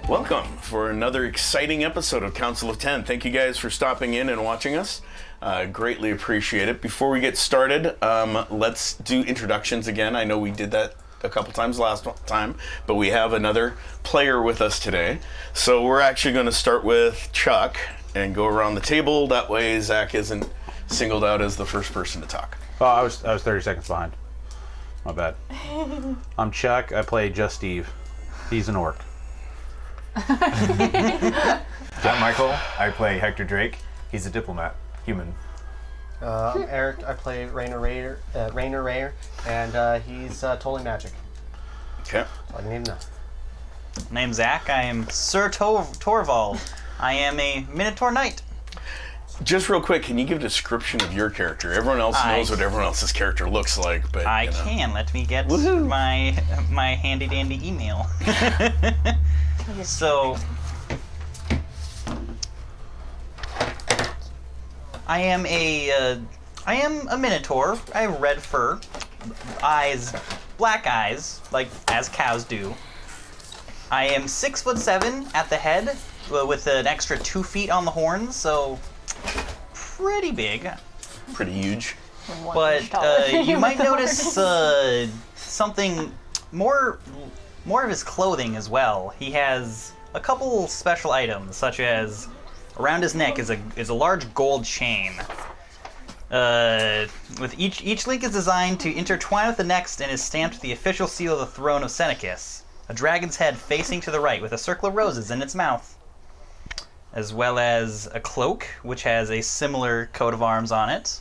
Welcome for another exciting episode of Council of 10. Thank you guys for stopping in and watching us. Greatly appreciate it. Before we get started, let's do introductions again. I know we did that a couple times last time, but we have another player with us today. So we're actually going to start with Chuck, and go around the table. That way Zach isn't singled out as the first person to talk. Oh, I was 30 seconds behind. My bad. I'm Chuck. I play Just Steve. He's an orc. I'm Michael. I play Hector Drake. He's a diplomat, human. I'm Eric. I play Rainer Rayer, and he's totally magic. Okay. That's all you need to know. Name's Zach. I am Sir Torvald. I am a Minotaur Knight. Just real quick, can you give a description of your character? Everyone else knows what everyone else's character looks like, but I can. Let me get my handy dandy email. So, I am a Minotaur. I have red fur, eyes, black eyes, like as cows do. I am 6'7" at the head, with an extra 2 feet on the horns, so pretty big. pretty huge. But you might notice something more of his clothing as well. He has a couple special items, such as around his neck is a large gold chain. With each link is designed to intertwine with the next and is stamped with the official seal of the throne of Senecus, a dragon's head facing to the right with a circle of roses in its mouth, as well as a cloak which has a similar coat of arms on it.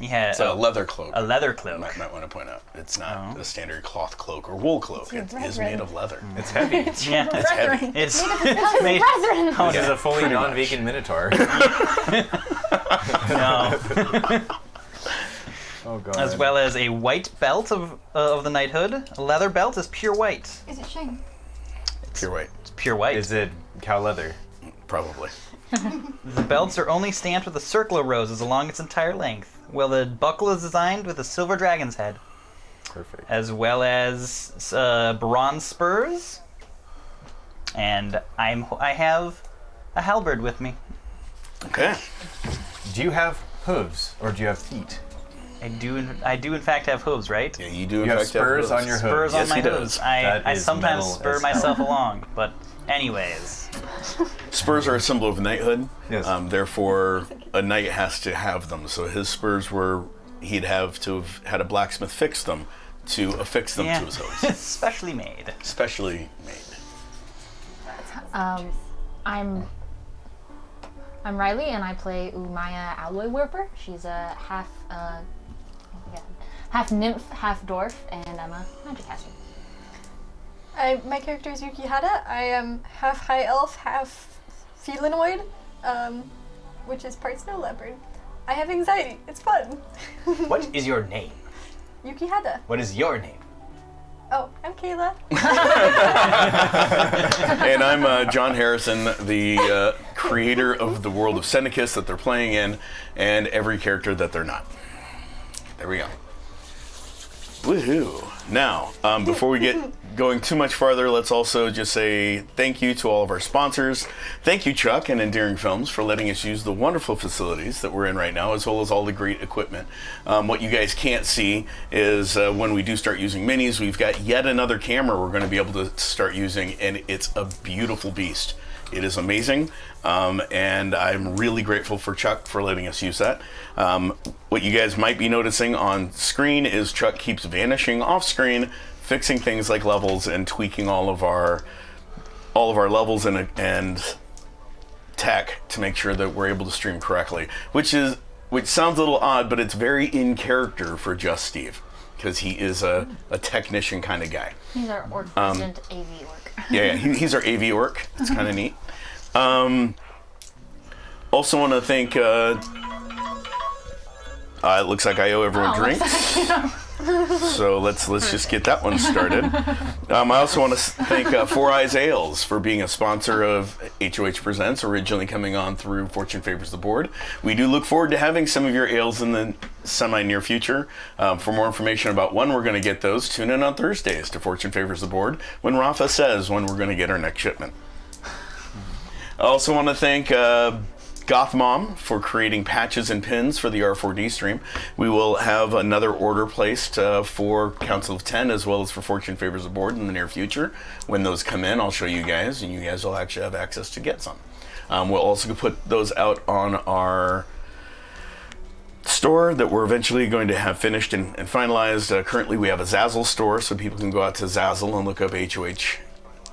He has It's a leather cloak. a leather cloak. Might want to point out, it's not a standard cloth cloak or wool cloak. It is made of leather. It's heavy. Yeah, It's heavy. it's His made. brethren. Oh, He's no. a fully Pretty non-vegan minotaur. No. Oh god. As well as a white belt of the knighthood. A leather belt is pure white. Is it Shane? Pure white, It's pure white. Is it cow leather? probably. The belts are only stamped with a circle of roses along its entire length, while the buckle is designed with a silver dragon's head, Perfect. as well as bronze spurs. And I have a halberd with me. Okay. Do you have hooves or do you have feet? I do in fact have hooves, right? Yeah, you do in You have fact spurs hooves. on your hooves. Spurs Yes, on my he does. hooves. That I is sometimes metal spur as myself hell. along, but anyways. Spurs are a symbol of knighthood. Yes. Therefore, a knight has to have them. So his spurs he'd have to have had a blacksmith fix them to affix them Yeah, to his hooves. it's specially made. Specially made. I'm Riley, and I play Umaya Alloy Warper. She's a half nymph, half dwarf, and I'm a magic caster. My character is Yuki Hada. I am half high elf, half felinoid, which is part snow leopard. I have anxiety. It's fun. What is your name? Yuki Hada. What is your name? Oh, I'm Kayla. And I'm John Harrison, the creator of the world of Senecus that they're playing in, and every character that they're not. There we go. Woohoo! Now, before we get going too much farther, let's also just say thank you to all of our sponsors. Thank you, Chuck and Endearing Films, for letting us use the wonderful facilities that we're in right now, as well as all the great equipment. What you guys can't see is when we do start using minis, we've got yet another camera we're going to be able to start using, and it's a beautiful beast. It is amazing, and I'm really grateful for Chuck for letting us use that. What you guys might be noticing on screen is Chuck keeps vanishing off screen, fixing things like levels and tweaking all of our levels and tech to make sure that we're able to stream correctly. Which sounds a little odd, but it's very in character for Just Steve, because he is a technician kind of guy. He's our orc resident AV orc. Yeah, he's our AV orc. It's kind of neat. Also want to thank. It looks like I owe everyone drinks, so let's just get that one started. I also want to thank Four Eyes Ales for being a sponsor of HOH Presents, originally coming on through Fortune Favors the Board. We do look forward to having some of your ales in the semi-near future. For more information about when we're going to get those, tune in on Thursdays to Fortune Favors the Board when Rafa says when we're going to get our next shipment. I also want to thank Goth Mom for creating patches and pins for the R4D stream. We will have another order placed for Council of 10 as well as for Fortune Favors the Board in the near future. When those come in, I'll show you guys, and you guys will actually have access to get some. We'll also put those out on our store that we're eventually going to have finished and finalized. Currently, we have a Zazzle store, so people can go out to Zazzle and look up HOH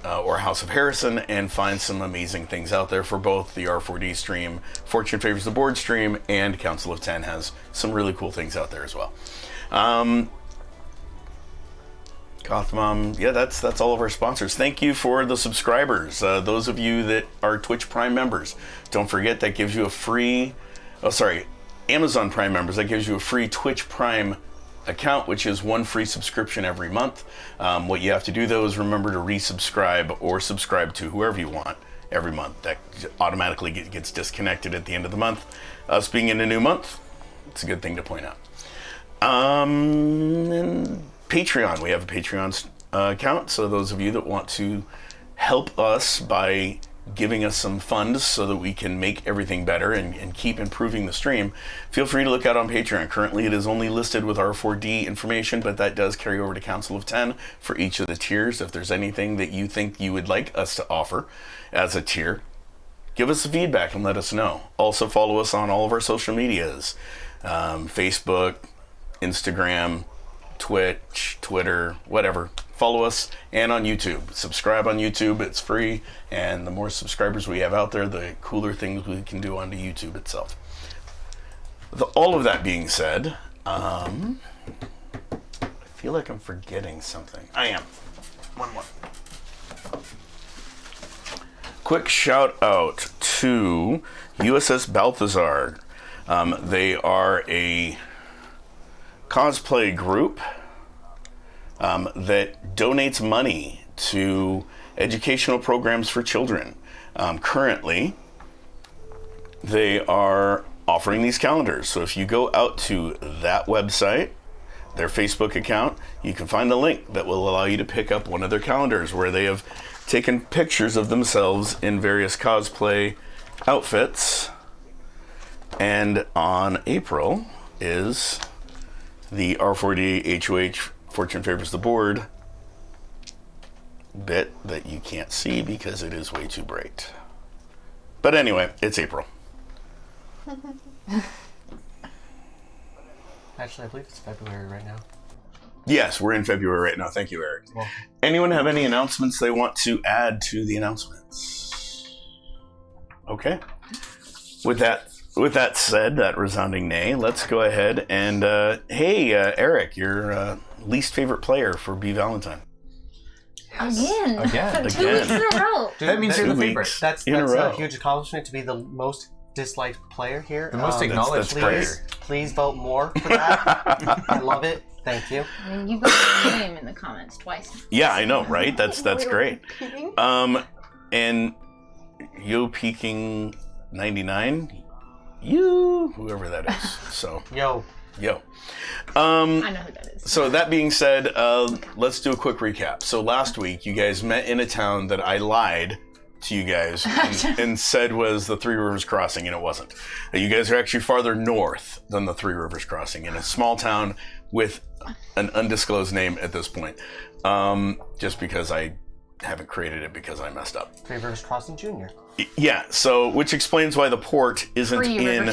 or House of Harrison and find some amazing things out there for both the R4D stream, Fortune Favors the Board stream, and Council of 10 has some really cool things out there as well. Gotham, yeah, that's all of our sponsors. Thank you for the subscribers. Those of you that are Twitch Prime members, don't forget that gives you a free, Amazon Prime members, that gives you a free Twitch Prime account, which is one free subscription every month. What you have to do though is remember to resubscribe or subscribe to whoever you want every month. That automatically gets disconnected at the end of the month. Us being in a new month, it's a good thing to point out. And Patreon, we have a Patreon account, so those of you that want to help us by giving us some funds so that we can make everything better and keep improving the stream, feel free to look out on Patreon. Currently it is only listed with R4D information, but that does carry over to Council of 10 for each of the tiers. If there's anything that you think you would like us to offer as a tier, give us feedback and let us know. Also follow us on all of our social medias, Facebook, Instagram, Twitch, Twitter, whatever. Follow us, and on YouTube. Subscribe on YouTube, it's free, and the more subscribers we have out there, the cooler things we can do onto YouTube itself. All of that being said, I feel like I'm forgetting something. I am. One more. Quick shout out to USS Balthazar. They are a cosplay group that donates money to educational programs for children. Currently, they are offering these calendars. So if you go out to that website, their Facebook account, you can find the link that will allow you to pick up one of their calendars where they have taken pictures of themselves in various cosplay outfits. And on April is the R4D HOH Fortune Favors the Board bit that you can't see because it is way too bright. But anyway, it's April. Actually, I believe it's February right now. Yes, we're in February right now. Thank you, Eric. Well, anyone have any announcements they want to add to the announcements? Okay. With that said, that resounding nay, let's go ahead and, hey, Eric, your least favorite player for B Valentine. Again. 2 weeks in a row. That means you're the favorite. That's a huge accomplishment to be the most disliked player here. The most acknowledged player. Please vote more for that. I love it. Thank you. I mean, you got your name in the comments twice. Yeah, I know, right? That's great. And Yo Peking 99, you, whoever that is. So Yo. I know who that is. So that being said, let's do a quick recap. So last week, you guys met in a town that I lied to you guys and said was the Three Rivers Crossing, and it wasn't. You guys are actually farther north than the Three Rivers Crossing, in a small town with an undisclosed name at this point. Just because I haven't created it because I messed up. Three Rivers Crossing Jr. Yeah, so which explains why the port isn't in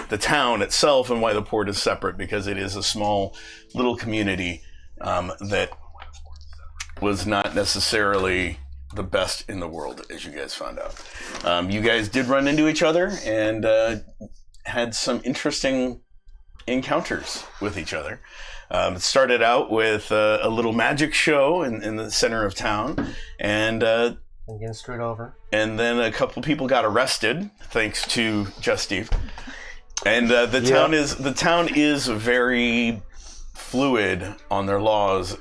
the town itself and why the port is separate, because it is a small little community that was not necessarily the best in the world, as you guys found out. You guys did run into each other and had some interesting encounters with each other. It started out with a little magic show in the center of town, and getting screwed over. And then a couple people got arrested, thanks to Just Steve. And the town is very fluid on their laws.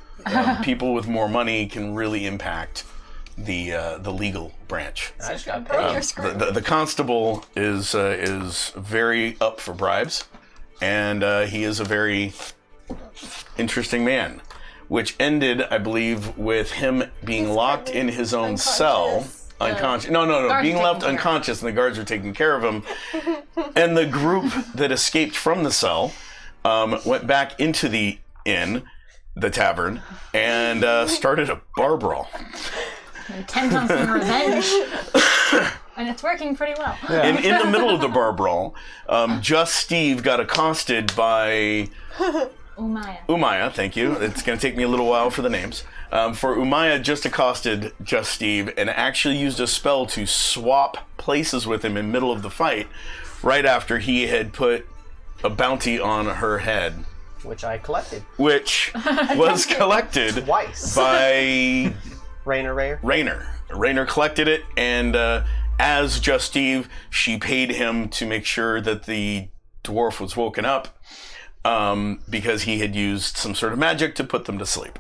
People with more money can really impact the legal branch. The constable is very up for bribes, and he is a very interesting man, which ended, I believe, with him being locked in his own cell, unconscious. No, being left unconscious, and the guards are taking care of him. And the group that escaped from the cell went back into the inn, the tavern, and started a bar brawl. Intent on some revenge. And it's working pretty well. in the middle of the bar brawl, Just Steve got accosted by Umaya. Thank you. It's going to take me a little while for the names. For Umaya just accosted Just Steve and actually used a spell to swap places with him in the middle of the fight, right after he had put a bounty on her head, Which I collected. which was collected Twice. by Rainer. Rainer collected it, and as Just Steve, she paid him to make sure that the dwarf was woken up, because he had used some sort of magic to put them to sleep.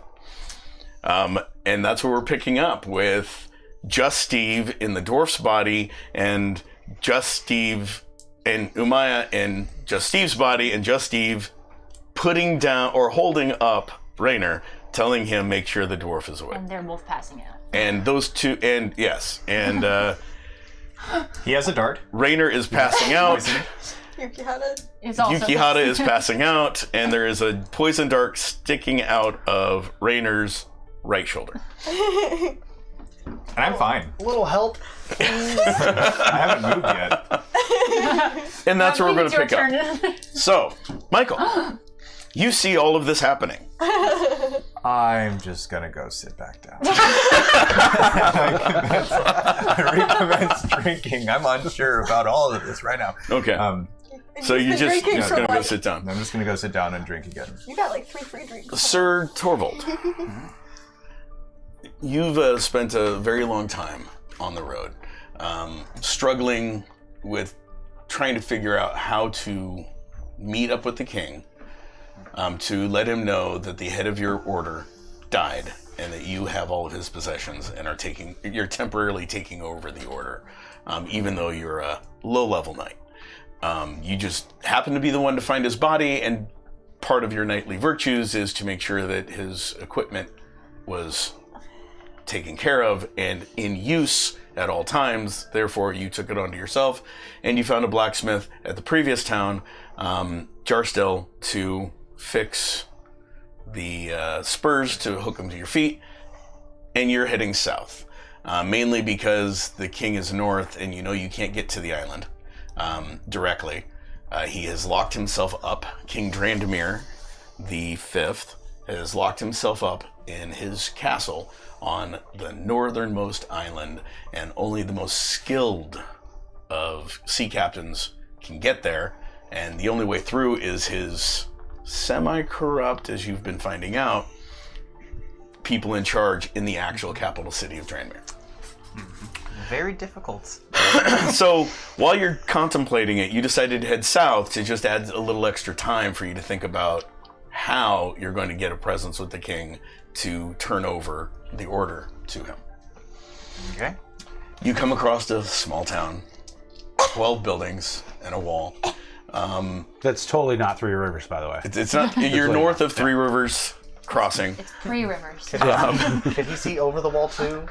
And that's what we're picking up with Just Steve in the dwarf's body, and Just Steve and Umaya in Just Steve's body, and Just Steve putting down or holding up Rainer, telling him make sure the dwarf is awake. And they're both passing out. And those two, and yes, and He has a dart. Rainer is passing out. Yukihara. It's also Yukihara is passing out, and there is a poison dart sticking out of Rainer's right shoulder. And I'm fine. A little help. I haven't moved yet. And that's where we're going It's to your pick up. turn. So, Michael, you see all of this happening. I'm just gonna go sit back down. Recommence drinking. I'm unsure about all of this right now. Okay. So you You've been just drinking going for to go like- sit down. I'm just gonna go sit down and drink again. You got like 3 free drinks. Sir Torvald, you've spent a very long time on the road, struggling with trying to figure out how to meet up with the king, to let him know that the head of your order died and that you have all of his possessions and you're temporarily taking over the order, even though you're a low-level knight. You just happen to be the one to find his body, and part of your knightly virtues is to make sure that his equipment was taken care of and in use at all times. Therefore, you took it onto yourself, and you found a blacksmith at the previous town, Jarstel, to fix the spurs to hook them to your feet, and you're heading south, mainly because the king is north, and you know you can't get to the island directly. He has locked himself up. King Drandemir the Fifth has locked himself up in his castle on the northernmost island, and only the most skilled of sea captains can get there, and the only way through is his semi-corrupt, as you've been finding out, people in charge in the actual capital city of Drandemir. Very difficult. So while you're contemplating it, you decided to head south to just add a little extra time for you to think about how you're going to get a presence with the king to turn over the order to him. Okay. You come across a small town, 12 buildings and a wall. That's totally not Three Rivers, by the way. It's not. You're north of Three Rivers Crossing. It's 3 rivers. Can you see over the wall too?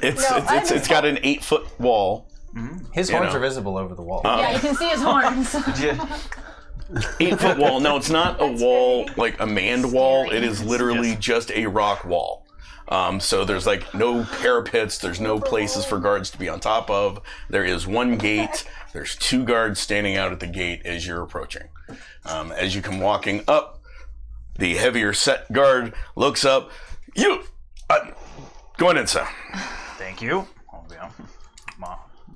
It's got an 8-foot wall. His You horns know. are visible over the wall. Yeah, you can see his horns. 8-foot wall. No, it's not a wall like a manned wall. It is literally just a rock wall. So there's like no parapets. There's no places for guards to be on top of. There is one gate. There's 2 guards standing out at the gate as you're approaching. As you come walking up, the heavier set guard looks up. You, go on in, sir. Thank you. Oh, yeah.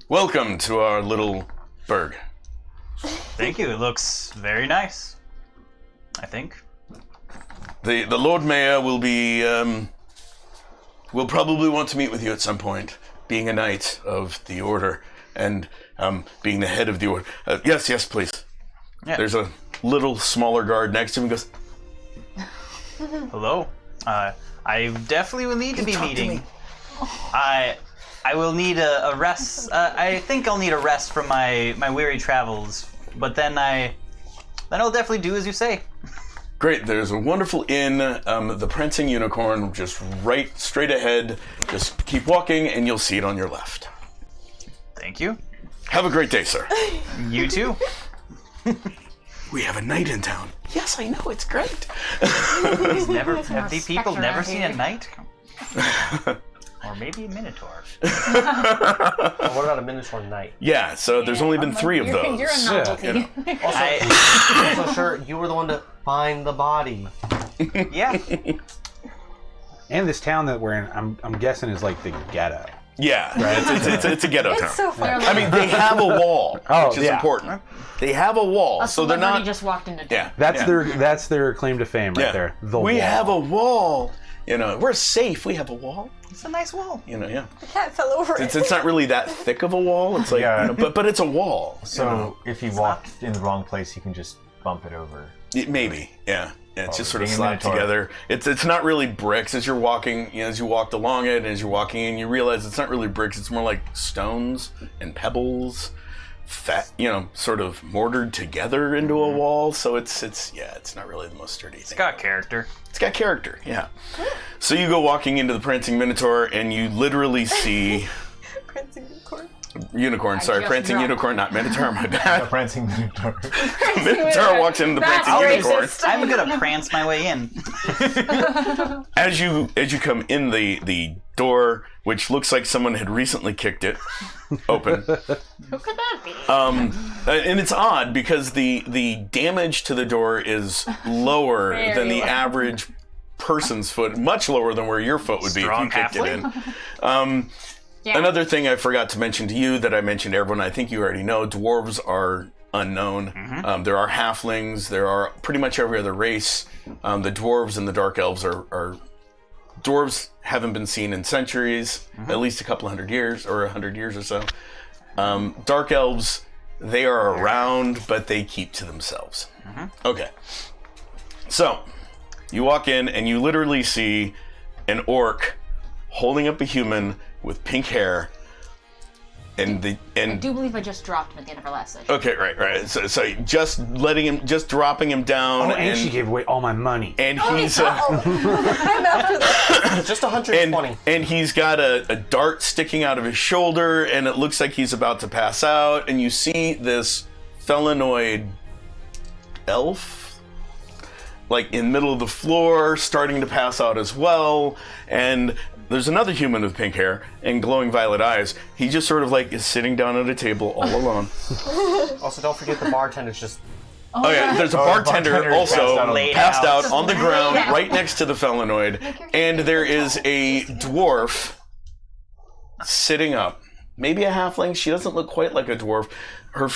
Welcome to our little burg. Thank you. It looks very nice. I think. The Lord Mayor will be will probably want to meet with you at some point, being a knight of the order and being the head of the order. Yes, please. Yeah. There's a little smaller guard next to him. He goes, Hello. I definitely will need to be meeting. I will need a rest. I think I'll need a rest from my weary travels. But then I'll definitely do as you say. great, there's a wonderful inn, the Prancing Unicorn, just right straight ahead. Just keep walking and you'll see it on your left. Thank you. Have a great day, sir. You too. We have a knight in town. Yes, I know, it's great. Have the people specter never out seen here. a knight? Or maybe a minotaur. What about a Minotaur Knight? Yeah, so there's only been 3 of those. You're a novelty. You know. I, So sure, you were the one to find the body. yeah. And this town that we're in, I'm guessing is like the ghetto. Yeah, it's a ghetto town. It's so fun. I mean, they have a wall, Oh, which is yeah. important. They have a wall, A so they're celebrity not. just walked into town. Yeah, That's their claim to fame right there. The we wall. have a wall. You know, we're safe. We have a wall. It's a nice wall. You know, yeah. The cat fell over it. It's not really that thick of a wall. It's like, Yeah. you know, but it's a wall. So if you walk in the wrong place, you can just bump it over. Maybe, yeah. It's just sort of being a slapped Minotaur. together. It's not really bricks as you're walking. You know, as you walked along it, and as you're walking in, you realize it's not really bricks. It's more like stones and pebbles, sort of mortared together into a wall. So it's not really the most sturdy thing. It's got character. It's got character, yeah. So you go walking into the Prancing Minotaur, and you literally see Prancing unicorn. unicorn. Sorry, just Prancing dropped. Unicorn, not Minotaur. My A bad. prancing minotaur. Minotaur walks into the That's Prancing Unicorn. racist. I'm gonna prance my way in. As you come in the door, which looks like someone had recently kicked it open, Who could that be? and it's odd because the damage to the door is lower Very than the low. average person's foot, much lower than where your foot would be Strong if you kicked it in. Yeah. Another thing I forgot to mention to you that I mentioned to everyone, I think you already know, dwarves are unknown. There are halflings. There are pretty much every other race. The dwarves and the dark elves are dwarves haven't been seen in centuries, at least a couple 100 years or 100 years or so. Dark elves, they are around, but they keep to themselves. Okay. So, you walk in and you literally see an orc holding up a human with pink hair, I do believe I just dropped him at the end of our last session. okay, right. So just dropping him down, Oh, and she gave away all my money. and he's I'm after that. Just 120. and he's got a dart sticking out of his shoulder, and it looks like he's about to pass out. And you see this felinoid elf, like in the middle of the floor, starting to pass out as well. And there's another human with pink hair and glowing violet eyes. He just sort of like is sitting down at a table all alone. Also, don't forget the bartender's just. Oh yeah, there's a bartender bartender also Laid passed out. out on the ground out. right next to the felinoid, and there is a dwarf sitting up. Maybe a halfling. She doesn't look quite like a dwarf. Her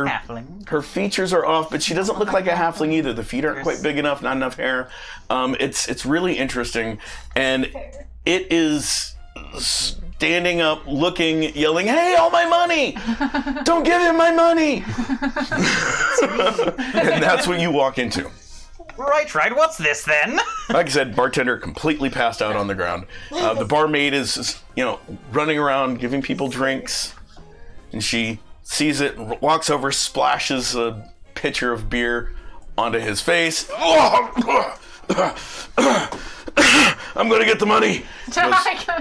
Halfling. her features are off, but she doesn't look like a halfling either. The feet aren't quite big enough, not enough hair. It's really interesting, and it is standing up, looking, yelling, "Hey, all my money! Don't give him my money!" And that's what you walk into. Right. What's this then? Like I said, bartender completely passed out on the ground. The barmaid is, running around giving people drinks, and she sees it, walks over, splashes a pitcher of beer onto his face. I'm gonna get the money.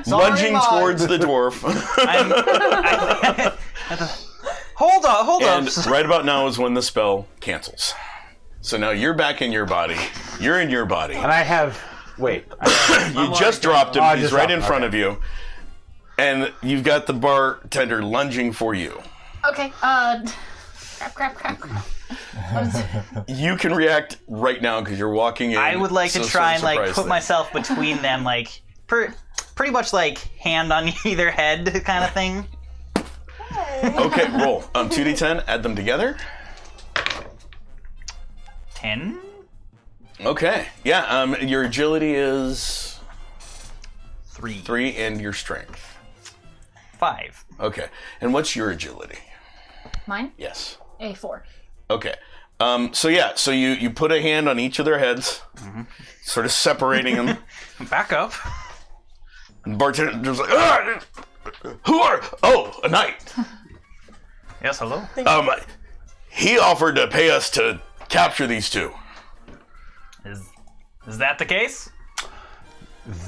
Lunging towards the dwarf. Hold up. And right about now is when the spell cancels. So now you're back in your body. You're in your body. And I have. Wait. You just dropped him. Oh, I He's just right dropped in him, front okay. of you. And you've got the bartender lunging for you. Okay, crap. You can react right now because you're walking in. I would like to so try and surprised put that- myself between them, pretty much like hand on either head kind of thing. Okay, roll. 2d10, add them together. 10. Okay, yeah, your agility is 3. 3 and your strength. 5. Okay, and what's your agility? Mine? Yes. A4. Okay. So you put a hand on each of their heads, sort of separating them. Back up. And the bartender's like, "Ah, who are? Oh, a knight. Yes, hello. He offered to pay us to capture these two." Is that the case?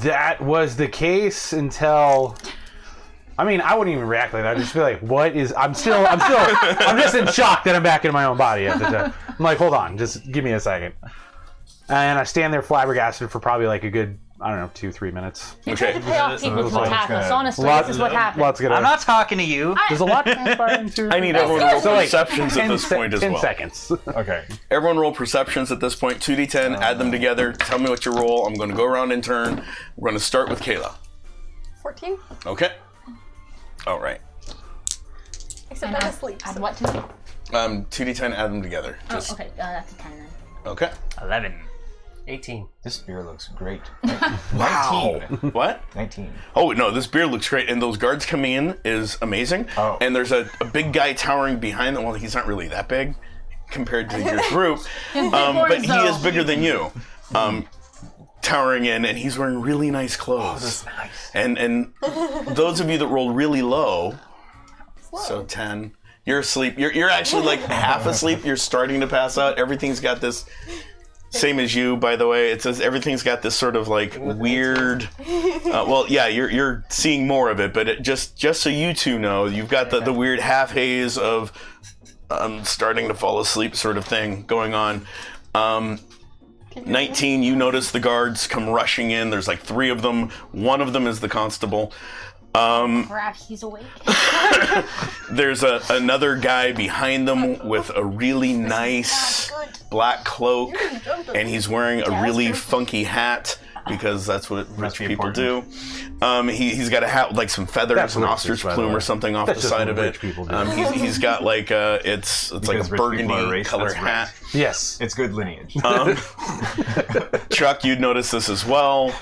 That was the case until. I mean, I wouldn't even react like that. I'd just be like, "What is?" I'm just in shock that I'm back in my own body at the time. I'm like, "Hold on, just give me a second." And I stand there flabbergasted for probably like a good I don't know, 2-3 minutes. You try to Okay. pay off people looks to like it's attack us. gonna- Honestly, Lot- this is what happened. Lots I'm not talking to you. There's a lot transpiring too. I need everyone to roll So, like, perceptions at 10 this point as 10 well. seconds. Okay. Everyone roll perceptions at this point. 2d10, add them together. Tell me what you roll. I'm going to go around in turn. We're going to start with Kayla. 14. Okay. All right. Except And I'm asleep. add so- what to me? 2d10, add them together. Oh, Just, okay. That's a 10 then. okay. 11. 18. This beer looks great. Wow. 19. What? 19. Oh, no, this beer looks great. And those guards coming in is amazing. Oh. And there's a big guy towering behind them. Well, he's not really that big compared to your group. But he is bigger than you. Towering in, and he's wearing really nice clothes. That's nice. And those of you that rolled really low, so 10, you're asleep. You're actually like half asleep. You're starting to pass out. Everything's got this, same as you, by the way. It says everything's got this sort of like weird. Well, yeah, you're seeing more of it, but just so you two know, you've got the weird half haze of starting to fall asleep sort of thing going on. 19, you notice the guards come rushing in. There's like 3 of them. One of them is the constable. Crap, he's awake. There's another guy behind them with a really nice black cloak, and he's wearing a really funky hat because that's what rich be people do. He's got a hat with like some feathers, That's an racist, ostrich by the plume way. or something off That's the just side what of it. rich people do. He's got like it's like a Because rich people are burgundy racist, color that's right. hat. Yes. It's good lineage. Chuck, you'd notice this as well.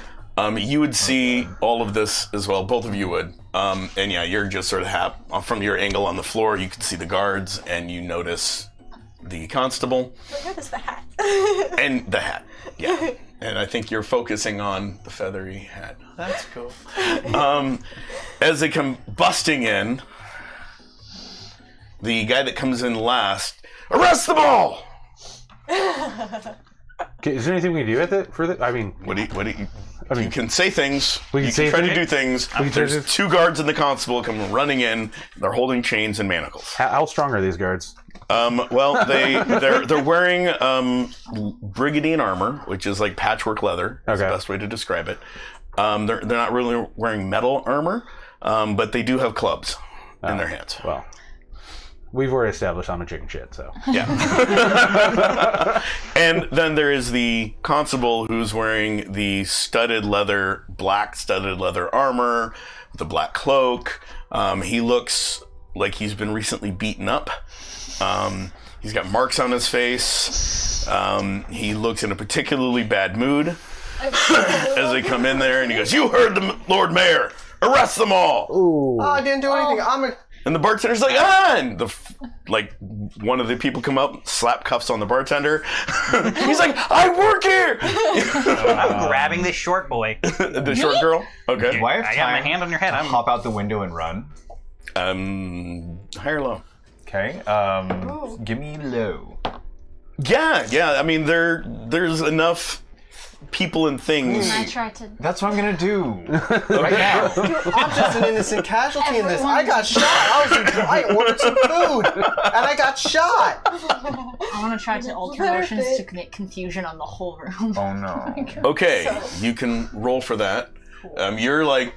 You would see all of this as well. Both of you would. And yeah, you're just sort of from your angle on the floor. You can see the guards, and you notice the constable I noticed the hat. and the hat. Yeah, and I think you're focusing on the feathery hat. That's cool. As they come busting in, the guy that comes in last, arrest them all. Okay, is there anything we can do with it for the? I mean, What do you? I mean, You can say things. We can you say can try to things? do things. can There's try to- 2 guards and the constable come running in. They're holding chains and manacles. how strong are these guards? Well, they're wearing brigandine armor, which is like patchwork leather. Is the Okay. best way to describe it. They're not really wearing metal armor, but they do have clubs in their hands. Well, we've already established I'm a chicken shit, so. Yeah. And then there is the constable who's wearing the black studded leather armor, the black cloak. He looks like he's been recently beaten up. He's got marks on his face. He looks in a particularly bad mood as they come in there, and he goes, "You heard the Lord Mayor! Arrest them all!" Ooh. Oh, I didn't do anything. And the bartender's like, "Ah!" And one of the people come up, slap cuffs on the bartender. He's like, "I work here." I'm grabbing this short boy. The short girl. Okay. Do I have I time got my hand on your head. to I'm hop out the window and run? High or low? Okay. Give me low. Yeah. I mean, there's enough people and things. And I tried to. That's what I'm gonna do right now. I'm just an innocent casualty in this. I got shot. I ordered some food, and I got shot. I want to try to alter motions to create confusion on the whole room. Oh no. Okay, you can roll for that. You're like,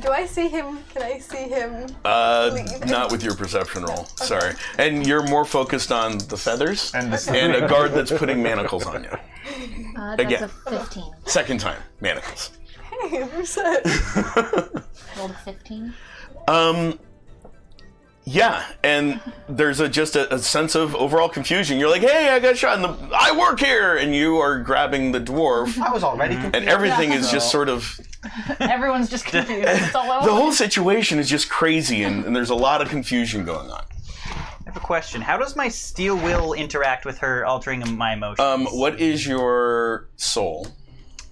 Do I see him? Can I see him? not with your perception roll. Sorry. And you're more focused on the feathers And the and a guard that's putting manacles on you. That's Again. a 15. Second time, manacles. Hey, I'm upset. Rolled a 15. Yeah, and there's just a sense of overall confusion. You're like, "Hey, I got shot, I work here," and you are grabbing the dwarf, I was already confused. and everything is just sort of Everyone's just confused. That's all I the want. whole situation is just crazy, and there's a lot of confusion going on. I have a question. How does my steel will interact with her altering my emotions? What is your soul?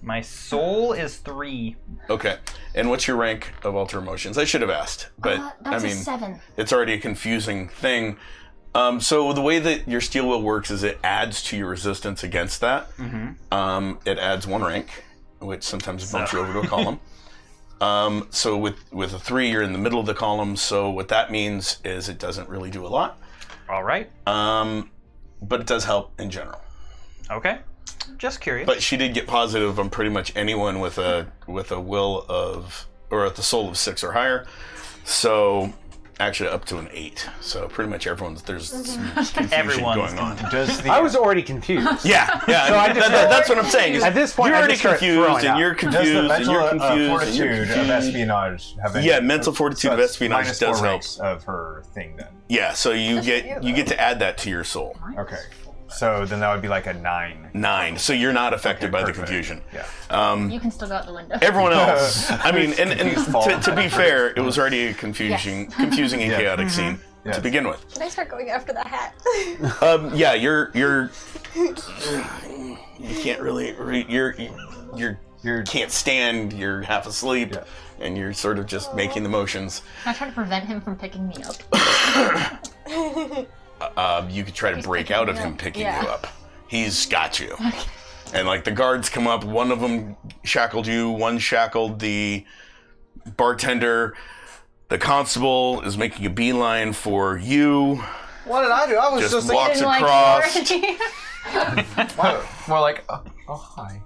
My soul is 3. Okay, and what's your rank of alter emotions? I should have asked, but That's I mean, a 7. it's already a confusing thing. So the way that your steel will works is it adds to your resistance against that. It adds 1 rank, which sometimes bumps you over to a column. So with a 3, you're in the middle of the column. So what that means is it doesn't really do a lot, All right. but it does help in general. Okay. Just curious. But she did get positive on pretty much anyone with a will of, or at the soul of 6 or higher. So actually up to an 8. So pretty much there's some confusion Everyone's going on. Does the I was already confused. Yeah. So I just That's what I'm saying. is At this point, you're I already just start confused, throwing and out. you're does the confused, and mental you're confused, and you're fortitude of confused. espionage have any? Yeah, mental fortitude of it's espionage minus does 4 help. ranks of her thing then. Yeah, so you get to add that to your soul. Okay. So then that would be like a 9. 9. So you're not affected by the Perfect. confusion. Yeah. You can still go out the window. Everyone else, I mean, and to be fair, it was already a confusing and chaotic scene Yes. to begin with. Can I start going after the hat? Yeah, you're you can't really you can't stand. You're half asleep, and you're sort of just making the motions. Can I try to prevent him from picking me up? You could try to break picking out of me him up. picking Yeah. you up. He's got you. And like the guards come up, one of them shackled you, one shackled the bartender. The constable is making a beeline for you. What did I do? I was Just just walks Like, across. More like, oh hi.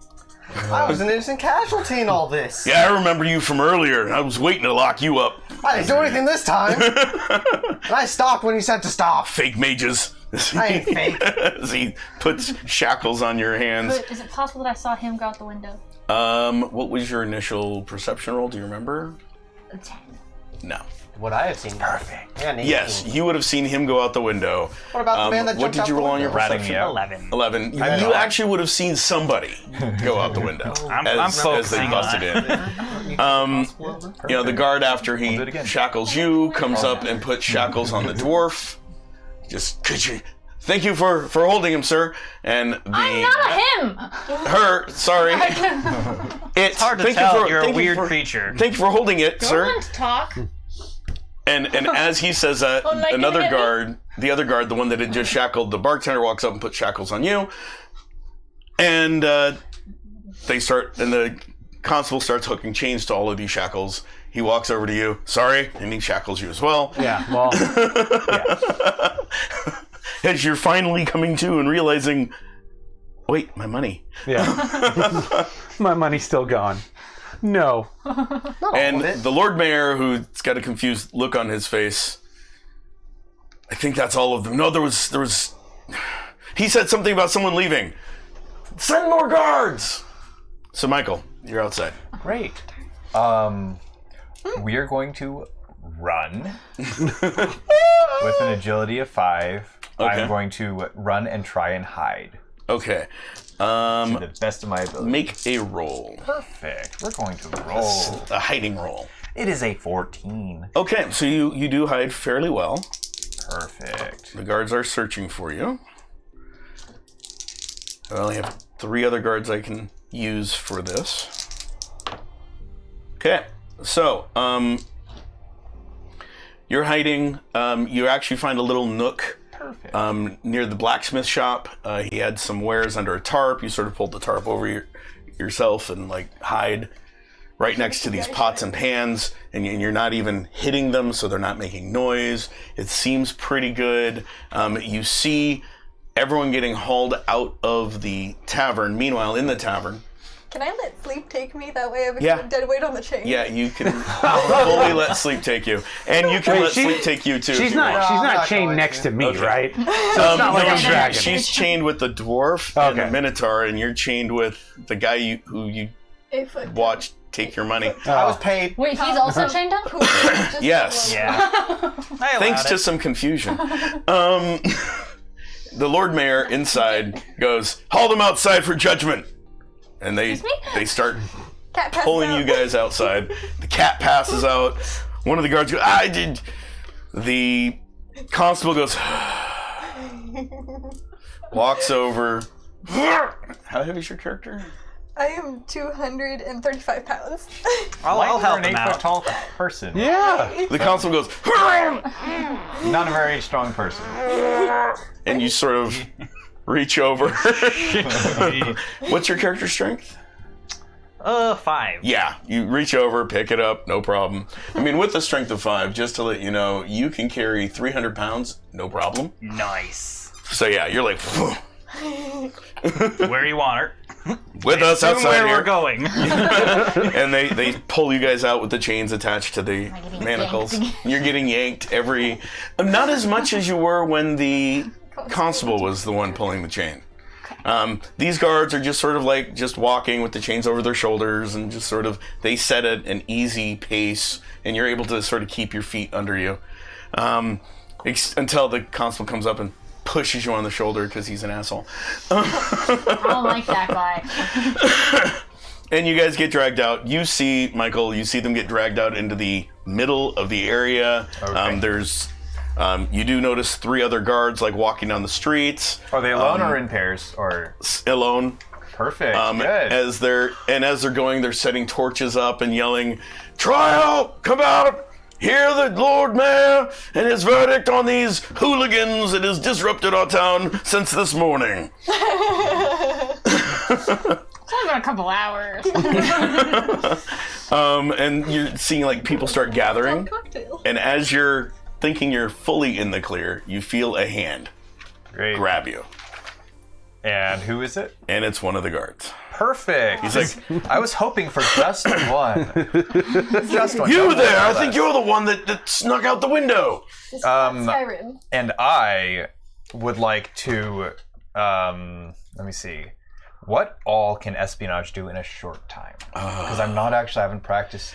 I was an innocent casualty in all this. Yeah, I remember you from earlier. I was waiting to lock you up. I didn't do anything this time. And I stopped when he said to stop. Fake mages. I ain't fake. As he puts shackles on your hands. But is it possible that I saw him go out the window? What was your initial perception roll? Do you remember? A 10. No. Would I have seen? Perfect. Yeah, Yes, you would have seen him go out the window. What about the man that what jumped did out you the roll on your window? Ratting perception? me out. 11. 11. You know. actually would have seen somebody go out the window I'm as they focusing busted on in. The guard, after do it he again. shackles you, comes up and puts shackles on the dwarf. Just, could you... Thank you for holding him, sir. And the... I'm not him! Her, sorry. It's hard to thank tell. you for, You're a thank you weird for- creature. Thank you for holding it, Don't sir. want to talk. And as he says that, Oh, like another it. guard, the other guard, the one that had just shackled the bartender, walks up and puts shackles on you. And they start, and the constable starts hooking chains to all of these shackles. He walks over to you, sorry, and he shackles you as well. Yeah, well, As you're finally coming to and realizing, wait, my money. yeah. My money's still gone. No. And the Lord Mayor, who's got a confused look on his face, I think that's all of them. No, there was. He said something about someone leaving. Send more guards. So, Michael, you're outside. Great. We are going to run with an agility of 5. Okay. I'm going to run and try and hide Okay. to the best of my ability. Make a roll. Perfect. We're going to roll. A hiding roll. It is a 14. Okay, so you do hide fairly well. Perfect. The guards are searching for you. I only have 3 other guards I can use for this. Okay, so you're hiding. You actually find a little nook Perfect. near the blacksmith shop. He had some wares under a tarp. You sort of pulled the tarp over yourself and like hide right next to these pots and pans, and you're not even hitting them, so they're not making noise. It seems pretty good. You see everyone getting hauled out of the tavern. Meanwhile, in the tavern, Can I let sleep take me? That way I become Yeah. a dead weight on the chain. yeah, you can fully let sleep take you, and you can Wait, let she- sleep take you too. if She's you want. not. She's I'm not not chained going next to. to me, Okay. right? So it's not like No, I'm dragging. she's chained with the dwarf and the Okay. minotaur, and you're chained with the guy who you 8 foot. watched take your money. I was paid. Wait, he's also chained up? Just Yes. Yeah. I Thanks allowed to it. some confusion. The Lord Mayor inside goes, haul them outside for judgment. And they Excuse me? start Cat passes pulling out. you guys outside. The cat passes out. One of the guards goes, I did. The constable goes, walks over. How heavy is your character? I am 235 pounds. I'll help an him 8 foot out. tall person. Yeah. The constable goes, Not a very strong person. and you sort of reach over. What's your character strength? 5. Yeah, you reach over, pick it up, no problem. I mean, with the strength of 5, just to let you know, you can carry 300 pounds, no problem. Nice. So yeah, you're like, Where you want her. With us Assume outside where here. we're going. And they pull you guys out with the chains attached to the I getting manacles. yanked? You're getting yanked not as much as you were when the constable was the one pulling the chain. These guards are just sort of like just walking with the chains over their shoulders and just sort of, they set at an easy pace and you're able to sort of keep your feet under you until the constable comes up and pushes you on the shoulder because he's an asshole. I don't like that guy. And you guys get dragged out. You see, Michael, you see them get dragged out into the middle of the area. Okay. You do notice 3 other guards like walking down the streets. Are they alone or in pairs? Or Alone. perfect. Good. As they're going, they're setting torches up and yelling, "Trial, come out! Hear the Lord Mayor and his verdict on these hooligans that has disrupted our town since this morning." It's only been a couple hours. And you're seeing like people start gathering. Cocktail. And as you're thinking you're fully in the clear, you feel a hand Great. grab you. And who is it? And it's one of the guards. Perfect. He's like, I was hoping for just one. Just one. "You Don't there! I worry think about you're the one that snuck out the window." This is not Skyrim. it. And I would like to, let me see. What all can espionage do in a short time? Because I haven't practiced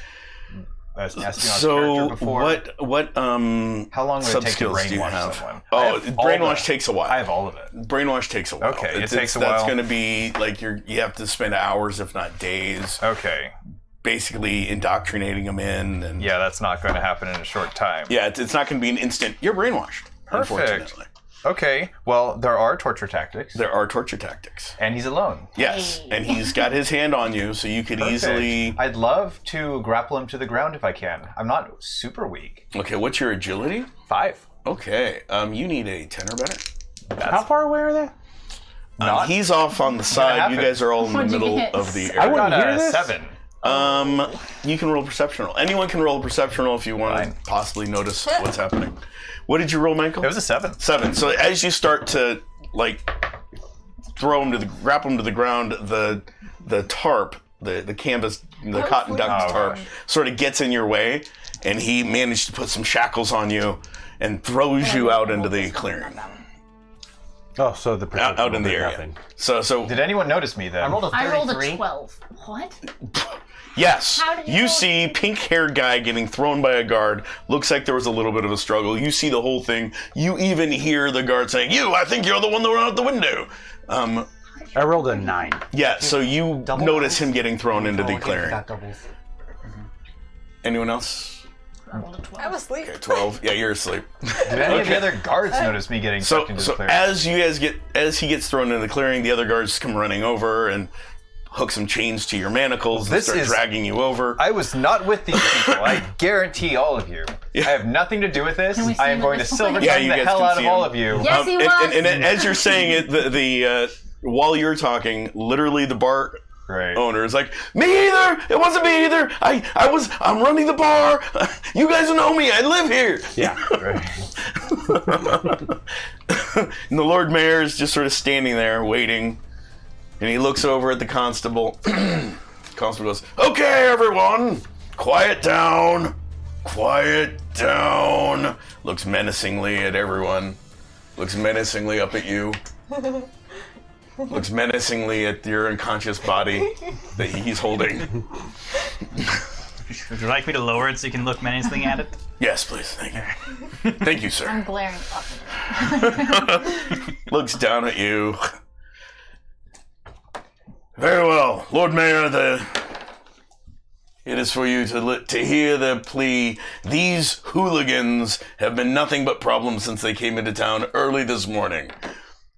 as an espionage So character before. what How long would it take to sub-skills do you brainwash have? someone? Oh, I have all brainwash the- takes a while. I have all of it. Brainwash takes a while. Okay, it takes a That's while. going to be like you have to spend hours, if not days, Okay. basically indoctrinating them in. And Yeah, that's not going to happen in a short time. yeah, it's not going to be an instant. You're brainwashed. Perfect. Unfortunately, Okay. Well, there are torture tactics. there are torture tactics. And he's alone. Yes, Hey. and he's got his hand on you, so you could Perfect. easily. I'd love to grapple him to the ground if I can. I'm not super weak. Okay, what's your agility? 5. Okay, you need a 10 or better. How far away are they? Not- He's off on the side. You happen. guys are all in the What'd you middle get? of the I area. wouldn't got hear a this. 7. You can roll perception roll. Anyone can roll a perception roll if you want Fine. to possibly notice what's happening. What did you roll, Michael? It was a 7. 7. So as you start to like grapple him to the ground, the tarp, the canvas, the cotton duck tarp, sort of gets in your way, and he managed to put some shackles on you and throws you out into the clearing, Oh, so the out in the area. Nothing. So Did anyone notice me then? I rolled a 33. I rolled a 12. What? yes, How did you you roll see pink-haired guy getting thrown by a guard. Looks like there was a little bit of a struggle. You see the whole thing. You even hear the guard saying, "You, I think you're the one that went out the window." I rolled a 9. Yeah, so you Double notice doubles? him getting thrown into Oh, the okay, clearing. got doubles. Anyone else? I rolled a 12. I'm asleep. Okay, 12. Yeah, you're asleep. Did any of the other guards notice me getting So, sucked into the so clearing? as he gets thrown into the clearing, the other guards come running over and hook some chains to your manacles and This start is- dragging you over. I was not with these people. I guarantee all of you. I have nothing to do with this. Can we see I am him going to at this silver point? Yeah, tongue you the guys hell can out see of all him. of you. Yes, he was. and as you're saying it, the while you're talking, literally the bar Great. owner is like, "Me either. It wasn't me either. I'm running the bar. You guys know me. I live here." Yeah. Great. And the Lord Mayor is just sort of standing there waiting, and he looks over at the constable. Constable goes, "Okay, everyone, quiet down. Quiet down." Looks menacingly at everyone. Looks menacingly up at you. Looks menacingly at your unconscious body that he's holding. Would you like me to lower it so you can look menacingly at it? Yes, please. Thank you. Thank you, sir. I'm glaring up at him. Looks down at you. Very well, Lord Mayor. It is for you to hear the plea. These hooligans have been nothing but problems since they came into town early this morning.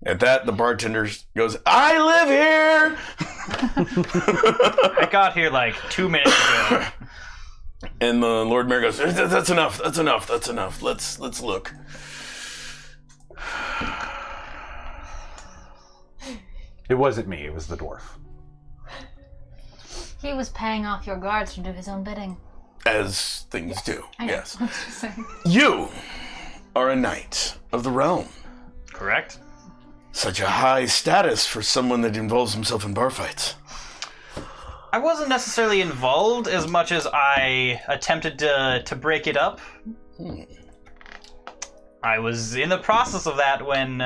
At that, the bartender goes, "I live here." I got here like 2 minutes ago. And the Lord Mayor goes, "That's enough. That's enough. That's enough. Let's look." It wasn't me. It was the dwarf. He was paying off your guards to do his own bidding. As things do. I know. Yes. I'm just saying. You are a knight of the realm. Correct? such a high status for someone that involves himself in bar fights. I wasn't necessarily involved as much as I attempted to break it up. I was in the process of that when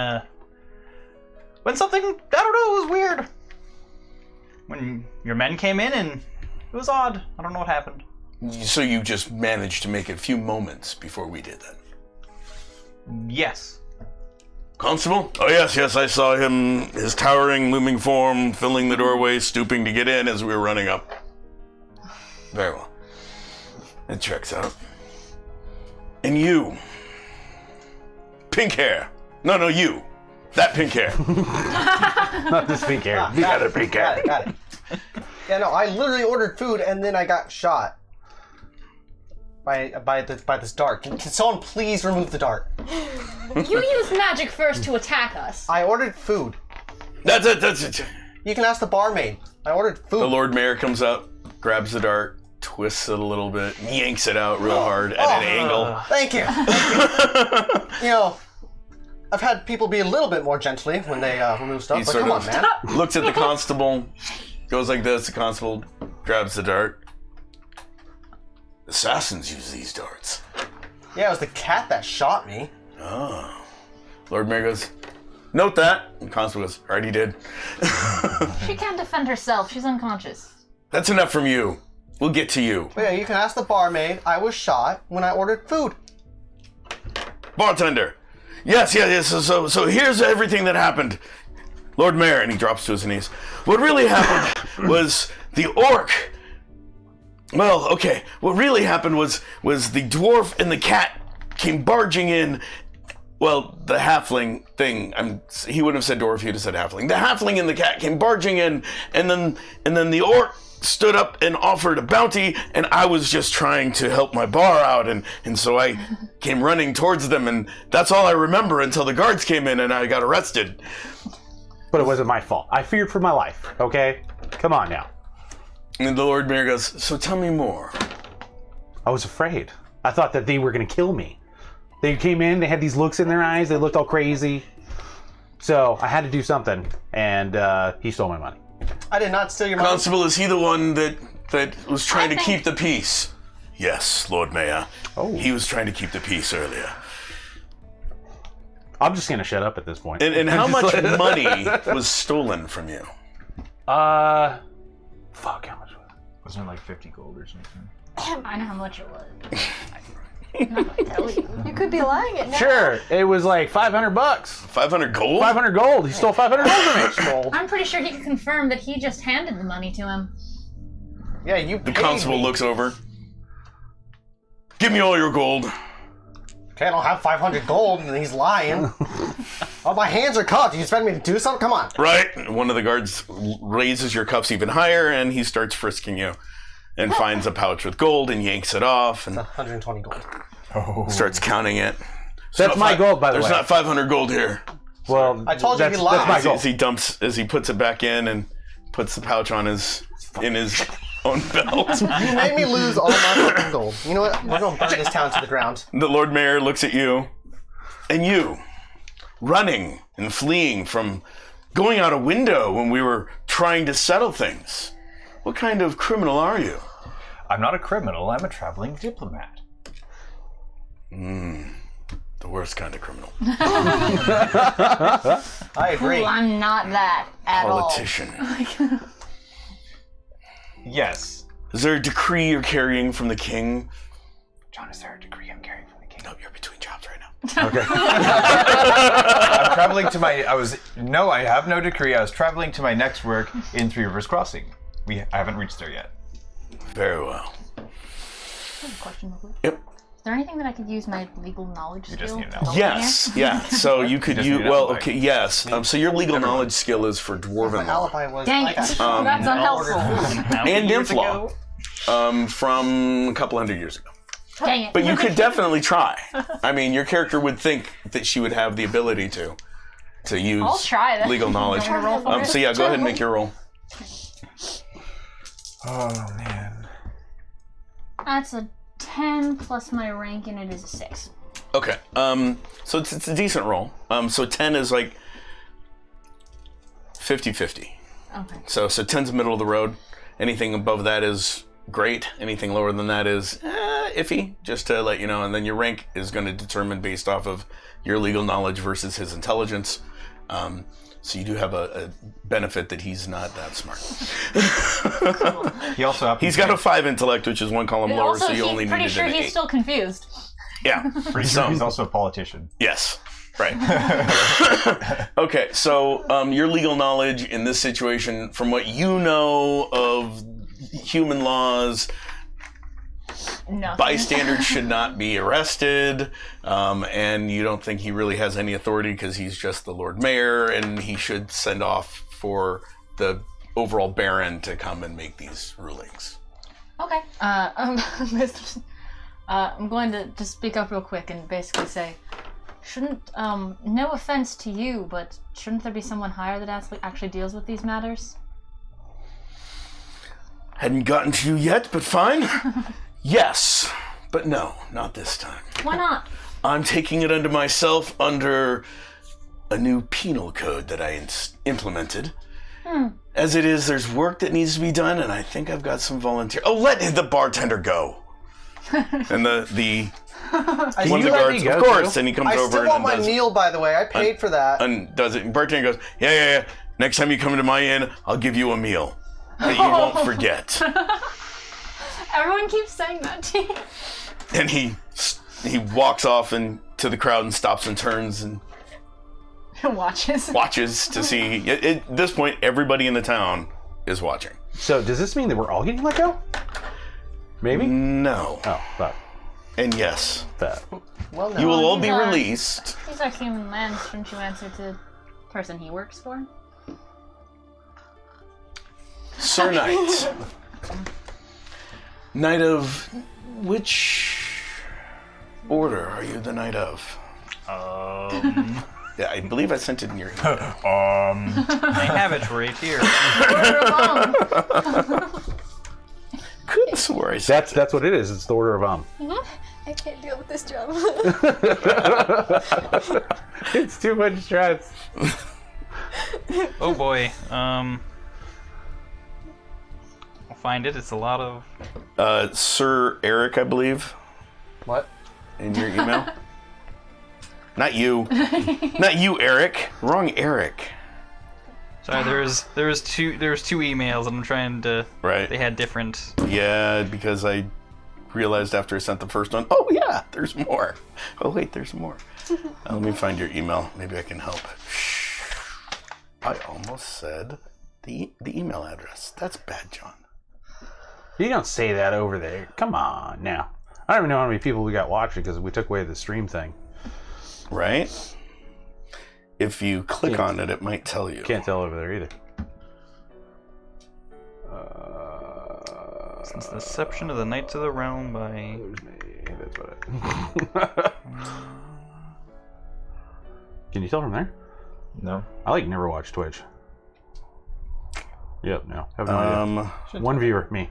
something, I don't know, it was weird. When your men came in and it was odd. I don't know what happened. So you just managed to make it a few moments before we did that. Yes. Constable? Oh, yes, I saw him, his towering, looming form, filling the doorway, stooping to get in as we were running up. Very well. It checks out. And you. Pink hair. No, you. That pink hair. Not this pink hair. You got a pink hair. Got it. Yeah, no, I literally ordered food and then I got shot. By this dart. Can someone please remove the dart? You used magic first to attack us. I ordered food. That's it. You can ask the barmaid. I ordered food. The Lord Mayor comes up, grabs the dart, twists it a little bit, yanks it out real hard at an angle. Thank you. You know, I've had people be a little bit more gently when they remove stuff, He but sort come on, of man. looks at the constable, goes like this, the constable grabs the dart. Assassins use these darts. Yeah, it was the cat that shot me. Oh. Lord Mayor goes, note that. And constable goes, already did. She can't defend herself. She's unconscious. That's enough from you. We'll get to you. But yeah, you can ask the barmaid. I was shot when I ordered food. Bartender. Yes. So here's everything that happened. Lord Mayor, and he drops to his knees. What really happened was the orc. Well, okay. What really happened was the dwarf and the cat came barging in. Well, the halfling thing. He wouldn't have said dwarf. He'd have said halfling. The halfling and the cat came barging in, and then the orc stood up and offered a bounty, and I was just trying to help my bar out, and so I came running towards them, and that's all I remember until the guards came in and I got arrested. But it wasn't my fault. I feared for my life, okay? Come on now. And the Lord Mayor goes, so tell me more. I was afraid. I thought that they were going to kill me. They came in, they had these looks in their eyes, they looked all crazy. So I had to do something, and he stole my money. I did not steal your money. Constable, is he the one that was trying to think- keep the peace? Yes, Lord Mayor. Oh. He was trying to keep the peace earlier. I'm just going to shut up at this point. And how much money was stolen from you? Fuck, how much was it? Wasn't it like 50 gold or something? I know how much it was. I'm not gonna tell you. You could be lying it now. Sure, it was like $500. 500 gold? 500 gold. He stole 500 gold from me. I'm pretty sure he could confirm that he just handed the money to him. Yeah, you The paid constable me. looks over. Give me all your gold. Okay, I don't have 500 gold, and he's lying. Oh, my hands are cuffed. You expect me to do something? Come on. Right? One of the guards raises your cuffs even higher, and he starts frisking you. And finds a pouch with gold and yanks it off and 120 gold. starts counting it. That's my gold, by the way. There's not 500 gold here. Well, I told you that's, he lied. that's my gold. As he puts it back in and puts the pouch on in his own belt. You made me lose all my fucking gold. You know what? We're gonna burn this town to the ground. The Lord Mayor looks at you, and you, running and fleeing from going out a window when we were trying to settle things. What kind of criminal are you? I'm not a criminal. I'm a traveling diplomat. The worst kind of criminal. I agree. Ooh, I'm not that at Politician. Yes. Is there a decree you're carrying from the king? John, is there a decree I'm carrying from the king? No, you're between jobs right now. Okay. I'm traveling to my. I have no decree. I was traveling to my next work in Three Rivers Crossing. I haven't reached there yet. Very well. all. Question real quick. Yep. Is there anything that I could use my legal knowledge You just skill need an to alibi. help me Yes, yeah. So you could Just use, need an well, alibi. okay, yes. So your legal knowledge skill is for dwarven My law. alibi was. Dang I it. got shot. That's unhelpful. How many And years nymph law. ago? From a couple hundred years ago. Dang it. But you could definitely try. I mean, your character would think that she would have the ability to use I'll try that. legal knowledge. You wanna roll for it? So yeah, go ahead and make your roll. Oh man. That's a 10 plus my rank, and it is a 6. Okay. So it's a decent roll. So 10 is like 50-50. Okay. So 10's the middle of the road. Anything above that is great. Anything lower than that is iffy, just to let you know. And then your rank is going to determine based off of your legal knowledge versus his intelligence. So you do have a benefit that he's not that smart. He also happens He's got a 5 intellect, which is one column lower, Also, so you only he's pretty needed sure an he's 8. still confused. Yeah. pretty sure he's also a politician. Yes. Right. Okay, so your legal knowledge in this situation, from what you know of human laws, Nothing. bystanders should not be arrested, and you don't think he really has any authority because he's just the Lord Mayor, and he should send off for the overall Baron to come and make these rulings. Okay. I'm going to just speak up real quick and basically say, shouldn't, no offense to you, but shouldn't there be someone higher that actually deals with these matters? Hadn't gotten to you yet, but fine. Yes, but no, not this time. Why not? I'm taking it unto myself under a new penal code that I implemented. As it is, there's work that needs to be done, and I think I've got some volunteer. Oh, let the bartender go. And the one of the let guards, me go, of course, too? and he comes I over still and want my undoes, meal, by the way. I paid for that. undoes it. And bartender goes, yeah. Next time you come into my inn, I'll give you a meal that you won't forget. Everyone keeps saying that to you. And he walks off to the crowd and stops and turns and Watches. watches to see. At this point, everybody in the town is watching. So does this mean that we're all getting let go? Maybe? No. Oh, fuck. And yes. That. Well, no. You will all be These are- released. These are human lands. Shouldn't you answer to the person he works for? Sir Knight. Knight of which order are you the knight of? Yeah, I believe I sent it in your email. I have it right here. Could have swore I said That's what it is. It's the Order of I can't deal with this job. It's too much stress. Oh boy. I'll find it. It's a lot of. Sir Eric, I believe, What? in your email. Not you. Not you, Eric. Wrong Eric. Sorry, there was two emails, and I'm trying to. Right. They had different. Yeah, because I realized after I sent the first one, oh yeah, there's more. Oh wait, there's more. Let me find your email. Maybe I can help. Shh. I almost said the email address. That's bad, John. You don't say that over there. Come on now. I don't even know how many people we got watching because we took away the stream thing. Right? If you click on it, it might tell you. Can't tell over there either. Since the Deception of the Knights of the Realm by. That's what it. Can you tell from there? No. I never watch Twitch. Yep, no. Have no idea. One viewer, me.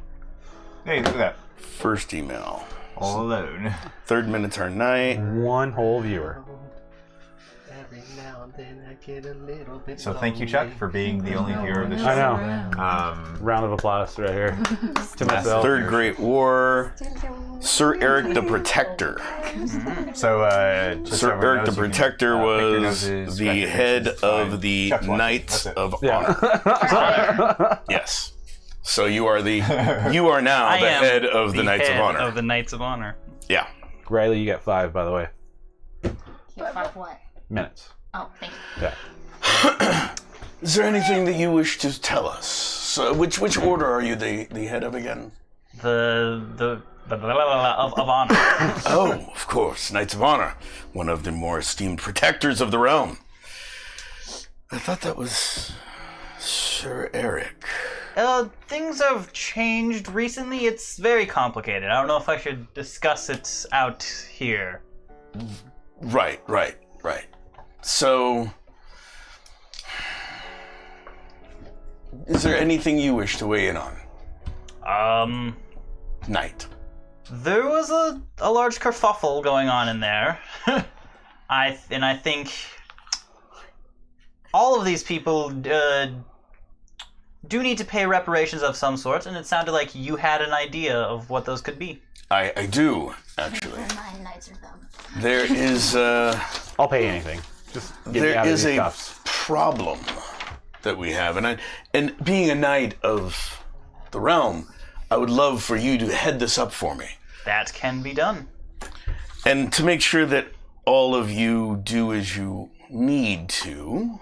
Hey, look at that. First email. All alone. Third Minotaur Knight. One whole viewer. Every now and then I get a little bit So thank you, Chuck, for being the only viewer of the show. I know. Um, Round of applause right here. To myself. Third Great War. Sir Eric the Protector. so, just so Sir everyone Eric the knows, you can, Protector pick your was noses, scratch the your head faces, it's fine. of the Chuck's watching. Knights That's it. of Honor. Yes. So you are now I the am head of the Knights of head Honor. Of the Knights of Honor. Yeah. Riley, you got 5, by the way. What? Minutes. Oh, thank you. Yeah. Is there anything that you wish to tell us? So which order are you the head of again? The of honor. Oh, of course, Knights of Honor, one of the more esteemed protectors of the realm. I thought that was Sir Eric. Things have changed recently. It's very complicated. I don't know if I should discuss it out here. Right. So, is there anything you wish to weigh in on? Knight. There was a large kerfuffle going on in there. I think all all of these people do need to pay reparations of some sort, and it sounded like you had an idea of what those could be. I do, actually. 9 knights of them. There is I'll pay anything. Just get me there out of is these a cuffs. problem that we have, and being a knight of the realm, I would love for you to head this up for me, That can be done. and to make sure that all of you do as you need to.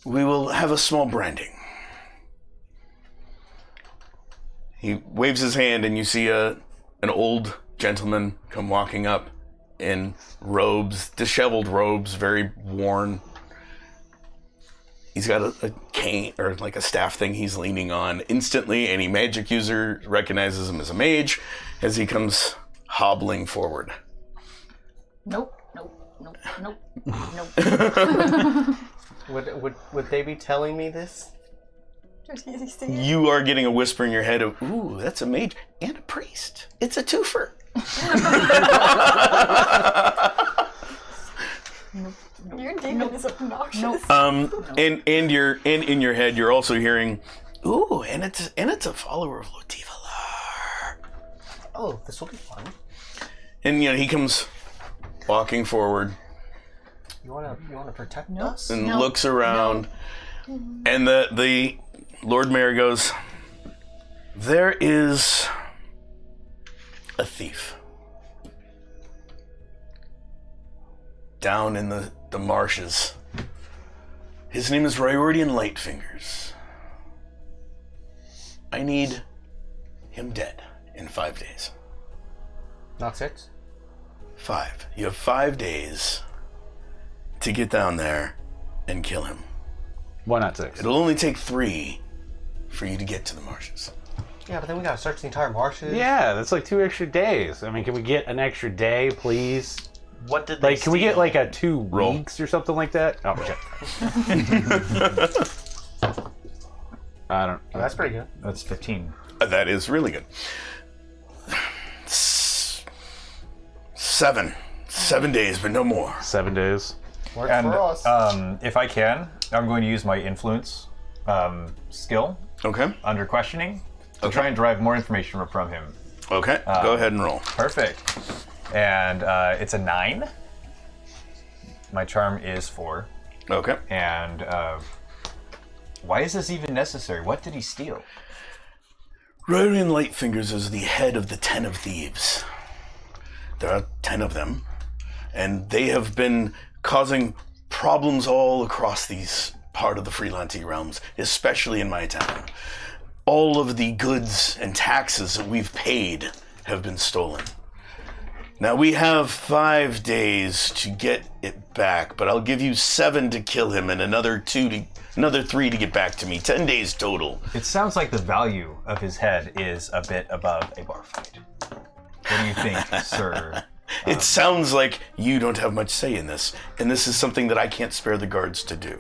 We will have a small branding. He waves his hand, and you see an old gentleman come walking up in robes, disheveled robes, very worn. He's got a cane, or like a staff thing he's leaning on. Instantly, any magic user recognizes him as a mage as he comes hobbling forward. Nope, nope, nope, nope, nope. Would they be telling me this? Just easy to see. You are getting a whisper in your head of, ooh, that's a mage and a priest. It's a twofer. Your demon is obnoxious. Nope. And in your head, you're also hearing, ooh, and it's a follower of Lotivalar. Oh, this will be fun. And he comes walking forward You wanna protect Nope. us? and No. looks around, and the Lord Mayor goes, there is a thief down in the marshes. His name is Riordian Lightfingers. I need him dead in 5 days. Not 6. 5. You have 5 days to get down there and kill him. Why not 6? It'll only take 3 for you to get to the marshes. Yeah, but then we gotta search the entire marshes. Yeah, that's like 2 extra days. I mean, can we get an extra day, please? What did they Like, can we get steal? like a 2 Roll. weeks or something like that? Oh, shit. I don't. Oh, that's pretty good. That's 15. That is really good. 7 days, but no more. 7 days. Work And for us. if I can, I'm going to use my influence skill Okay. under questioning to Okay. try and derive more information from him. Okay. Go ahead and roll. Perfect. And it's a 9. My charm is 4. Okay. And why is this even necessary? What did he steal? Riordian Lightfingers is the head of the 10 of Thieves. There are 10 of them, and they have been causing problems all across these part of the Freelanti realms, especially in my town. All of the goods and taxes that we've paid have been stolen. Now we have 5 days to get it back, but I'll give you 7 to kill him and another 3 to get back to me. 10 days total. It sounds like the value of his head is a bit above a bar fight. What do you think, sir? It sounds like you don't have much say in this, and this is something that I can't spare the guards to do.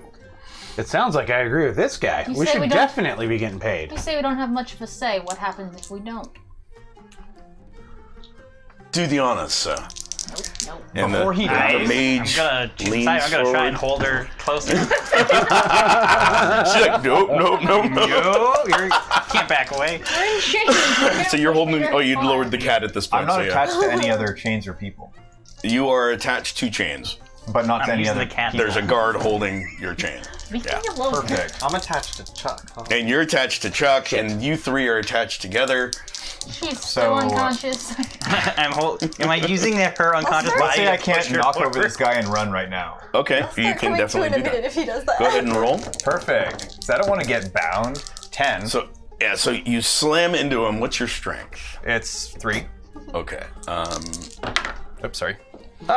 It sounds like I agree with this guy. You We say should we don't- definitely be getting paid. You say we don't have much of a say. What happens if we don't? Do the honors, sir. Nope, nope. And Before he the dies, mage I'm leans gonna try forward. and hold her closer. She's like, nope. No, you can't back away. We're in chains. So you're holding. Oh, you lowered the cat at this point. I'm not so yeah. attached to any other chains or people, You are attached to chains. but not to I'm any using other the cat. people. There's a guard holding your chain, Be Yeah. low. Perfect. I'm attached to Chuck. Huh? and you're attached to Chuck, and you 3 are attached together. She's So, still unconscious. Am I using her unconscious start- body? Let's say I to can't push her knock over forward? this guy and run right now. Okay, you Start can coming to definitely in a do minute that. if he does that. Go ahead and roll. Perfect. So I don't want to get bound. 10. So yeah, so you slam into him. What's your strength? It's 3. Okay. Oops, sorry.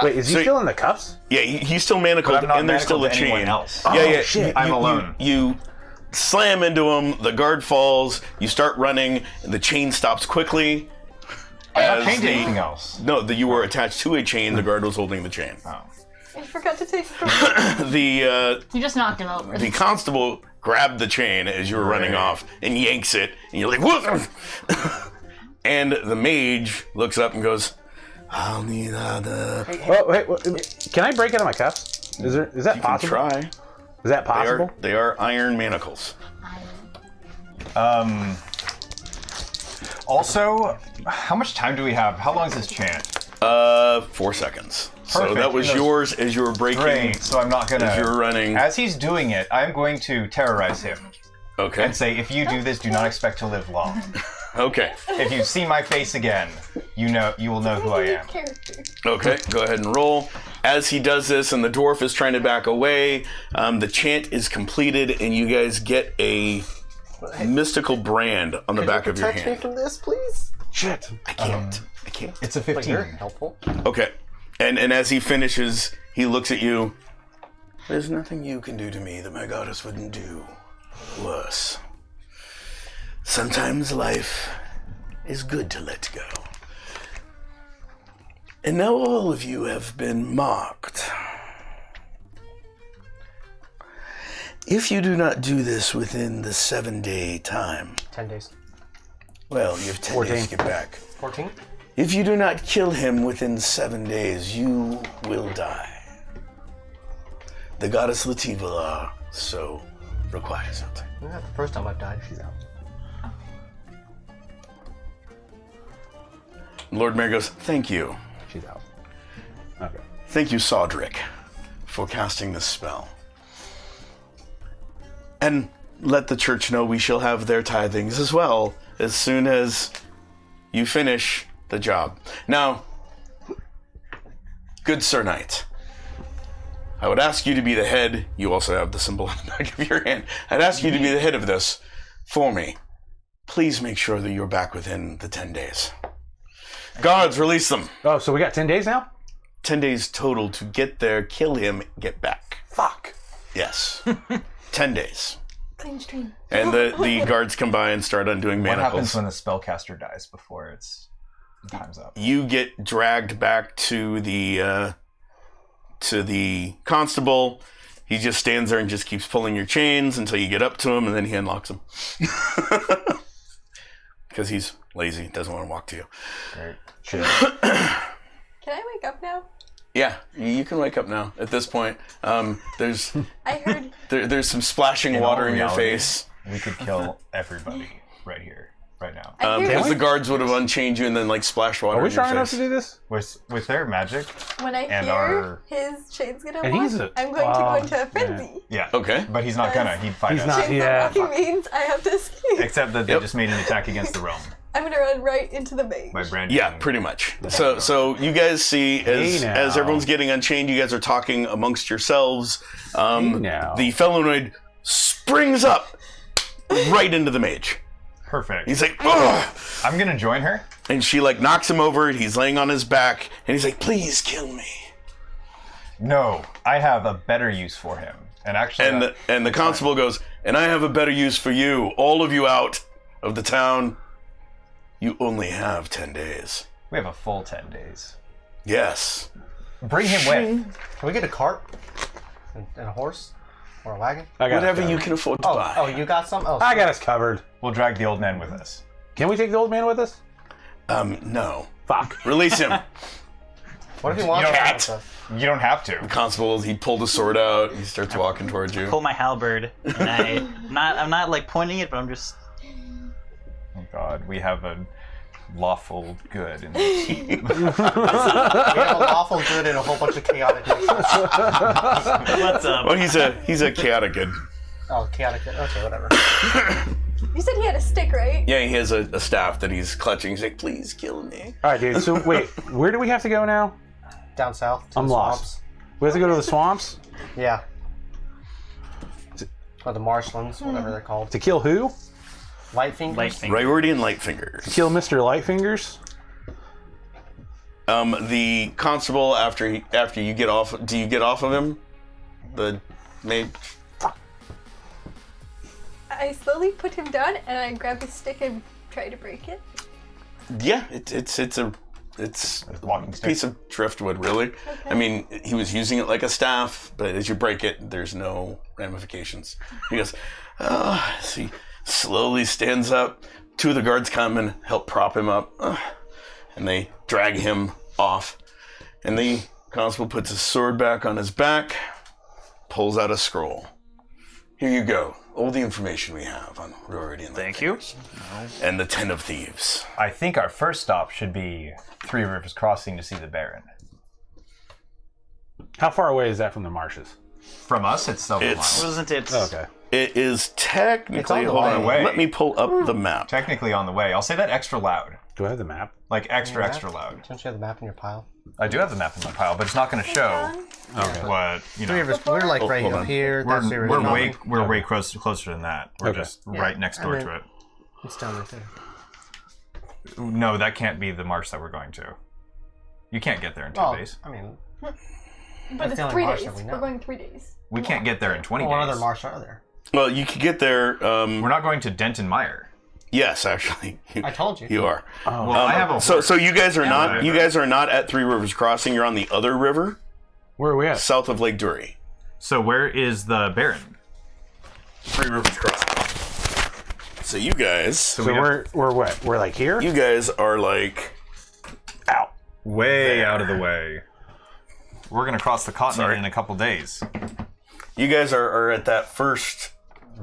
Wait, is he so- still in the cuffs? Yeah, he's still manacled, But I'm not and there's still a manacled to anyone chain. else. Yeah. shit. I'm alone. You slam into him. The guard falls. You start running, and the chain stops quickly. I'm not As chained to the- anything else. No, you were attached to a chain. The guard was holding the chain. Oh. I forgot to take The You just knocked him over. the constable grabbed the chain as you were running Right. off and yanks it, and you're like, "Whoa!" And the mage looks up and goes, "I'll need Oh, wait, can I break out of my cuffs? Is that You can possible? try." Is that possible? They are iron manacles. Also, how much time do we have? How long is this chant? 4 seconds. So Perfect. that was yours as you were breaking. Great. So I'm not gonna. As you're running. As he's doing it, I'm going to terrorize him Okay. and say, "If you do this, do not expect to live long. Okay. If you see my face again, you will know who I am." Character. Okay. Go ahead and roll. As he does this, and the dwarf is trying to back away, the chant is completed, and you guys get a mystical brand on the back of your Protect me hand. from this, please. Shit. I can't. I can't. It's a Like, 15. you're helpful. Okay. And as he finishes, he looks at you. There's nothing you can do to me that my goddess wouldn't do worse. Sometimes life is good to let go. And now all of you have been marked. If you do not do this within the 7-day time, 10 days. well, you have 10 days to get back. 14? If you do not kill him within 7 days, you will die. The goddess Lativala so requires it. Not the first time I've died. She's out. Lord Mayor goes, thank you. She's out. Okay. Thank you, Sodric, for casting this spell. And let the church know we shall have their tithings as well as soon as you finish the job. Now, good Sir Knight, I would ask you to be the head. You also have the symbol on the back of your hand. I'd ask you to be the head of this for me. Please make sure that you're back within the 10 days. Guards, release them. Oh, so we got 10 days now? 10 days total to get there, kill him, get back. Fuck. Yes. 10 days. Clean stream. And the guards come by and start undoing What happens manacles. when the spellcaster dies before time's up? You get dragged back to the constable. He just stands there and just keeps pulling your chains until you get up to him, and then he unlocks them. Because he's lazy, doesn't want to walk to you. Great. Can I wake up now? Yeah, you can wake up now. At this point, there's I heard. there's some splashing In water all in your reality, face. We could kill everybody right here, right now. I heard Because the guards would have unchained you and then like splashed water Are we in your strong enough face. to do this? With their magic, when I and hear our- his chains get And he's unlocked, a- I'm going to go wow, into a frenzy. yeah. Okay. But he's not gonna. He'd fight He's us. not- Chains yeah, unlocking means I have to escape. Except that they Yep. just made an attack against the realm I'm gonna run right into the mage. by branding. Yeah, pretty much. So you guys see as Hey now. as everyone's getting unchained, you guys are talking amongst yourselves. now. The Felinoid springs up right into the mage. Perfect. He's like, ugh! I'm gonna join her. And she like knocks him over. He's laying on his back, and he's like, "Please kill me." No, I have a better use for him. And actually, And the constable goes, "And I have a better use for you. All of you out of the town. You only have 10 days." we have a full 10 days. Yes. Bring him with. Can we get a cart? And a horse? Or a wagon? I got Whatever us you covered. can afford to buy. Oh, you got some? Oh, I got us covered. We'll drag the old man with us. Can we take the old man with us? No. Fuck. Release him. what if he wants don't to? have Cat. You don't have to. Constable, he pulled his sword out. He starts walking towards you. Pull my halberd, and I'm not like pointing it, but I'm just. Oh God, we have a lawful good in the team. We have a lawful good and a whole bunch of chaotic. What's up? Well, he's a chaotic good. Oh, chaotic. Okay, whatever. You said he had a stick, right? Yeah, he has a staff that he's clutching. He's like, "Please kill me." All right, dude. So wait, where do we have to go now? Down south. To I'm the lost. swamps. We have to go to the swamps Yeah. Or the marshlands, whatever they're called. to kill who? Lightfingers. Lightning. Ryordian Lightfingers. Kill Mr. Lightfingers. The constable after you get off. Do you get off of him? The mage. I slowly put him down and I grab his stick and try to break it. Yeah, it's a walking stick. piece of driftwood, really. I mean, he was using it like a staff, but as you break it, there's no ramifications. He goes, as he slowly stands up. Two of the guards come and help prop him up, and they drag him off. And the constable puts his sword back on his back, pulls out a scroll. Here you go. All the information we have on Rory and Thank you. and the Ten of Thieves. I think our first stop should be Three Rivers Crossing to see the Baron. How far away is that from the marshes? From us, it's several It's- miles. Wasn't it? Oh, okay. It is technically It's on the hold on, way. Let me pull up the map. Technically on the way. I'll say that extra loud. Do I have the map? Like extra loud. Don't you have the map in your pile? I do have the map in my pile, but it's not going to show what, you Three know. Rivers, we're like right hold up on. here. That's Three Rivers We're way Crossing. closer than that. We're Okay. just right next door and to then- it. It's down right there. No, that can't be the marsh that we're going to. You can't get there in 2 Well, days. I mean, But That's it's the only 3 marsh days. that we We're know. going 3 days. We can't get there in 20 what days. other marsh are there? Well, you could get there. We're not going to Denton Mire. Yes, actually, I told you. you are. Well, I have a So you guys are not. whatever. You guys are not at Three Rivers Crossing. You're on the other river, Where are we at? south of Lake Dury. So where is the Baron? Three Rivers Crossing. So you guys, So we're what? We're like here? you guys are like out. Way out of the way. We're going to cross the continent Sorry. in a couple days. you guys are at that first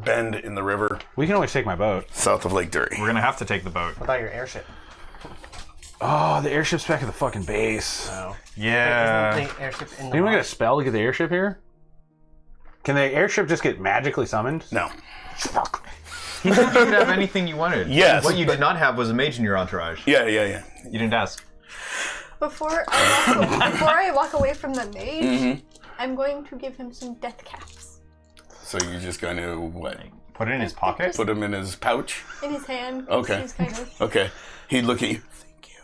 bend in the river We can always take my boat. south of Lake Dury. We're going to have to take the boat. What about your airship? Oh, the airship's back at the fucking base. No. Yeah. Isn't the airship in the Anyone get a marsh? spell to get the airship here? Can the airship just get magically summoned? No. You could have anything you wanted. Yes, What you did not have was a mage in your entourage. Yeah. You didn't ask. Before I walk away from the mage, I'm going to give him some death caps So you're just going to what? Put it in his pocket. Put him in his pouch. in his hand. Okay. He's kind of. Okay. He'd look at you. Thank you.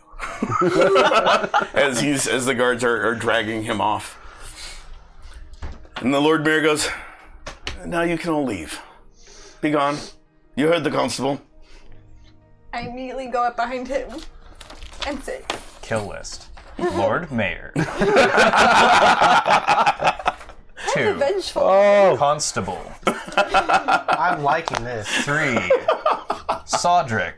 as the guards are dragging him off. And the Lord Mayor goes, now you can all leave. Be gone. You heard the constable. I immediately go up behind him and say, Kill list. Lord Mayor. 2. vengeful. Oh, Constable. I'm liking this. 3. Sodric.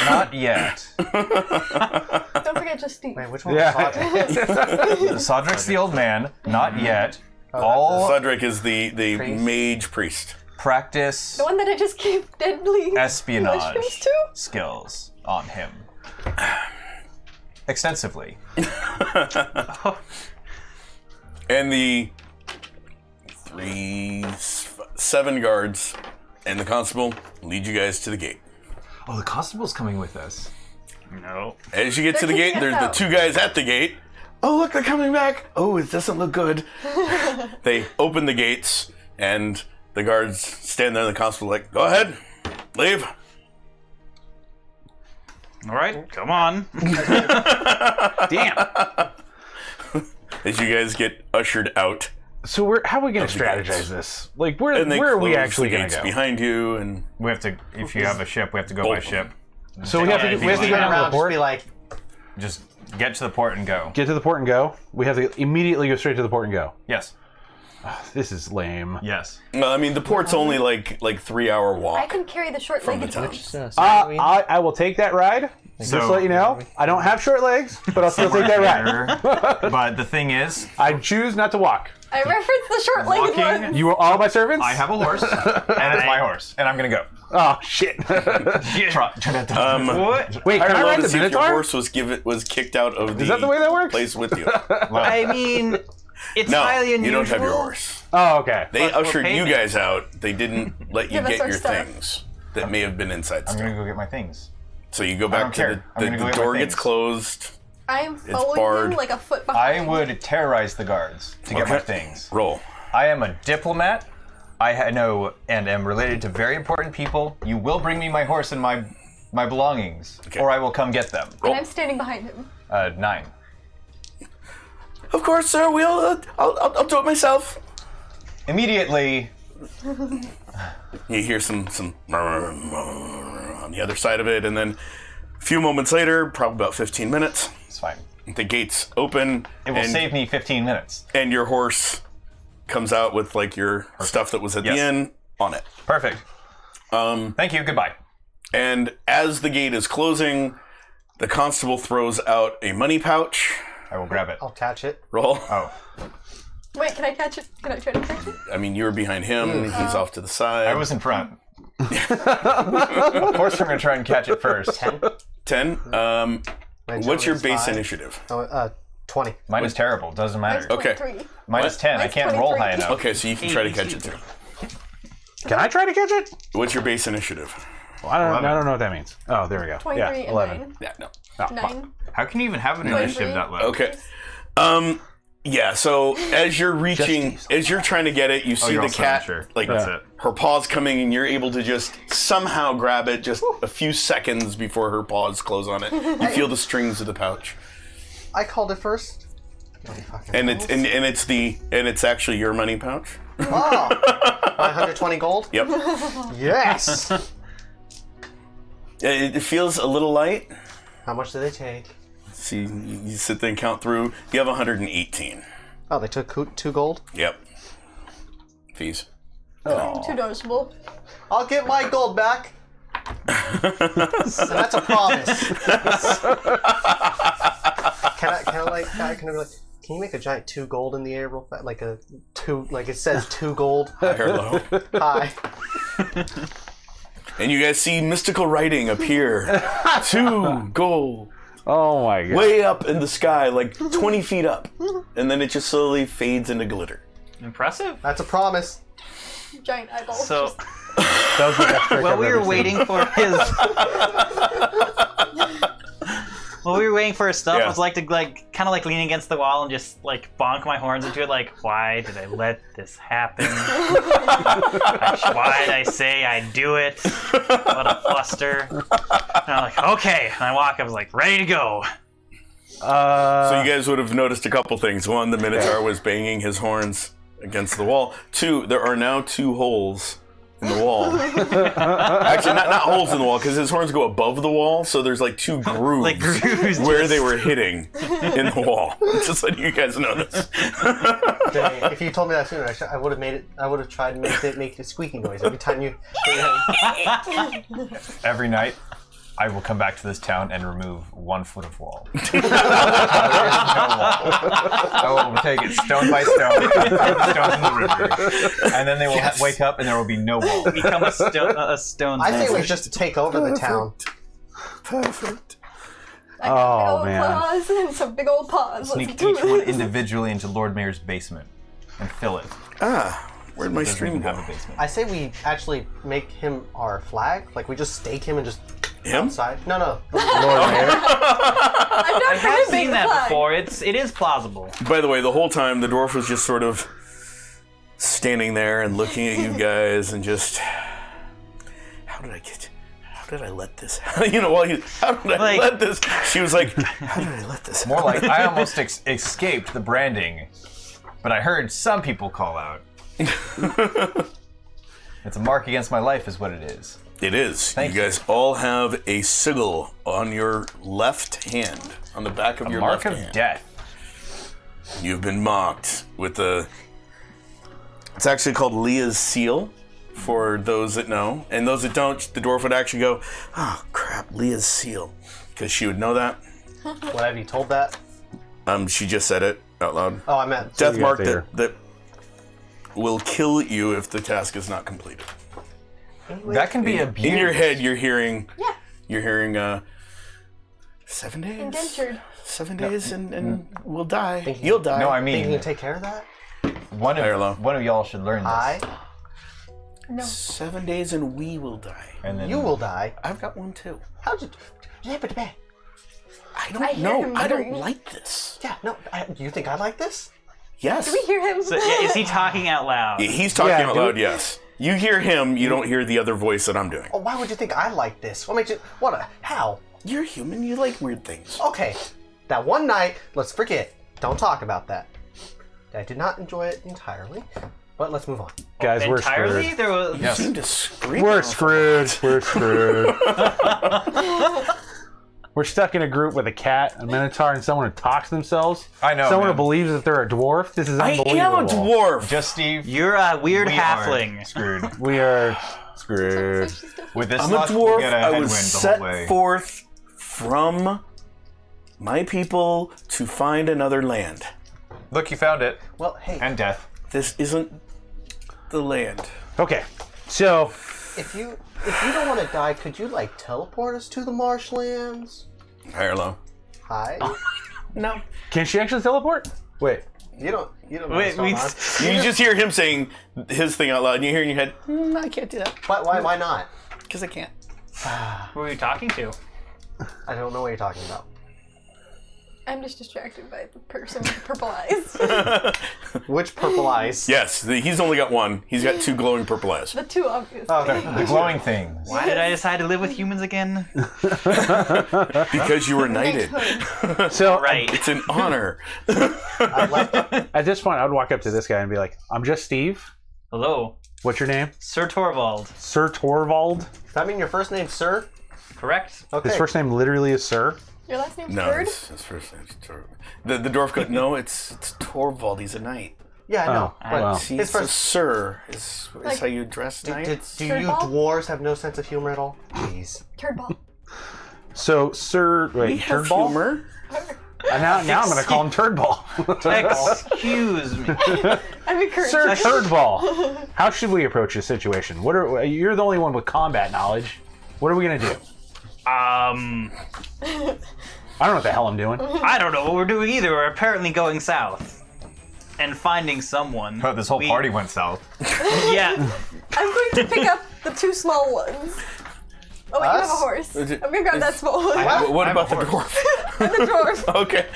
Not yet. Don't forget Justine. Wait, which one Yeah. was Sodric? Sodric's the old man. Not yet. All Cedric is the Priest. mage priest. practice The one that I just gave deadly espionage mushrooms to? skills on him. Extensively. And the 7 guards and the constable lead you guys to the gate. Oh, the constable's coming with us. No. As you get to the They're gate, there's kicking the us 2 guys at the gate. Oh, look, they're coming back. Oh, it doesn't look good. They open the gates, and the guards stand there, and the constable like, go ahead, leave. All right, come on. damn. As you guys get ushered out. So how are we going to the gates. strategize this? Like, where And they are we close actually the going to gates go? behind you, and We have to, if you have a ship, we have to go by Both. ship. So we have to Yeah, go be down to Around, the just port. be like, Just get to the port and go. Get to the port and go. We have to immediately go straight to the port and go. Yes. This is lame. Yes. well, I mean, the port's only like 3-hour I walk can carry the short from the legged town. one. I will take that ride. Just to let you know, I don't have short legs, but I'll still take that ride. But the thing is, I choose not to walk. I referenced the short legged Walking- one. You are all my servants? I have a horse, and it's my horse, and I'm gonna go. Oh, shit. What? Wait, can I Roll ride to the see if your Minotaur? horse was kicked out of the Is that the way that works? place with you. I mean, it's No, highly unusual. you don't have your horse. Oh, okay. They But we're ushered you paying. guys out. They didn't let you Give us get our your stuff. things that may have been inside I'm stuff. gonna go get my things. So you go don't back to care. I'm the gonna go get my door gets things. closed. I am following barred. him like a foot I behind. would terrorize the guards to get my Okay. things. Roll. I am a diplomat. I know and am related to very important people. You will bring me my horse and my belongings, Okay. or I will come get them. And I'm standing behind him. 9. Of course, sir. I'll do it myself. Immediately, You hear some on the other side of it, and then a few moments later, probably about 15 minutes, it's fine. the gates open, It will and, save me 15 minutes. and your horse comes out with like your stuff that was at Yes. the inn on it. Perfect. Thank you. Goodbye. And as the gate is closing, the constable throws out a money pouch. I will grab it. I'll attach it. Roll. Oh. Wait, can I catch it? Can I try to catch it? I mean, you were behind him. He's off to the side. I was in front. Of course, I'm gonna try and catch it first. 10. My What's your agility is base 5. initiative? 20. Mine is terrible. Doesn't matter. Okay. 23. Mine is 10. I Mine's can't roll high 23. enough. Okay, so you can try to catch it too. Can I try to catch it? What's your base initiative? Well, I don't know what that means. Oh, there we go. 23 Yeah, and 11. 9. Yeah, no. Oh, fuck. 9. How can you even have an 23. initiative that low? Okay. Yeah, so as you're reaching, as you're trying to get it, you see you're the also cat, unsure. like, That's it. her paw's coming, and you're able to just somehow grab it just a few seconds before her paws close on it. You feel the strings of the pouch. I called it first. And it's actually your money pouch. Oh! My 120 gold? Yep. Yes! It feels a little light. How much did they take? See, you sit there and count through. You have 118. Oh, they took 2 gold? Yep. Fees. Too noticeable. I'll get my gold back. And that's a promise. Can I be like, can you make a giant 2 gold in the air real fast? Like a 2, like it says 2 gold. High or low. Hi. And you guys see mystical writing appear. 2 gold. Oh my god. Way up in the sky, like 20 feet up. And then it just slowly fades into glitter. Impressive. That's a promise. Giant eyeballs. So That was the best trick while I've we ever were seen. waiting for his, while we were waiting for his stuff, Yeah. I was like to kind of like lean against the wall and just like bonk my horns into it. Like, why did I let this happen? Why did I say I'd do it? What a fluster! And I'm like, okay. And I walk. I was like, ready to go. So you guys would have noticed a couple things. One, the Minotaur was banging his horns against the wall. 2, there are now 2 holes in the wall. Actually, not holes in the wall, because his horns go above the wall, so there's like 2 grooves, Like grooves where just- they were hitting in the wall. Just letting you guys know this. Dang, if you told me that sooner, I would have made it. I would have tried to make the squeaky noise every time you. Every night, I will come back to this town and remove 1 foot of wall. I will take it stone by stone, throw the stones in the river, and then they will wake up and there will be no wall. Become a stone. I think we just take over the town. Perfect. I got big Oh, old man. claws and some big old paws. Sneak Let's do each one this. individually into Lord Mayor's basement and fill it. Where'd my Doesn't stream even go? have a basement. I say we actually make him our flag. Like we just stake him and just Him? outside. No. Lord Mayor. I'm not I have for him being seen the that flag. before. It is plausible. By the way, the whole time the dwarf was just sort of standing there and looking at you guys and just, how did I let this? How did I Like- let this? She was like, how did I let this? More like, I almost escaped the branding, but I heard some people call out. It's a mark against my life is what it is. It is. Thank You guys all have a sigil on your left hand, on the back of A your mark left of hand. death. You've been marked with a. It's actually called Leah's seal, for those that know, and those that don't. The dwarf would actually go, "Oh crap, Leah's seal," because she would know that. What have you told that? She just said it out loud. Oh, I meant. Death you mark guys that will kill you if the task is not completed. That can be abused. In your head, you're hearing. Yeah. You're hearing. 7 days. Indentured. 7 days, and we'll die. You'll die. No, I Think you mean, can take care of that? one High or low? of y'all should learn this. I. No. 7 days, and we will die. And then You will die. I've got one too. How'd you? Yeah, I don't I hear know. him I don't muttering. like this. no. You think I like this? Yes. We hear him. So, yeah, is he talking out loud? He's talking Yeah, out do loud, it. yes. You hear him, you don't hear the other voice that I'm doing. Oh, why would you think I like this? What makes you? How? You're human, you like weird things. Okay, that one night. Let's forget. Don't talk about that. I did not enjoy it entirely, but let's move on. Guys, we're Entirely? screwed. There was. You Yes. seem to scream. We're off. screwed. We're screwed. We're stuck in a group with a cat, a minotaur, and someone who talks to themselves. I know, Someone man. who believes that they're a dwarf. This is I unbelievable. am a dwarf. just Steve. You're a weird we halfling. are screwed. We are screwed. With this I'm a luck, we'll dwarf. get a I headwind was the set whole way. forth from my people to find another land. Look, you found it. Well, hey, And death. This isn't the land. Okay, so if you don't want to die, could you like teleport us to the marshlands? High or low? Hi. No. can she actually teleport? Wait, You don't know Wait, what's going on. You just hear him saying his thing out loud, and you hear in your head, I can't do that. Why not? Because I can't. Who are you talking to? I don't know what you're talking about. I'm just distracted by the person with the purple eyes. Which purple eyes? Yes, he's only got one. He's got 2 glowing purple eyes. The two obvious. The glowing things. Why did I decide to live with humans again? Because you were knighted. so Right. It's an honor. I like at this point, I would walk up to this guy and be like, "I'm just Steve. Hello, What's your name? Sir Torvald. Sir Torvald. Does that mean your first name's Sir? Correct? Okay. His first name literally is Sir. Your last name's No, Bird? his first name's Torvald. The dwarf goes, no, it's Torvald. He's a knight. Yeah, I know. Oh, but wow. See, his so first. sir is Like- how you address Do knights. you Turdball? dwarves have no sense of humor at all? Please. Turdball. So Sir, We wait, have Turdball. humor. And now I'm going to call him Turdball. Excuse me. I'm encouraged. Sir Turdball. How should we approach this situation? You're the only one with combat knowledge. What are we going to do? I I don't know what the hell I'm doing. don't know what we're doing either. We're apparently going south. And finding someone. Oh, this whole party went south. Yeah. I'm going to pick up the two small ones. Oh, wait, you have a Us? horse. Is it- I'm going to grab that small one. What about the a dwarf? And the dwarf. Okay.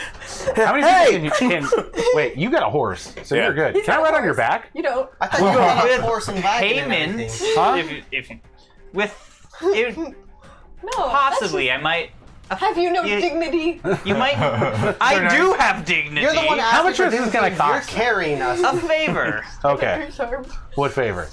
How many people can wait, you got a horse, so Yeah. you're good. He's Can I got a ride on your horse. back? You don't. I thought you were on With a horse and wagon and payment. everything. Huh? If with it, No. possibly, I might. Have you no You- dignity? You might. I do have dignity. You're the one asking How much for is this dignity. gonna cost? You're carrying us. A favor. Okay. Sharp. What favor?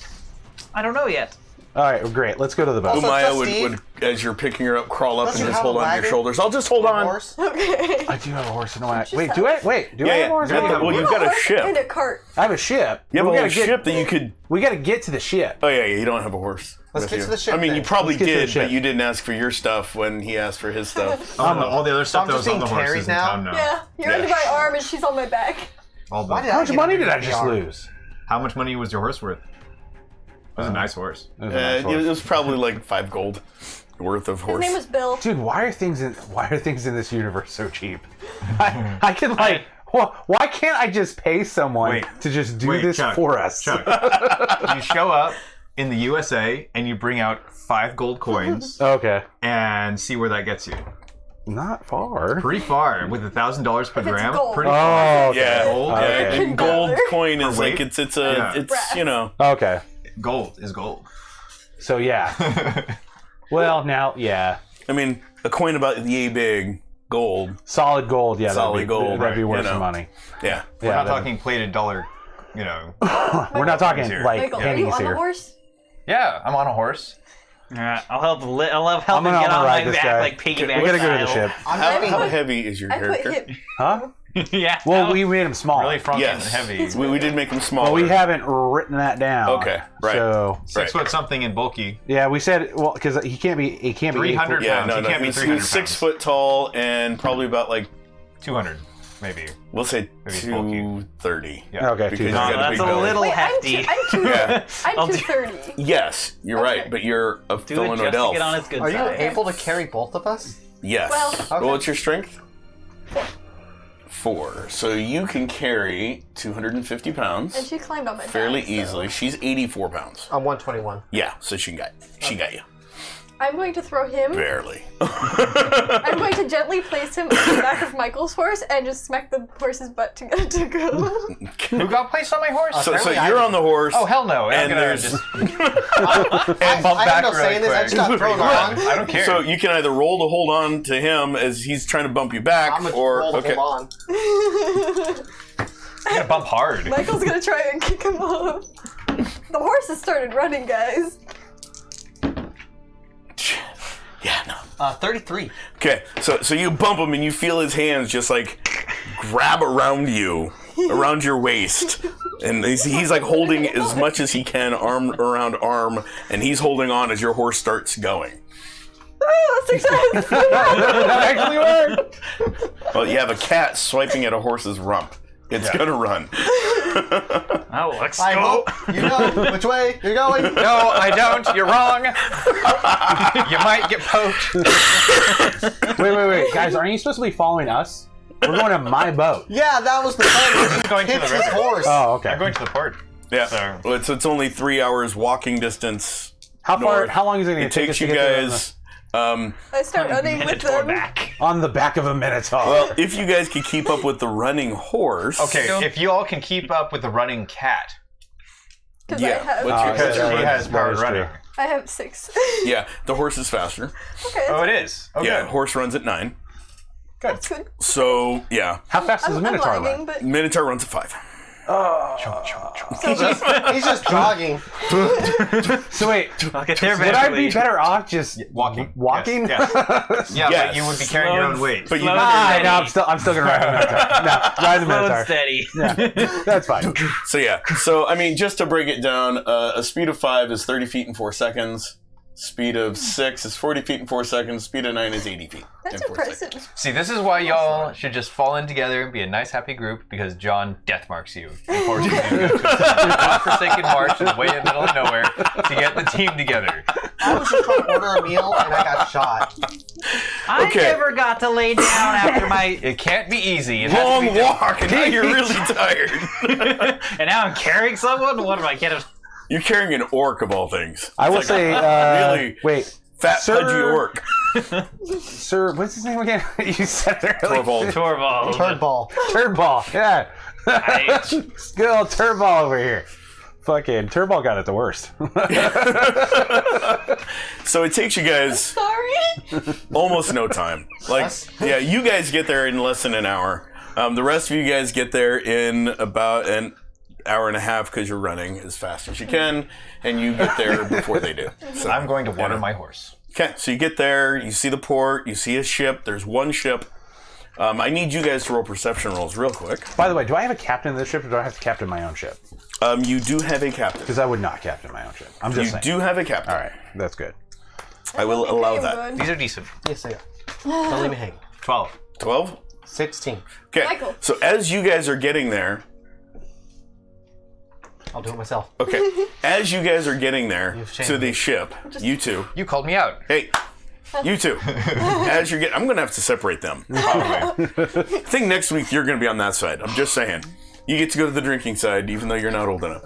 I don't know yet. All right, great. Let's go to the boat. Also- Umaya Steve? would, as you're picking her up, crawl up Doesn't and it just have a hold on to your wagon? shoulders. I'll just hold on. Horse. Okay. I do have a horse and a wagon. Just Wait, have- do I? Wait, do I Yeah, have a yeah. horse? and a wagon? Well, you've got a horse and ship. a cart. I have a ship. You have we a gotta whole ship that you could. We got to get to the ship. Oh yeah, you don't have a horse. Let's with get you. to the ship I mean, then. you probably Let's get to the did, ship. but you didn't ask for your stuff when he asked for his stuff. All the other stuff I'm that just was on the being carried horses in now? town now. Yeah, you're Yeah. under my arm and she's on my back. All the- Why did How I much get money under did I the just arm? lose? How much money was your horse worth? It was a nice horse. It was a nice It horse. was probably like 5 gold worth of His horse. name was Bill. Dude, why are things in this universe so cheap? I can like. Why can't I just pay someone Wait. to just do Wait, this Chuck, for us? Chuck. You show up in the USA and you bring out 5 gold coins Okay, and see where that gets you. not far. Pretty far with $1,000 per If it's gram. gold. Pretty far. Oh, okay. Yeah, Gold? yeah, Okay. and gold $1 coin is Per like weight? it's Yeah. it's you know. Okay. Gold is gold. So yeah. Well, now yeah, I mean, a coin about yay big gold. solid gold. Yeah, Solid that'd be, gold, that'd be right, worth you know. some money. Yeah. We're Yeah, not that'd- talking plated dollar, you know. We're not talking Here. like Michael, are you pennies on the here. horse? Yeah, I'm on a horse. Alright, I'll help. I'll help I'm him gonna get on ride my this back guy. like piggyback We gotta go to the style. ship, How heavy is your I put character? him. huh? Yeah. Well, we made him small. Really front Yes. heavy. We did make him smaller. Well, we haven't written that down. Okay, right. So 6 foot something and bulky. yeah, we said well because he can't be 300 Yeah, pounds. no, He no. can't be He's 300 6 pounds. foot tall and probably about like 200, maybe. we'll say Maybe it's bulky. 230. Yeah. Okay, Because too you high. got a that's big a belly. little Wait, hefty. Yeah. I'm I'll do- 230. Yes, you're right, Okay. but you're a Do it Philinoid just to elf. get on his good Are you side. able to carry both of us? Yes. Well- Well, what's your strength? 4. So you can carry 250 And pounds she climbed on my fairly back, so easily. She's 84 pounds. I'm 121. Yeah, so she got you. I'm going to throw him. Barely. I'm going to gently place him on the back of Michael's horse and just smack the horse's butt to get it to go. Who got placed on my horse? So Apparently I you're did. on the horse. Oh, hell no. I'm And gonna there's just I bump have back no really say in this. I quick. just got thrown on. I don't care. So you can either roll to hold on to him as he's trying to bump you back, I'm gonna or roll the hold on. I'm gonna bump hard. Michael's gonna try and kick him off. The horse has started running, guys. yeah, no. 33. Okay, so you bump him and you feel his hands just like grab around you, around your waist, and he's like holding as much as he can, arm around arm, and he's holding on as your horse starts going. Oh, success! That actually worked. Well, you have a cat swiping at a horse's rump. It's gonna run. Oh, let's I go. hope you know which way you're going. No, I don't. You're wrong. You might get poked. Wait, guys, aren't you supposed to be following us? We're going to my boat. Yeah, that was the plan. Going to Hits the his river. horse. Oh, okay. I'm going to the port. Yeah. So- Well, it's only 3 hours walking distance. How far? north. How long is it going It to take us takes to you get there guys. I start running with Minotaur them. back. on the back of a Minotaur? Well, if you guys could keep up with the running horse. Okay, if you all can keep up with the running cat, Because Yeah. I What's your because Yeah, he that has is power true. running. have 6. Yeah, the horse is faster. Okay, Oh, it is. Okay. Yeah, horse runs at 9. that's good. So yeah, How fast does a I'm Minotaur lagging, run? but Minotaur runs at 5. He's just jogging. So wait, I'll get there would I be eventually. better off just Walking. walking? Yes. Yeah, Yes. but you would be carrying your own weight. But you Slow don't- Ah, no, I'm still gonna ride the Minotaur. No, ride the Slow and Minotaur. steady. Yeah, that's fine. So yeah, so I mean, just to break it down, a speed of 5 is 30 feet in 4 seconds. Speed of 6 is 40 feet in 4 seconds. Speed of 9 is 80 feet that's in 4 seconds. impressive. See, this is why y'all should just fall in together and be a nice, happy group, because John death marks you and forces you to go to a godforsaken march in the way in the middle of nowhere to get the team together. I was just trying to order a meal and I got shot. I Okay. never got to lay down after my. It can't be easy. It has to Long be difficult. walk, and now you're really tired. And now I'm carrying someone? What am I getting? You're carrying an orc of all things. I will It's like say, a really wait, fat, Sir- pudgy orc. sir, what's his name again? You said it earlier. Torvald. Torvald. Turd ball. Turdball. Yeah. Right. Good old Turdball over here. Fucking Turdball got it the worst. So it takes you guys Sorry. almost no time. Like, yeah, you guys get there in less than an hour. The rest of you guys get there in about an hour and a half because you're running as fast as you can, and you get there before they do. So I'm going to water my horse. Okay, so you get there, you see the port, you see a ship. There's one ship. I need you guys to roll perception rolls real quick. By the way, do I have a captain of this ship or do I have to captain my own ship? You do have a captain. Because I would not captain my own ship. I'm just You saying. do have a captain. All right, that's good. I will allow that. Good. These are decent. Yes, I got. Don't leave me hanging. 12. 12? 16. Okay, Michael. so as you guys are getting there, I'll do it myself. okay, as you guys are getting there You've changed to the me. ship, you two, You called me out. hey, you two, as you're getting, I'm going to have to separate them. Probably. I think next week you're going to be on that side. I'm just saying. You get to go to the drinking side, even though you're not old enough.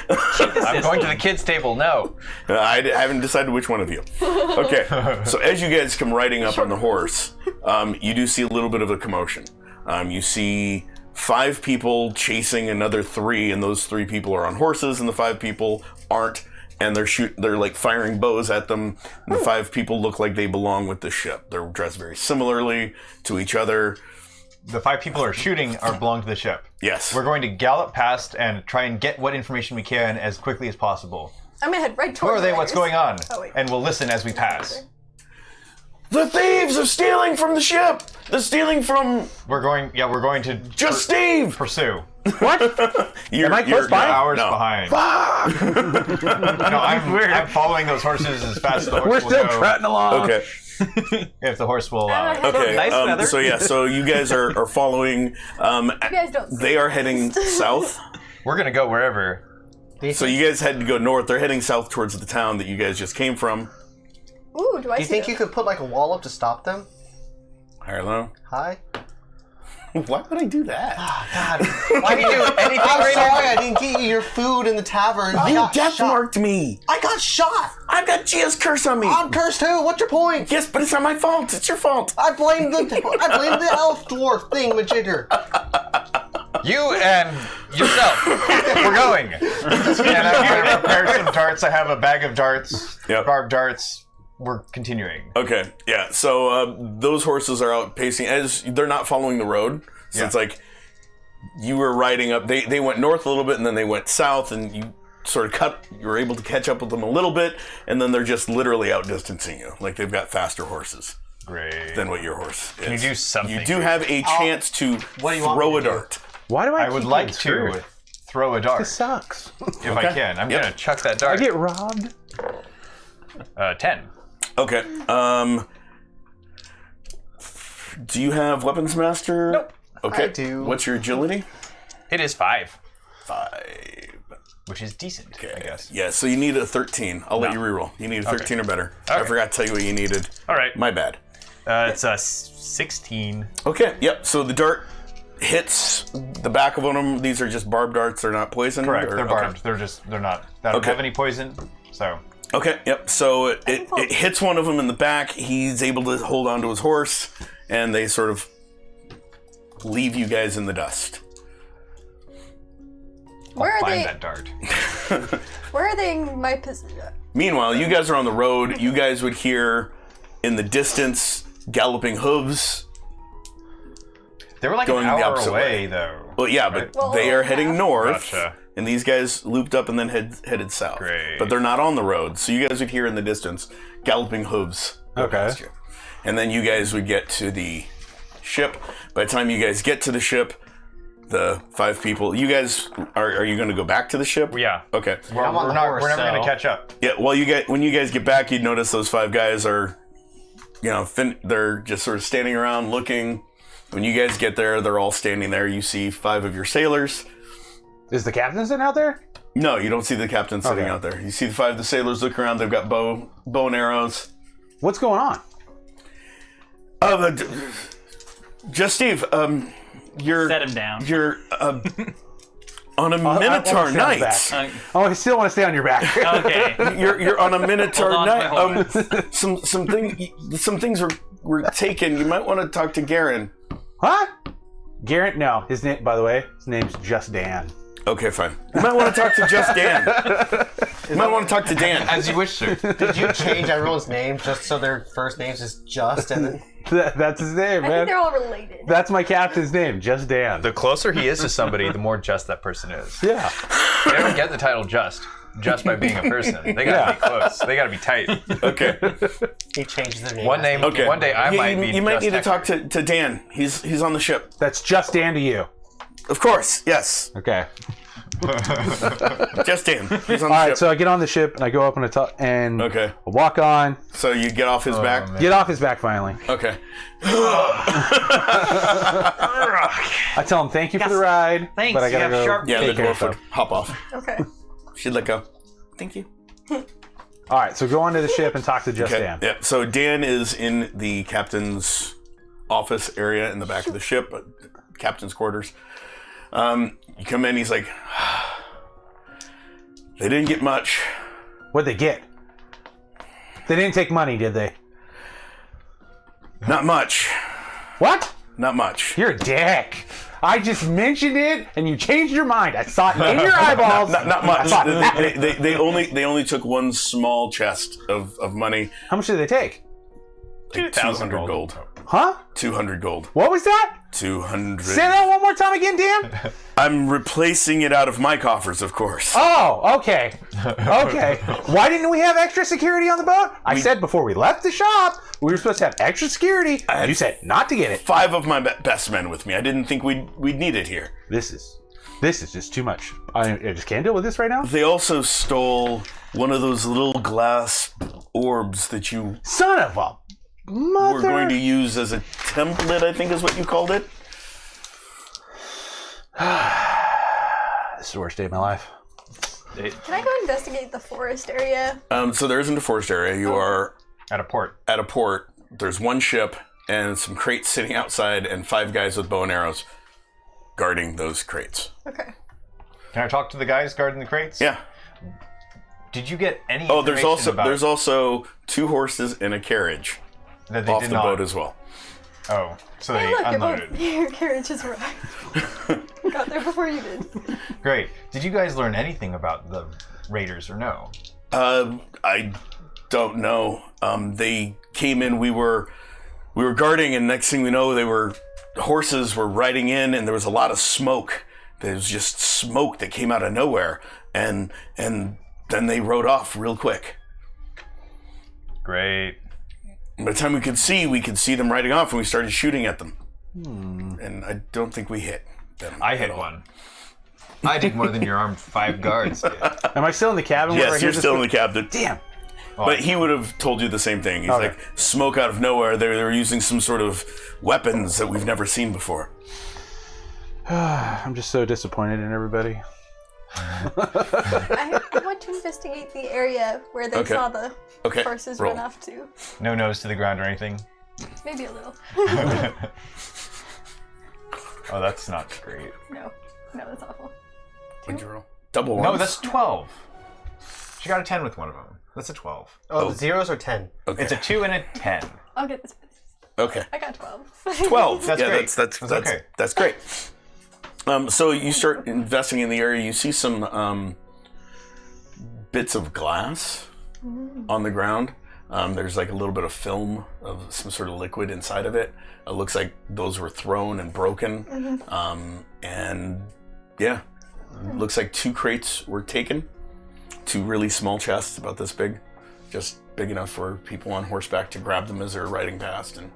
I'm going to the kids' table. No. I haven't decided which one of you. Okay, so as you guys come riding up on the horse, you do see a little bit of a commotion. You see 5 people chasing another 3, and those 3 people are on horses, and the 5 people aren't, and they're like firing bows at them. And the 5 people look like they belong with the ship. They're dressed very similarly to each other. The 5 people are shooting or belong to the ship. Yes. We're going to gallop past and try and get what information we can as quickly as possible. I'm gonna head right Who towards are they? What's going on? Oh, wait. And we'll listen as we pass. The thieves are stealing from the ship. They're stealing from We're going to just Steve. pursue. What? You're, Am I close by? Hours No. behind. No, I'm following those horses as fast as the horse We're will still go. trotting along. Okay. If the horse will allow it. Okay. Nice weather. So yeah. So you guys are following. You guys don't see They are heading south. We're going to go wherever. So you guys had to go north. They're heading south towards the town that you guys just came from. Ooh, do I Do you see think them? you could put like a wall up to stop them? I don't know. Hi? Why would I do that? God. Why do you do anything I'm right now? sorry I didn't get you your food in the tavern. I You got death shot. marked me. I got shot. I've got Gia's curse on me. I'm cursed too. What's your point? Yes, but it's not my fault. It's your fault. I blame the elf dwarf thingamajigger. You and yourself. We're going. And I'm going to prepare some darts. I have a bag of darts. Yep. Barbed darts. We're continuing. Okay. Yeah. So those horses are out pacing as they're not following the road. So Yeah. it's like you were riding up. They went north a little bit and then they went south, and you sort of you were able to catch up with them a little bit, and then they're just literally outdistancing you. Like they've got faster horses Great. than what your horse is. Can you do something? You do have a chance to What do you want throw me a to do? dart. Why do I I would keep like getting to screwed? throw a dart This sucks. if I can. I'm Yep. going to chuck that I dart. get robbed. 10. Okay. do you have Weapons Master? Nope. Okay. I do. What's your agility? It is 5, 5. which is decent, I guess. Yeah, so you need a 13. I'll let you reroll. You need a 13 or better. I Okay. forgot to tell you what you needed. All right. My bad. It's a 16. Okay, yep. So the dart hits the back of one of them. These are just barbed darts. They're not poisoned? Correct. or- They're okay. barbed. They're not. They don't Okay. have any poison. So Okay, yep. So it hits one of them in the back. He's able to hold on to his horse, and they sort of leave you guys in the dust. Where I'll are find they? that dart. Where are they in my position? Meanwhile, you guys are on the road. You guys would hear in the distance galloping hooves. They were like Going an the hour opposite away, way. though. Well, yeah, but Well, they are half. heading north, Gotcha. and these guys looped up and then headed south. Great. But they're not on the road, so you guys would hear in the distance galloping hooves. go Okay. past you. And then you guys would get to the ship. By the time you guys get to the ship, the 5 people, you guys are you going to go back to the ship? Yeah. Okay. We're, I'm on we're the not. horse, We're never going so- to catch up. Yeah. Well, when you guys get back, you'd notice those 5 guys are, they're just sort of standing around looking. When you guys get there, they're all standing there. You see 5 of your sailors. Is the captain sitting out there? No, you don't see the captain sitting Okay. out there. You see the 5 of the sailors look around. They've got bow and arrows. What's going on? Just Steve, you're Set him down. you're on a I wanna Minotaur stay on the night. back. Oh, I still want to stay on your back. Okay. You're on a Minotaur Hold on to night. my Some things were taken. You might want to talk to Garen. Huh? Garrett? No. His name, by the way, his name's just Dan. Okay, fine. You might want to talk to just Dan. You might want to talk to Dan. As you wish, sir. Did you change everyone's name just so their first names is just and then That's his name, I think man. they're all related. That's my captain's name, just Dan. The closer he is to somebody, the more just that person is. Yeah. They don't get the title just by being a person. They gotta be close. They gotta be tight. Okay. he changes their name? One name. Okay. One day I You- might you, be. You might just need to talk Hector. to Dan. He's on the ship. That's just Dan to you. Of course. Yes. Okay. Just Dan. He's on All the right, ship. so I get on the ship and I go up and and Okay. I walk on, So you get off his back. man. get off his back finally. Okay. I tell him thank you for the ride, Thanks, but I you gotta have go sharp Yeah, the take care of dwarf would stuff. hop off. Okay. She'd let go. Thank you. All right, so go onto the ship and talk to Just Okay. Dan. Yeah. So Dan is in the captain's office area in the back of the ship, captain's quarters. You come in. He's like, they didn't get much. What'd they get? They didn't take money, did they? Not much. What? Not much. You're a dick. I just mentioned it and you changed your mind. I saw it in your eyeballs. Not much. I thought- They only took one small chest of money. How much did they take? Like 200 gold. Huh? 200 gold. What was that? 200. Say that one more time again, Dan. I'm replacing it out of my coffers, of course. Oh, okay. Okay. Why didn't we have extra security on the boat? I said before we left the shop, we were supposed to have extra security. had- You said not to get it. 5 of my best men with me. I didn't think we'd need it here. This is just too much. I just can't deal with this right now. They also stole one of those little glass orbs that you Son of a mother. were going to use as a template, I think is what you called it. This is the worst day of my life. Can I go investigate the forest area? So there isn't a forest area. You are At a port. at a port. There's one ship and some crates sitting outside and 5 guys with bow and arrows guarding those crates. Okay. Can I talk to the guys guarding the crates? Yeah. Did you get any? Oh, there's information also about 2 horses and a carriage that they off did the not. boat as well. Oh, so Hey, they look, unloaded. your carriage has arrived. Got there before you did. Great. Did you guys learn anything about the raiders or no? I don't know. They came in. We were guarding, and next thing we know, horses were riding in, and there was a lot of smoke. There was just smoke that came out of nowhere, and then they rode off real quick. Great. By the time we could see them riding off, and we started shooting at them. And I don't think we hit them. I at hit all. one. I did more than your armed 5 guards did. Am I still in the cabin? whenever I Yes, hear you're this still in go- the captain. Damn. But he would have told you the same thing. He's Okay. like, smoke out of nowhere. They were using some sort of weapons that we've never seen before. I'm just so disappointed in everybody. I want to investigate the area where they Okay. saw the Okay, horses roll. run off to. No nose to the ground or anything. Maybe a little. Oh, that's not great. No, that's awful. What'd you roll? Double No, ones? that's 12. She got a 10 with one of them. That's a 12. Oh, the zeros or 10? Okay. It's a 2 and a 10. I'll get this. Okay. I got 12. 12. That's yeah, great. That's okay. That's great. So you start investing in the area. You see some bits of glass on the ground. There's like a little bit of film of some sort of liquid inside of it. It looks like those were thrown and broken. And yeah, looks like 2 crates were taken. 2 really small chests, about this big, just big enough for people on horseback to grab them as they're riding past, and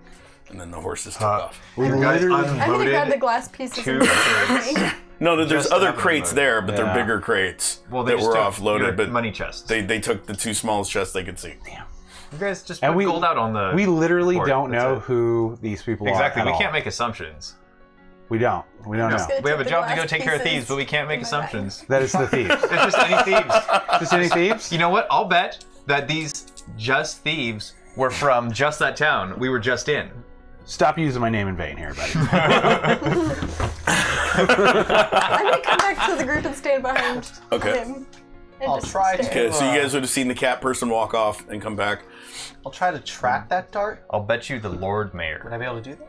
then the horses took off. You guys I'm gonna grab the unloaded glass pieces 2 and put crates. them in. No, there's Just other haven't crates unloaded. there, but they're Yeah. bigger crates Well, they that just were took offloaded. your But money chests. they took the 2 smallest chests they could see. You guys just And put we gold out on the. We literally board. don't That's know it. who these people Exactly. are. We at can't all. make assumptions. We don't. We don't know. Gonna We have a take the job to go glass take care of pieces thieves, but we can't make in my bag. assumptions. That is the thieves. It's just any thieves. Just any thieves? You know what? I'll bet that these just thieves were from just that town we were just in. Stop using my name in vain here, buddy. I'm gonna come back to the group and stand behind Okay. him. And I'll just try to- stare. Okay, so you guys would have seen the cat person walk off and come back. I'll try to track that dart. I'll bet you the Lord Would Mayor I be able to do that?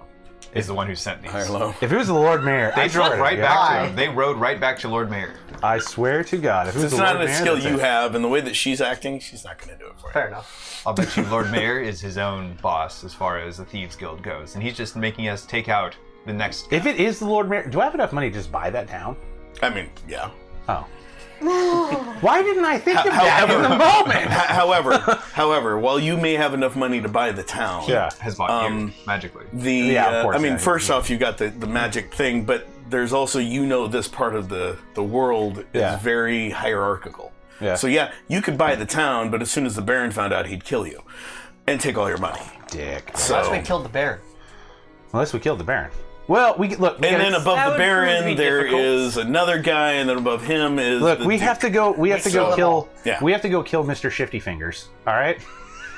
is the one who sent these. High or low. If it was the Lord Mayor, They I drove swear to right God- back to Why? him. They rode right back to Lord Mayor. I swear to God, if it was It's the not Lord a Mayor, skill that's you it. have, and the way that she's acting, she's not going to do it for you. Fair enough. I'll bet you Lord Mayor is his own boss as far as the Thieves Guild goes, and he's just making us take out the next. If it is the Lord Mayor, do I have enough money to just buy that town? I mean, yeah. Oh. Why didn't I think of that in the moment? However, while you may have enough money to buy the town, Yeah. has bought you magically. Yeah, of course, I mean, yeah. first off, you got the magic thing, but there's also, this part of the world is Yeah. very hierarchical. Yeah. So yeah, you could buy the town, but as soon as the Baron found out, he'd kill you and take all your money. Dick. So, Unless we killed the bear. Unless we killed the Baron. Well, we look. and then above That the would prove to Baron, be there difficult. is another guy, and then above him is Look, the we Duke. have to go. We have to go still- kill. Yeah. We have to go kill Mr. Shifty Fingers. All right.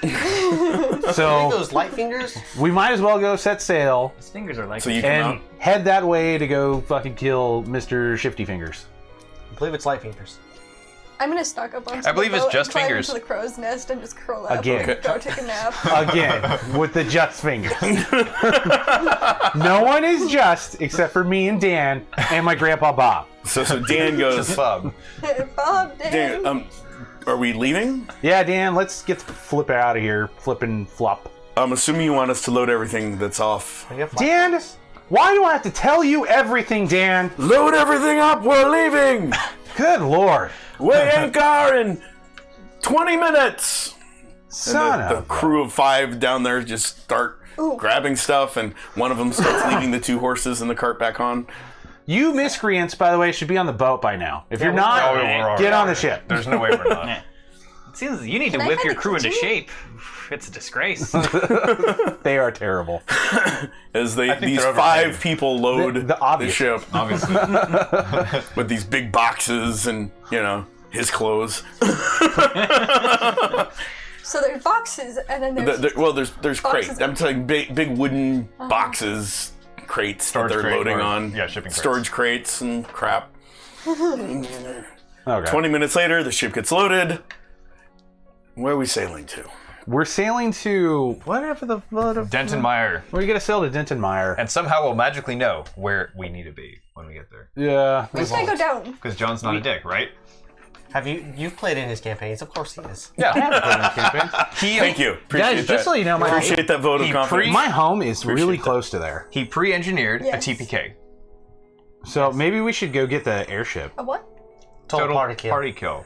Think So those light fingers? we might as well go set sail His fingers are like. So you come and out. head that way to go fucking kill Mr. Shifty Fingers. I believe it's light fingers. I'm gonna stock up on. I believe it's just climb fingers. into the crow's nest and just curl up. Again. And go take a nap. Again, with the just fingers. No one is just except for me and Dan and my grandpa Bob. So Dan goes, Just Bob. Bob, Dan, Dan. are we leaving? Yeah, Dan, let's get the flip out of here. Flip and flop. I'm assuming you want us to load everything that's off. Do you have light Dan, fingers? why do I have to tell you everything, Dan? Load everything up, we're leaving! Good lord. Weigh anchor in 20 minutes! Son And the of crew of 5 down there just start grabbing stuff, and one of them starts leading the 2 horses and the cart back on. You miscreants, by the way, should be on the boat by now. If you're not, we're get on the ship. There's no way we're not. It seems you need to Can I whip have your a crew into kitchen? shape. It's a disgrace. They are terrible. As think these they're 5 overpaid. people load The the obvious. ship Obviously. with these big boxes and, his clothes. So there's boxes, and then there's. There's crates. Boxes. I'm telling big wooden boxes, crates Storage that they're crate loading or- on. yeah, shipping crates. Storage crates and crap. Okay. 20 minutes later, the ship gets loaded. Where are we sailing to? We're sailing to whatever the Denton Meyer. We're gonna sail to Denton Meyer. And somehow we'll magically know where we need to be when we get there. Yeah. we just gotta go down. Because John's not a dick, right? You've played in his campaigns? Of course he is. Yeah. He, Thank you. Appreciate guys, that. just so you know, Appreciate that vote of he confidence. my home is really that. close to there. He pre-engineered Yes. a TPK. So maybe we should go get the airship. A what? Total party kill. Party kill.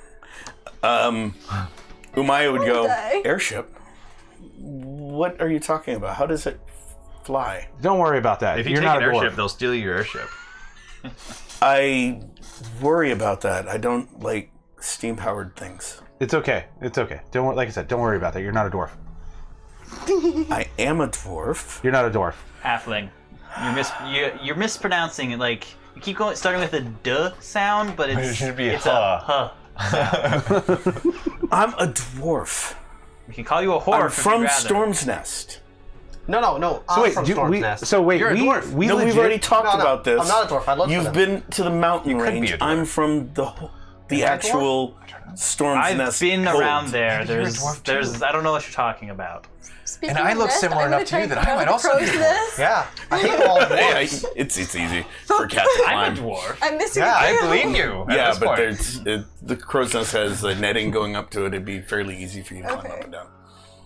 Umaya would go, Okay. airship? What are you talking about? How does it fly? Don't worry about that. If you You're take not an a dwarf. airship, they'll steal your airship. I worry about that. I don't, steam-powered things. It's okay. It's okay. Don't like I said. Don't worry about that. You're not a dwarf. I am a dwarf. You're not a dwarf. Halfling. You're mispronouncing it. Like you keep going, starting with a "duh" sound, but It it's should be it's huh. a "huh." I'm a dwarf. We can call you a whore I'm if from you'd rather. Storm's Nest. No. So I'm wait, from do Storm's we? Nest. So wait, You're a we dwarf. we No, legit, we've already talked No, about this. I'm not a dwarf. I look for You've them. been to the mountain could be range. a dwarf. I'm from the actual Storm's I've Nest. been Hold. around there. Maybe you're a There's dwarf, too. there's I don't know what you're talking about. Speaking And I of look nest, similar I'm enough gonna to try you and that get I out might of also the be crow's a dwarf. nest. Yeah, I hate all Hey, dwarves. it's easy for a cat to I'm a climb. dwarf. I'm missing Yeah, I a tail. believe you. At Yeah, this but point. the crow's nest has a netting going up to it. It'd be fairly easy for you to climb Okay. up and down.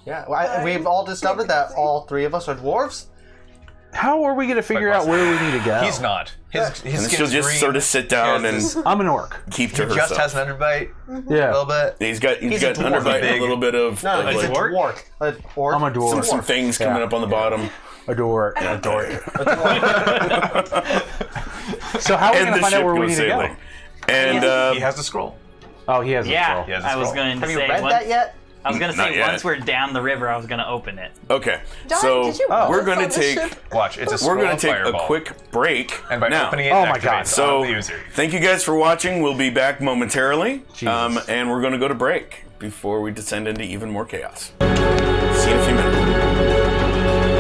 Yeah, we've all discovered that all three of us are dwarves. how are we gonna figure out where we need to go? He's not. His And skin she'll is just green. sort of sit down He and has this- I'm an orc. keep to He just herself. has an underbite a Yeah, little bit. He's got a an dwarf, underbite and a big. little bit of No, he's a like, dwarf. A dwarf. I'm a dwarf. some things coming Yeah. up on the bottom. a dwarf. A dwarf. So how are we And gonna the find out ship where we goes need sailing. to And He has the scroll. go? Oh, he has. Yeah, A He has a I was scroll. going to Have you say read once, that yet? I was going to Not say yet. once we're down the river, I was going to open it. okay, Darn, so did you we're both going on to the take ship? Watch, it's a scroll we're going of to take fireball. a quick break And by now. opening it, Oh it my God. activates So on the user. thank you guys for watching. We'll be back momentarily, Jesus. and we're going to go to break before we descend into even more chaos. See you in a few minutes.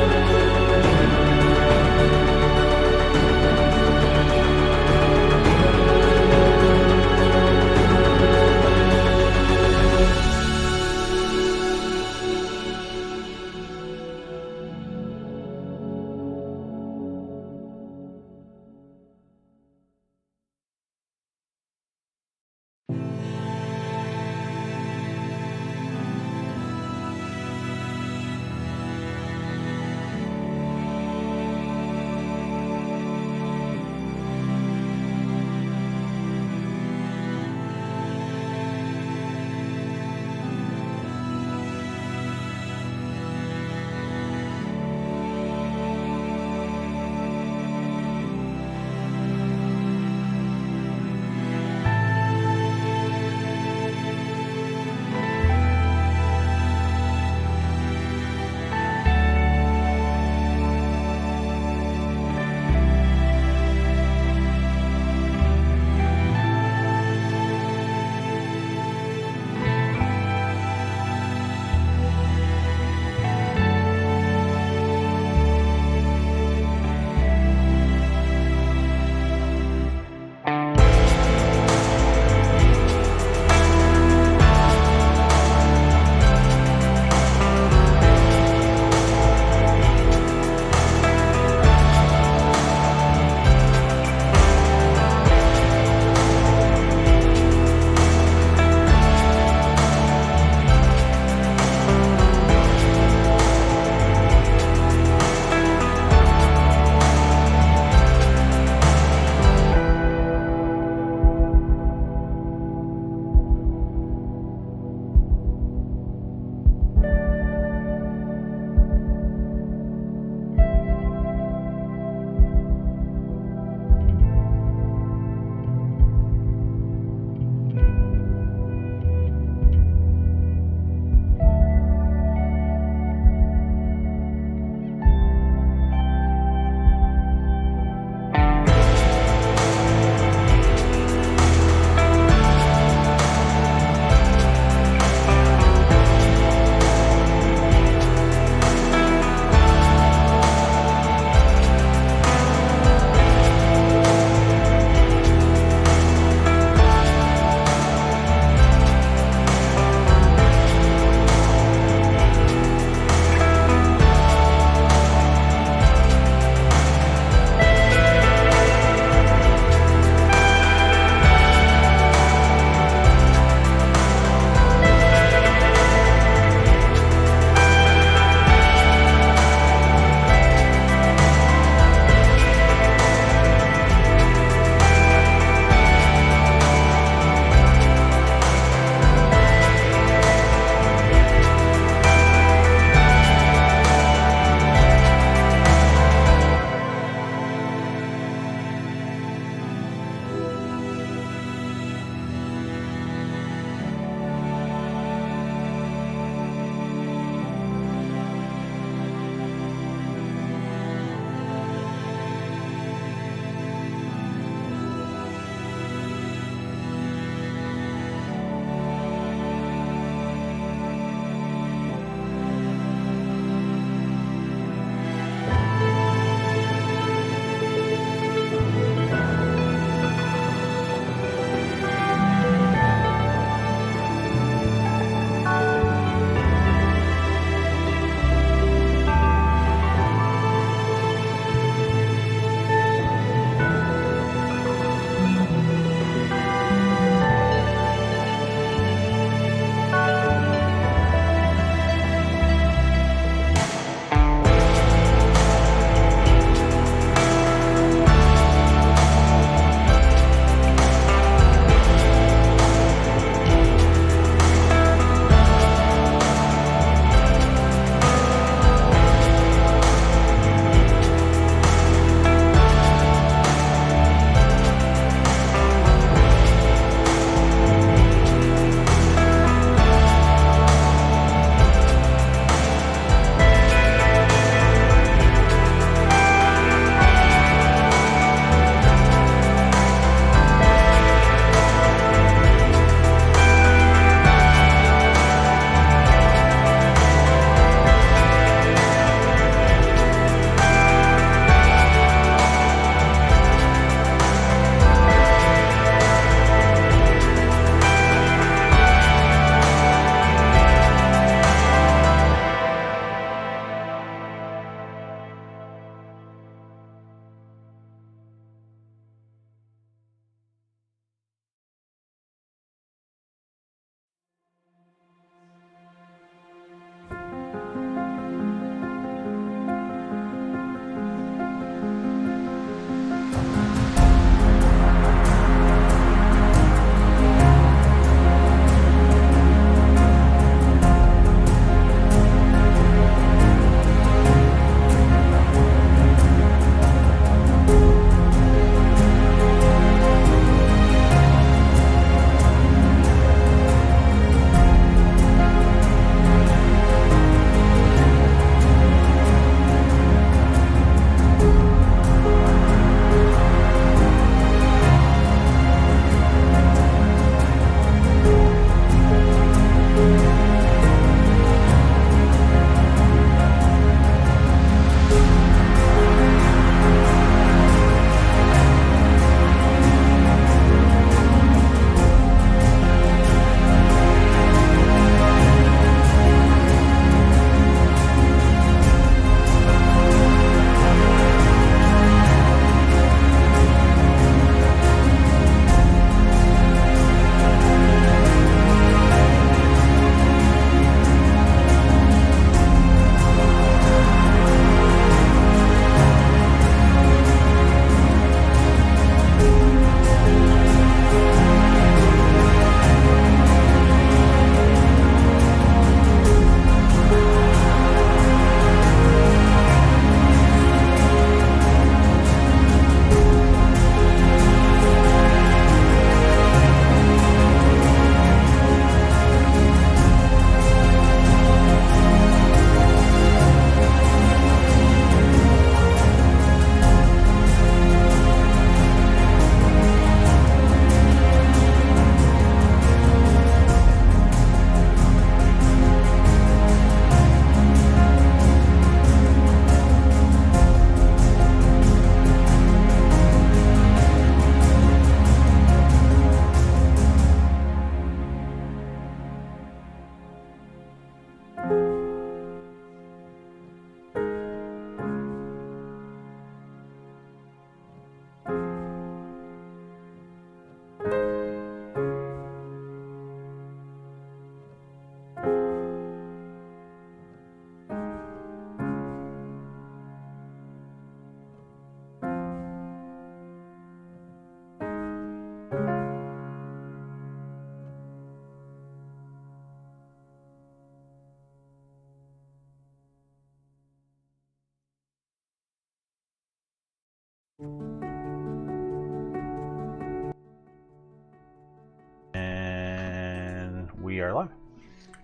And we are live.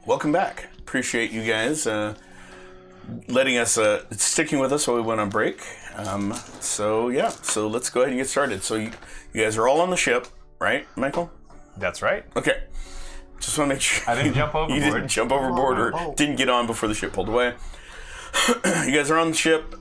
Welcome back. Appreciate you guys letting us, sticking with us while we went on break. So let's go ahead and get started. So you guys are all on the ship, right, Michael? That's right. Okay. Just want to make sure. I didn't jump overboard. You didn't jump overboard or didn't get on before the ship pulled away. You guys are on the ship.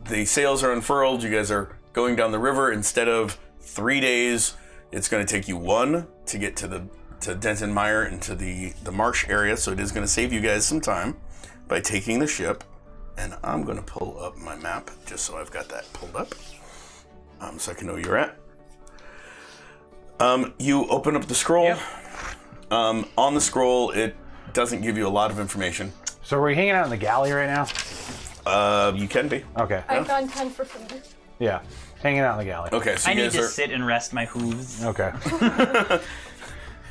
The sails are unfurled. You guys are going down the river. Instead of 3 days, it's going to take you 1 to get to Denton Mire and to the marsh area. So it is going to save you guys some time by taking the ship. And I'm going to pull up my map just so I've got that pulled up, so I can know where you're at. You open up the scroll. Yep. On the scroll, it doesn't give you a lot of information. So are we hanging out in the galley right now? You can be. Okay. I've gone 10 for food. Yeah. Hanging out in the galley. Okay, so I you need guys to are sit and rest my hooves. Okay.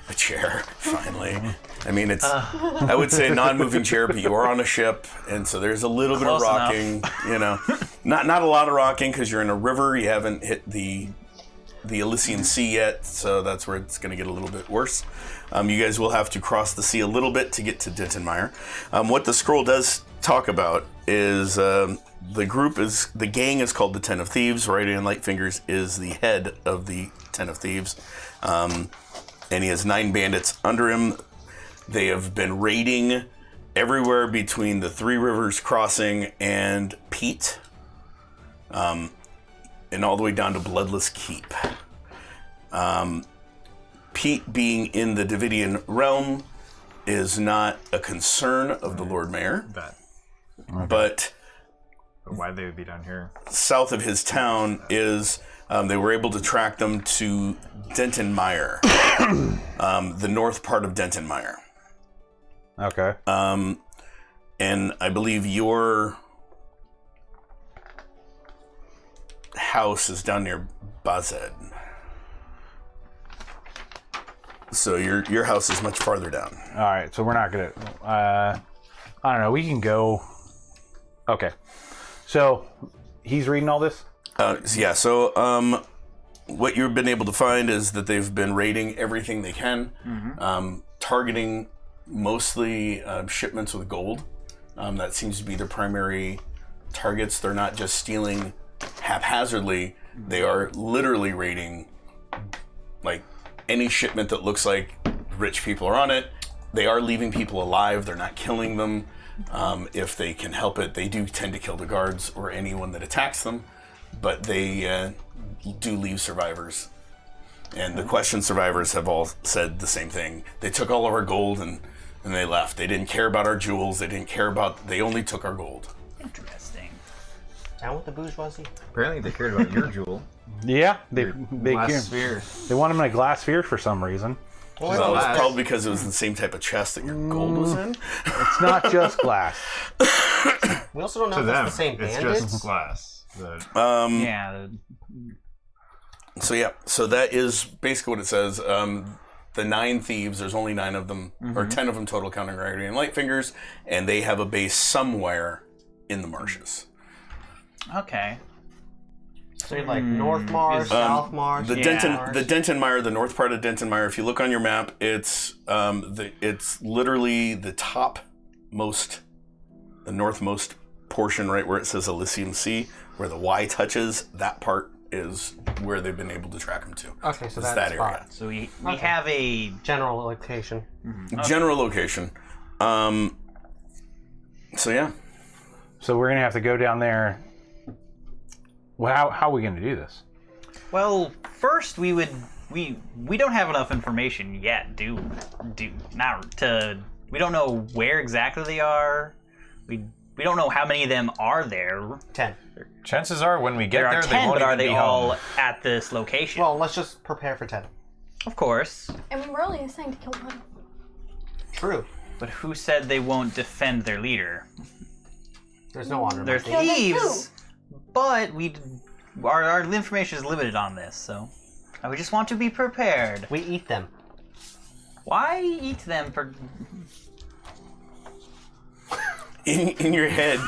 a chair, finally. I mean, it's I would say a non-moving chair, but you are on a ship, and so there's a little bit of Close rocking. You know, not a lot of rocking because you're in a river. You haven't hit the Elysian Sea yet, so that's where it's going to get a little bit worse. You guys will have to cross the sea a little bit to get to Denton Mire. What the scroll does talk about is the gang is called the Ten of Thieves. Radiant Lightfingers is the head of the Ten of Thieves, and he has 9 bandits under him. They have been raiding everywhere between the Three Rivers Crossing and Pete, and all the way down to Bloodless Keep. Pete being in the Davidian realm is not a concern of the Lord Mayor, but why they would be down here? south of his town is they were able to track them to Denton Mire, the north part of Denton Mire. Okay. And I believe your house is down near Bazed. So your house is much farther down. All right. So we're not gonna. I don't know. We can go. Okay. So he's reading all this. Yeah. So what you've been able to find is that they've been raiding everything they can, targeting mostly shipments with gold. That seems to be their primary targets. They're not just stealing haphazardly. They are literally raiding, like, any shipment that looks like rich people are on it. They are leaving people alive. They're not killing them. If they can help it, they do tend to kill the guards or anyone that attacks them, but they do leave survivors. And the questioned survivors have all said the same thing. They took all of our gold and they left. They didn't care about our jewels. They only took our gold. Interesting. Down with the bourgeoisie. Apparently they cared about your jewel. Yeah. They Glass sphere. They want him in a glass sphere for some reason. Well, that was probably because it was the same type of chest that your gold was in. It's not just glass. We also don't know To if them, it's the same it's bandits. just glass. Yeah. So that is basically what it says. The 9 thieves, there's only 9 of them, or 10 of them total, counting Raggedy and Lightfingers, and they have a base somewhere in the marshes. Okay. So you're like North Marsh, South Marsh. The Yeah. Denton Mire, the north part of Denton Mire. If you look on your map, it's literally the northmost portion, right where it says Elysium Sea, where the Y touches. That part is where they've been able to track them to. Okay, so It's that's that fine. area. So we have a General location. General location. So yeah. So we're gonna have to go down there. Well, how are we gonna do this? well. First, we don't have enough information yet. We don't know where exactly they are. We don't know how many of them are there. 10. Chances are when we get There there, are they 10, won't but are even they be all home. at this location? Well, let's just prepare for 10. Of course. I mean, we're only assigned to kill one. True. But who said they won't defend their leader? There's no honor. They're Kill them thieves, but our information is limited on this, so we just want to be prepared. We eat them. Why eat them for? In your head,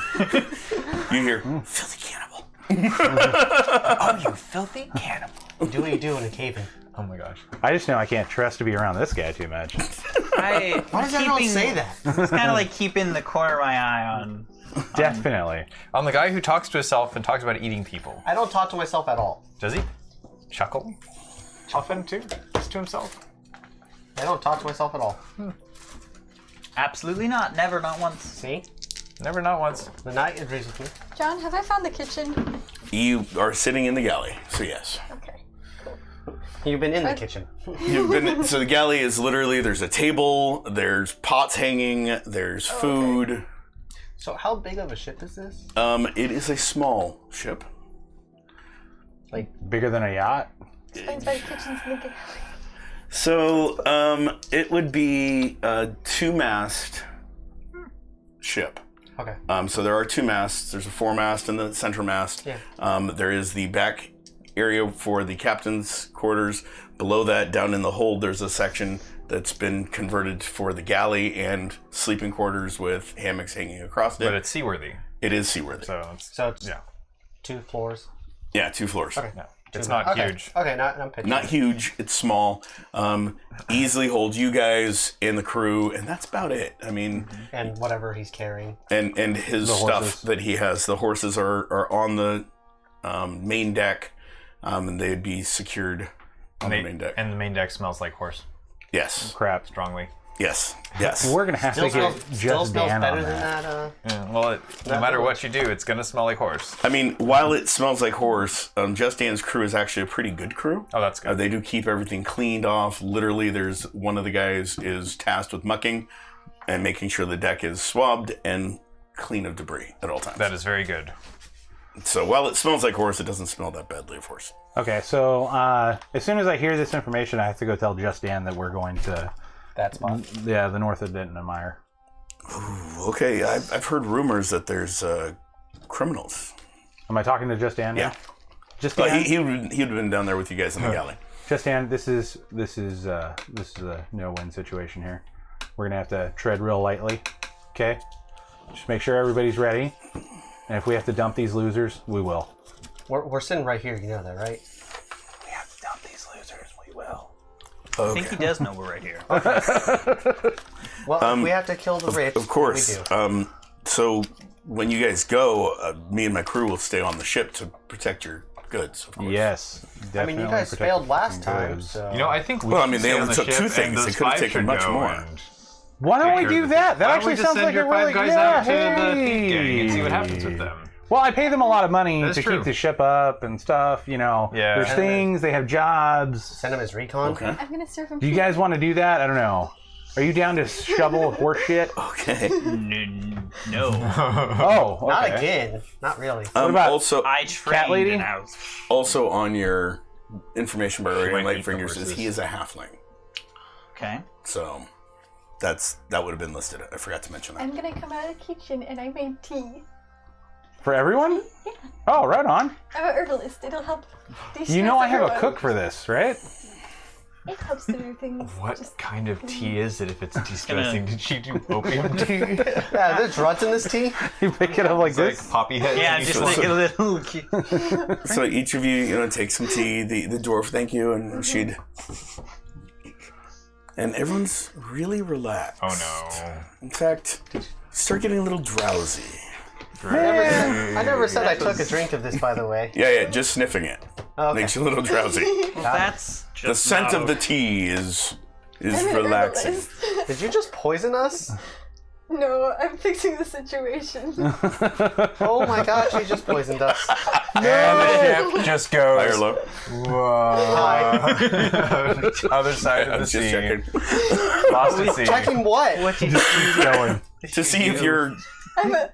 you hear filthy cannibal. Oh, you filthy cannibal. Do what you do in a cave-in. Oh my gosh. I just know I can't trust to be around this guy too much. Why does everyone say that? It's kind of like keeping the corner of my eye on. Definitely. I'm the guy who talks to himself and talks about eating people. I don't talk to myself at all. Does he? Chuckle? Often too? Just to himself? I don't talk to myself at all. Absolutely not. Never. Not once. See? Never, not once. The night agrees with me. John, have I found the kitchen? You are sitting in the galley, so yes. Okay. You've been in the kitchen. You've been so the galley is literally there's a table, there's pots hanging, there's food. So how big of a ship is this? It is a small ship. Bigger than a yacht? Explains why the kitchen's in the galley. So it would be a 2-mast ship. Okay. So there are 2 masts. There's a foremast and the center mast. Yeah. There is the back area for the captain's quarters. Below that, down in the hold, there's a section that's been converted for the galley and sleeping quarters with hammocks hanging across it. But it's seaworthy. It is seaworthy. So it's, So it's yeah. 2 floors. Yeah, 2 floors. Okay. No, it's not huge. Okay, now I'm pitching. Not huge. It's small. Easily holds you guys and the crew, and that's about it. I mean, And whatever he's carrying. and his The stuff horses. that he has. The horses are on the main deck, and they'd be secured on the main deck. And the main deck smells like horse. Yes, Crap. Strongly. yes, yes. We're gonna have Still to get smells, still just smells Dan better on than that. that. Yeah, well, no matter what you do, it's going to smell like horse. I mean, while it smells like horse, Just Dan's crew is actually a pretty good crew. Oh, that's good. They do keep everything cleaned off. Literally, there's one of the guys is tasked with mucking and making sure the deck is swabbed and clean of debris at all times. That is very good. So while it smells like horse, it doesn't smell that badly of horse. Okay, so as soon as I hear this information, I have to go tell Just Dan that we're going to That spot. the north of Denton and Meyer. Okay, I've heard rumors that there's criminals. Am I talking to Just Dan? Yeah. Just But Dan. he'd have been down there with you guys in the galley. Just Dan. This is a no-win situation here. We're gonna have to tread real lightly. Okay. Just make sure everybody's ready. And if we have to dump these losers, we will. We're sitting right here, you know that, right? We have to dump these losers, we will. I think he does know we're right here. Well, if we have to kill the rich, Of course. we do. So when you guys go, me and my crew will stay on the ship to protect your goods, of course. Yes. I mean, Definitely you guys protect failed last fucking time, goods. so... You know, I think we Well, I should mean, they stay only on the took ship 2 and things. They those could have 5 taken should much go more. and Why don't we take care do of the that? thing. That Why don't actually we just sounds send like your a 5 really guys yeah, out to the hey. thief gang and see what happens with them. Well, I pay them a lot of money That's to true. keep the ship up and stuff. You know, Yeah. there's things. They have jobs. Send him as recon. Okay. I'm gonna serve him. Do you guys want to do that? I don't know. Are you down to shovel horse shit? Okay. No. Oh, okay. Not again. Not really. about- also, I trained lady? in house. also on your information bar, might and Light eat the Fingers says horses. he is a halfling. Okay. So that would have been listed. I forgot to mention that. I'm gonna come out of the kitchen and I made tea. For everyone? Oh, right on. I'm an herbalist. It'll help. You know I have a everyone. cook for this, right? It helps to do things. What just- kind of tea is it if it's de-stressing? Did she do opium tea? Yeah, there's ruts in this tea. You pick it up like It's like this. poppy head. Yeah, just like a little. So each of you, take some tea. The dwarf, thank you, and Rashid. And everyone's really relaxed. Oh In fact, you start getting a little drowsy. I never said I took a drink of this, by the way. Yeah, just sniffing it Okay. makes you a little drowsy. That's just The scent not of the tea is I'm an relaxing. herbalist. Did you just poison us? No, I'm fixing the situation. Oh my god, she just poisoned us. no! And the ship just goes. Higher low. Whoa. Other side I of the was sea. just checking Lost at sea. Checking what? What you Keep going. to see if your I'm an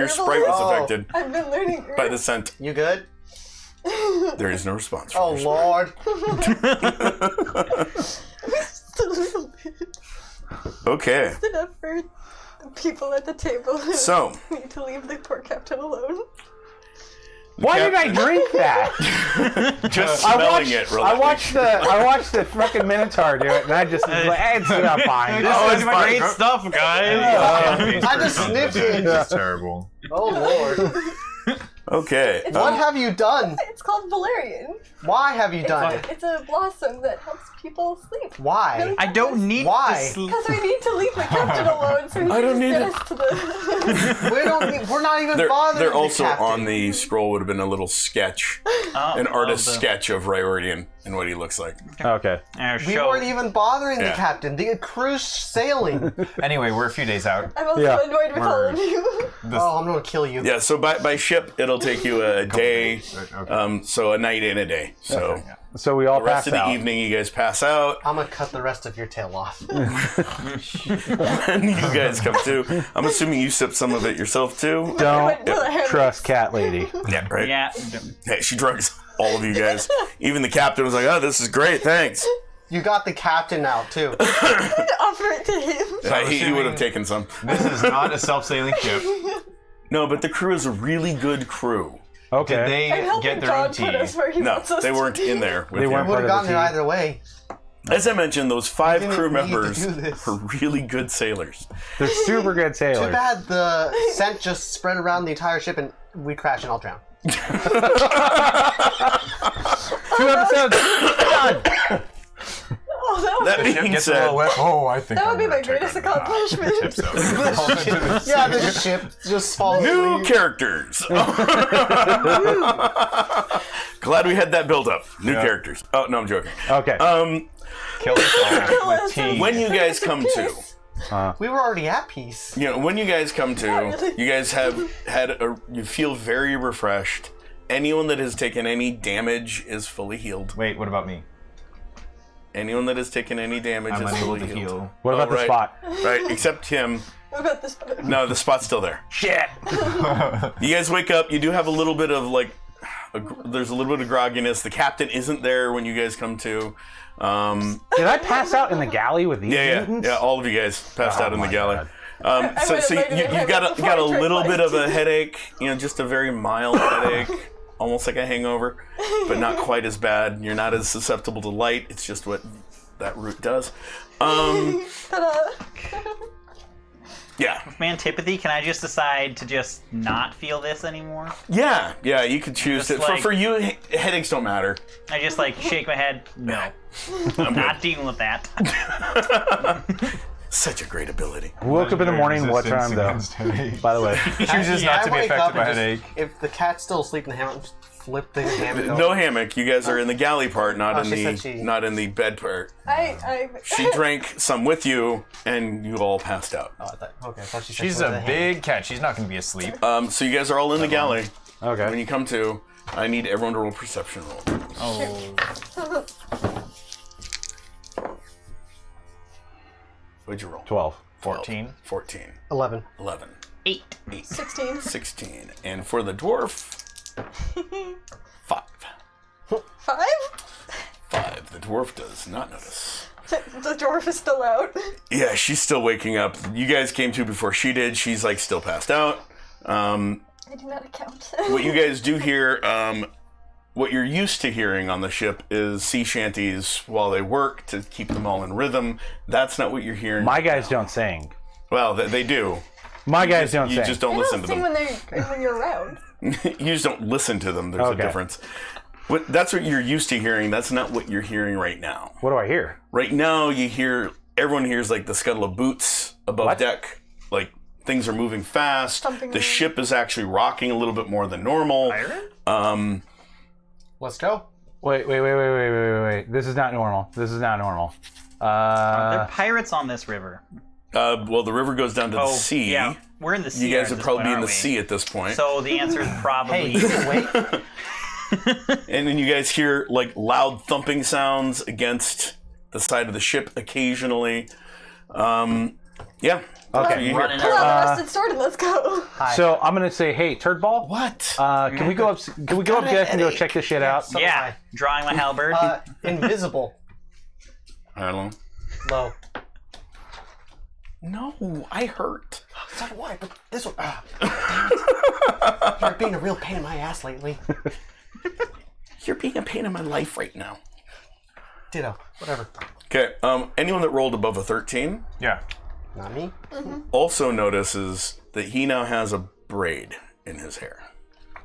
sprite was Oh. affected I've been learning by the scent. You good? There is no response. Oh from your lord. just a little bit. sprite. Okay, Enough for the people at the table. so need to leave the poor captain alone. Why did I drink that? just smelling it. I watched the fucking Minotaur do it, and I just was like, hey, it's not fine. Oh, it's fine. great stuff, guys. I just sniffed it. It's terrible. Oh lord. Okay. What have you done? It's called valerian. Why have you done it? It's a blossom that helps people sleep. Why? I don't need Why? to sleep. Because we need to leave the captain alone so he I don't can need get it. us to the... We're not even They're bothering also the captain. on the scroll would have been a little sketch, an artist's sketch of Ryordian and what he looks like. Okay. We weren't even bothering the captain. The crew's sailing. Anyway, we're a few days out. I'm also Yeah. annoyed with all of you. Oh, I'm gonna kill you. Yeah, so by ship it'll take you a day, so a night and a day. So So we all the rest pass of the out. evening you guys pass out, I'm gonna cut the rest of your tail off. and you guys come to. I'm assuming you sip some of it yourself too. Don't Yeah. trust cat lady. Yeah, right. Yeah. Hey, she drugs all of you guys. Even the captain was like, "Oh, this is great, thanks." You got the captain out too. Offer it to him. He would have taken some. This is not a self-sailing ship. No, but the crew is a really good crew. Okay. Did they I'm helping get their God own tea? put us where he No, wants us they to weren't be. in there. With They you. weren't Would part have of the gotten team. it either way. As I mentioned, those 5 didn't crew need to members do this. are really good sailors. They're super good Too sailors. bad the scent just spread around the entire ship and we crashed and all drowned. 2 episodes done. Oh, that That would, being Gets a said, little wet. Oh, I think that would I'm be gonna my check greatest on the accomplishment. tips. Yeah, the ship just falls new asleep. characters. Glad we had that build up. New characters. Oh no, I'm joking. Okay. Kill us all with tea. When you guys come to, We were already at peace. when you guys come to, you guys have you feel very refreshed. Anyone that has taken any damage is fully healed. Wait, what about me? Anyone that has taken any damage I'm is unable fully to healed. heal. What about the right. spot? Right, except him. what about this boat? No, the spot's still there. Shit. You guys wake up. You do have a little bit of there's a little bit of grogginess. The captain isn't there when you guys come to. Did I pass out in the galley with these mutants? Yeah. All of you guys passed out in the my galley. God. So would've lighted you it got before a I drank little my bit of a tea. headache. Just a very mild headache, almost like a hangover, but not quite as bad. You're not as susceptible to light. It's just what that root does. Ta-da. Yeah. My antipathy, can I just decide to just not feel this anymore? Yeah. You could choose Just to. like- For you, headaches don't matter. I just shake my head. No. Not dealing with that. Such a great ability. Woke up in the morning. What time though? By the way. Chooses not to be I wake affected up by and just- headache. If the cat's still asleep in the hammock, just flip the hammock over. No hammock. You guys are in the galley part, not she said she- not in the bed part. I She drank some with you, and you all passed out. Oh, I thought she said She's she was in a the big cat. She's not going to be asleep. So you guys are all in the galley. When Okay. you come to, I need everyone to roll perception roll. Oh. What'd you roll? 12. 14. 14. 11. 11. 8. 16. 16. And for the dwarf, 5. 5? 5. The dwarf does not notice. The dwarf is still out. Yeah, she's still waking up. You guys came to before she did. She's still passed out. I do not account. What you guys do hear, what you're used to hearing on the ship is sea shanties while they work to keep them all in rhythm. That's not what you're hearing. My guys don't sing. Well, they do. My guys don't You sing. just don't They listen don't to sing them. when you're around. You just don't listen to them. There's a Okay. difference. That's what you're used to hearing. That's not what you're hearing right now. What do I hear? Right now, everyone hears the scuttle of boots above What? deck. Things are moving fast. Something The new. ship is actually rocking a little bit more than normal. Let's go. Wait. This is not normal. This is not normal. There are pirates on this river. Well, the river goes down to the sea. Yeah. We're in the sea. You guys at would this probably point, be in the aren't we? sea at this point. So the answer is probably. Hey, you can wait. And then you guys hear loud thumping sounds against the side of the ship occasionally. Yeah. Okay. You running hear. Pull out around. the rusted sword and let's go. So I'm gonna say, hey, turd ball. What? Can we go up? Can we go up deck and go check this shit out? So Yeah. Drawing my halberd. invisible. I don't know. Low. No, I hurt. So do I, but this one. You're being a real pain in my ass lately. You're being a pain in my life right now. Ditto. Whatever. Okay. Anyone that rolled above a 13 Yeah. Not me. also notices that he now has a braid in his hair.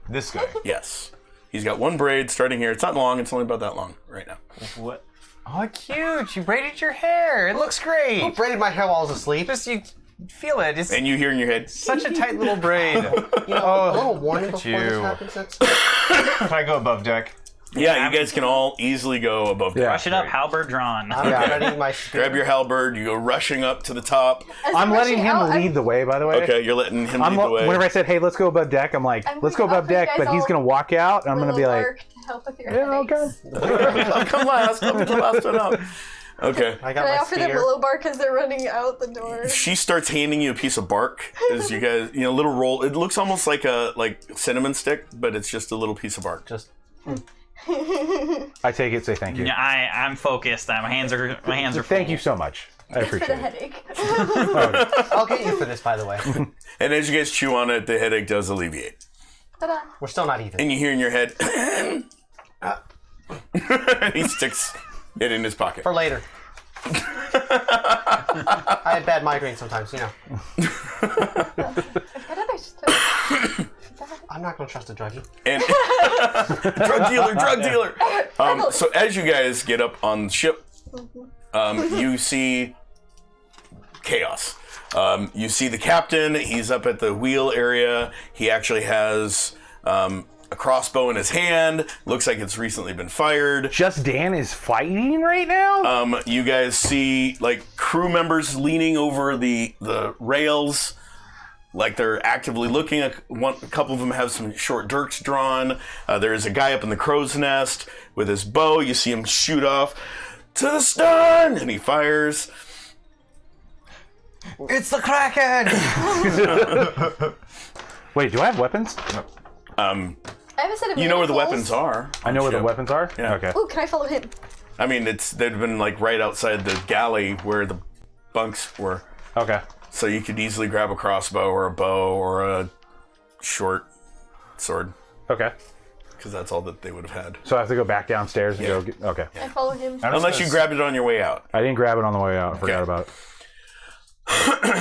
This guy. Yes. He's got one braid starting here. It's not long. It's only about that long right now. What? Oh, cute! You braided your hair. It looks great. Who braided my hair while I was asleep? Just you feel it. It's And you hear in your head, such a tight little braid. You know, a little warning look at before this you. happens. That's... Can I go above deck? yeah, you guys can all easily go above deck. Yeah. Rush it up, halberd drawn. I'm ready my spear. Grab your halberd. You go rushing up to the top. As I'm letting rushing him out, lead the way, by the way. Okay, you're letting him I'm lead the way. Whenever I said, "Hey, let's go above deck," I'm like, I'm "Let's go gonna above offer you deck," but guys he's all gonna walk out, and I'm gonna be Little like, Lark to help with your "Yeah, okay." headaches. I'll come last. I'll be the last one up. Okay. I got Can I my offer them spear. willow bark as they're running out the door? She starts handing you a piece of bark as you guys, little roll. It looks almost like a cinnamon stick, but it's just a little piece of bark. Just I take it, say thank you. Yeah, I'm focused. My hands are Thank full. you so much. I For the appreciate it. headache. I'll get you for this, by the way. And as you guys chew on it, the headache does alleviate. Ta-da. We're still not even. And you hear in your head, he sticks it in his pocket. For later. I had bad migraines sometimes, you know. I've got other stuff. I'm not going to trust a druggie. And drug dealer. So as you guys get up on the ship, you see chaos. You see the captain. He's up at the wheel area. He actually has a crossbow in his hand. Looks like it's recently been fired. Just Dan is fighting right now. You guys see like crew members leaning over the rails, like they're actively looking. A couple of them have some short dirks drawn. There is a guy up in the crow's nest with his bow. You see him shoot off to the stern, and he fires. It's the Kraken! Wait, do I have weapons? I have a set of You know where the manacles. weapons are. I know where the Ship. weapons are. Yeah. Okay. Ooh, can I follow him? I mean, they've been like right outside the galley where the bunks were. Okay. So you could easily grab a crossbow or a bow or a short sword, Okay. because that's all that they would have had. So I have to go back downstairs and Yeah. go. Okay. I follow him. Unless you grabbed it on your way out. I didn't grab it on the way out. I forgot about it.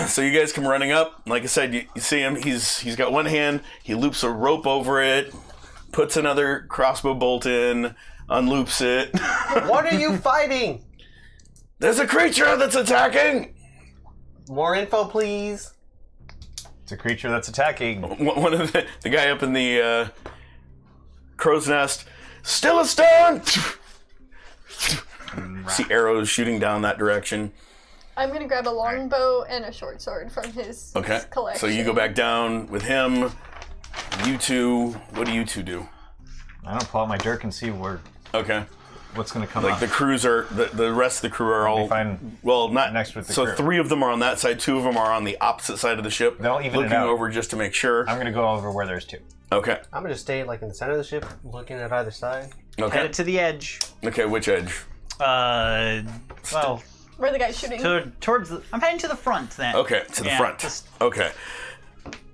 So you guys come running up. Like I said, you see him. He's got one hand. He loops a rope over it, puts another crossbow bolt in, unloops it. What are you fighting? There's a creature that's attacking. More info, please. It's a creature that's attacking. One of the guy up in the crow's nest, still a stone. See arrows shooting down that direction. I'm gonna grab a longbow and a short sword from his Okay. collection. So you go back down with him. You two. What do you two do? I don't pull out my dirk and see Okay. what's going to come Like up. the crews are the rest of the crew are all fine well not next with the so crew. 3 of them are on that side, 2 of them are on the opposite side of the ship. They'll even it looking out. over just to make sure. I'm going to go over where there's 2. Okay. I'm going to stay like in the center of the ship, looking at either side. Okay. Headed to the edge. Okay. Which edge? Well, Where the guy's shooting. towards the. I'm heading to the front then. Okay. To the Yeah, front. just- Okay.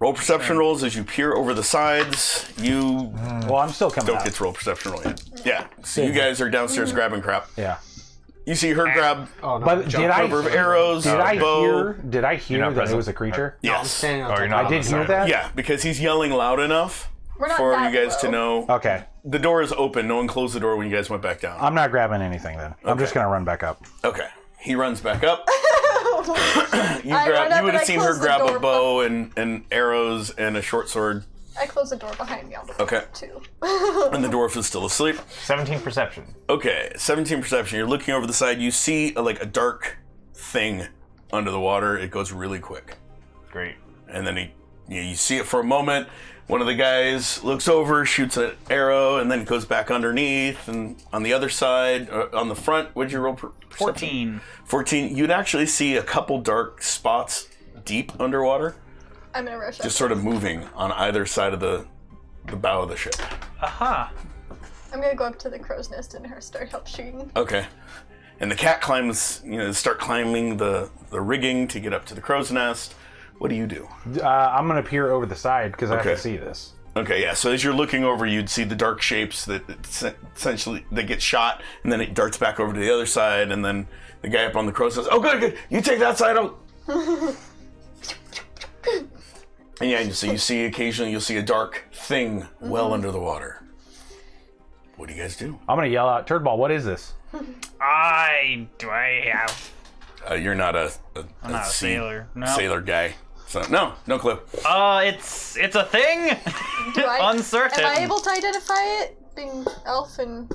Roll perception rolls as you peer over the sides. You Well, I'm still coming don't out. get to roll perception roll yet. Yeah. So you guys are downstairs grabbing crap. Yeah. You see her grab Oh, no. But did I? number of arrows, Did I bow. hear? Did I hear not that it present. was a creature? I'm Yes. standing on Oh, top you're of not I on did the hear side. that. Yeah, because he's yelling loud enough We're not for that you guys to low. know. Okay. The door is open. No one closed the door when you guys went back down. I'm not grabbing anything then. I'm just gonna run back up. Okay. He runs back up. You I run up would and have I seen her close the grab a door bow and arrows and a short sword. I close the door behind me on the Okay. front, too. And the dwarf is still asleep. 17 perception. Okay, 17 perception. You're looking over the side. You see like a dark thing under the water. It goes really quick. Great. And then you see it for a moment. One of the guys looks over, shoots an arrow, and then goes back underneath. And on the other side, on the front, what'd you roll? Perception? 14. 14. You'd actually see a couple dark spots deep underwater, I'm gonna rush up. just sort of moving on either side of the bow of the ship. Aha. I'm gonna go up to the crow's nest and start help shooting. Okay. And the cat climbs, start climbing the rigging to get up to the crow's nest. What do you do? I'm gonna peer over the side because I have Okay. to see this. Okay, yeah. So as you're looking over, you'd see the dark shapes that essentially they get shot, and then it darts back over to the other side, and then the guy up on the crow says, "Oh, good, good. You take that side out." And yeah, so you see occasionally you'll see a dark thing well under the water. What do you guys do? I'm gonna yell out, Turd Ball, what is this? I have. You're not a I'm not a sea- sailor. No. sailor guy. So no clue. It's a thing. Do I, Uncertain. Am I able to identify it? Being elf and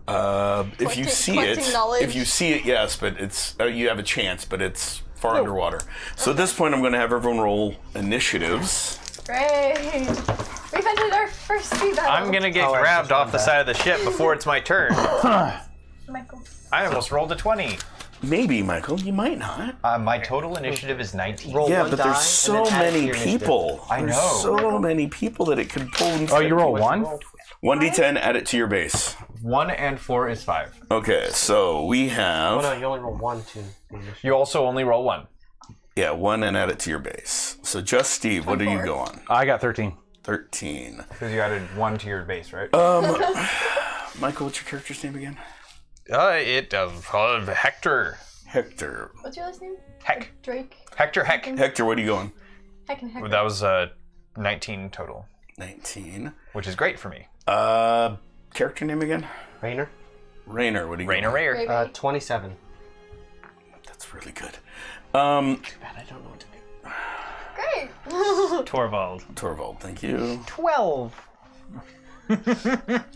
If you see collecting it, knowledge. yes, but it's you have a chance, but it's far underwater. So at this point, I'm going to have everyone roll initiatives. great. We've entered our first sea battle. I'm gonna get Oh, I grabbed just off the done side of the ship before it's my turn. Michael. I almost rolled a 20. Maybe, Michael, you might not. My total initiative is 19. Roll Yeah, one but die, there's and so then add it to many your initiative. people. I There's know. so many people that it could pull. Oh, you roll one? 1d10, add it to your base. 1 and 4 is 5. Okay, so we Oh have no, you only roll 1, 2. You also only roll 1. 1 and add it to your base. So just Steve, what do you go on? I got 13. 13. Because you added 1 to your base, right? Michael, what's your character's name again? Hector. Hector. What's your last name? Heck. Drake. Hector Heck. Hector, what are you going? Heck and heck. That was 19 total, 19. which is great for me. Character name again? Rainer? Rainer, what do you Rainer going? Rayer. 27. That's really good. Bad, I don't know what to do. Great. Torvald. Torvald, thank you. 12.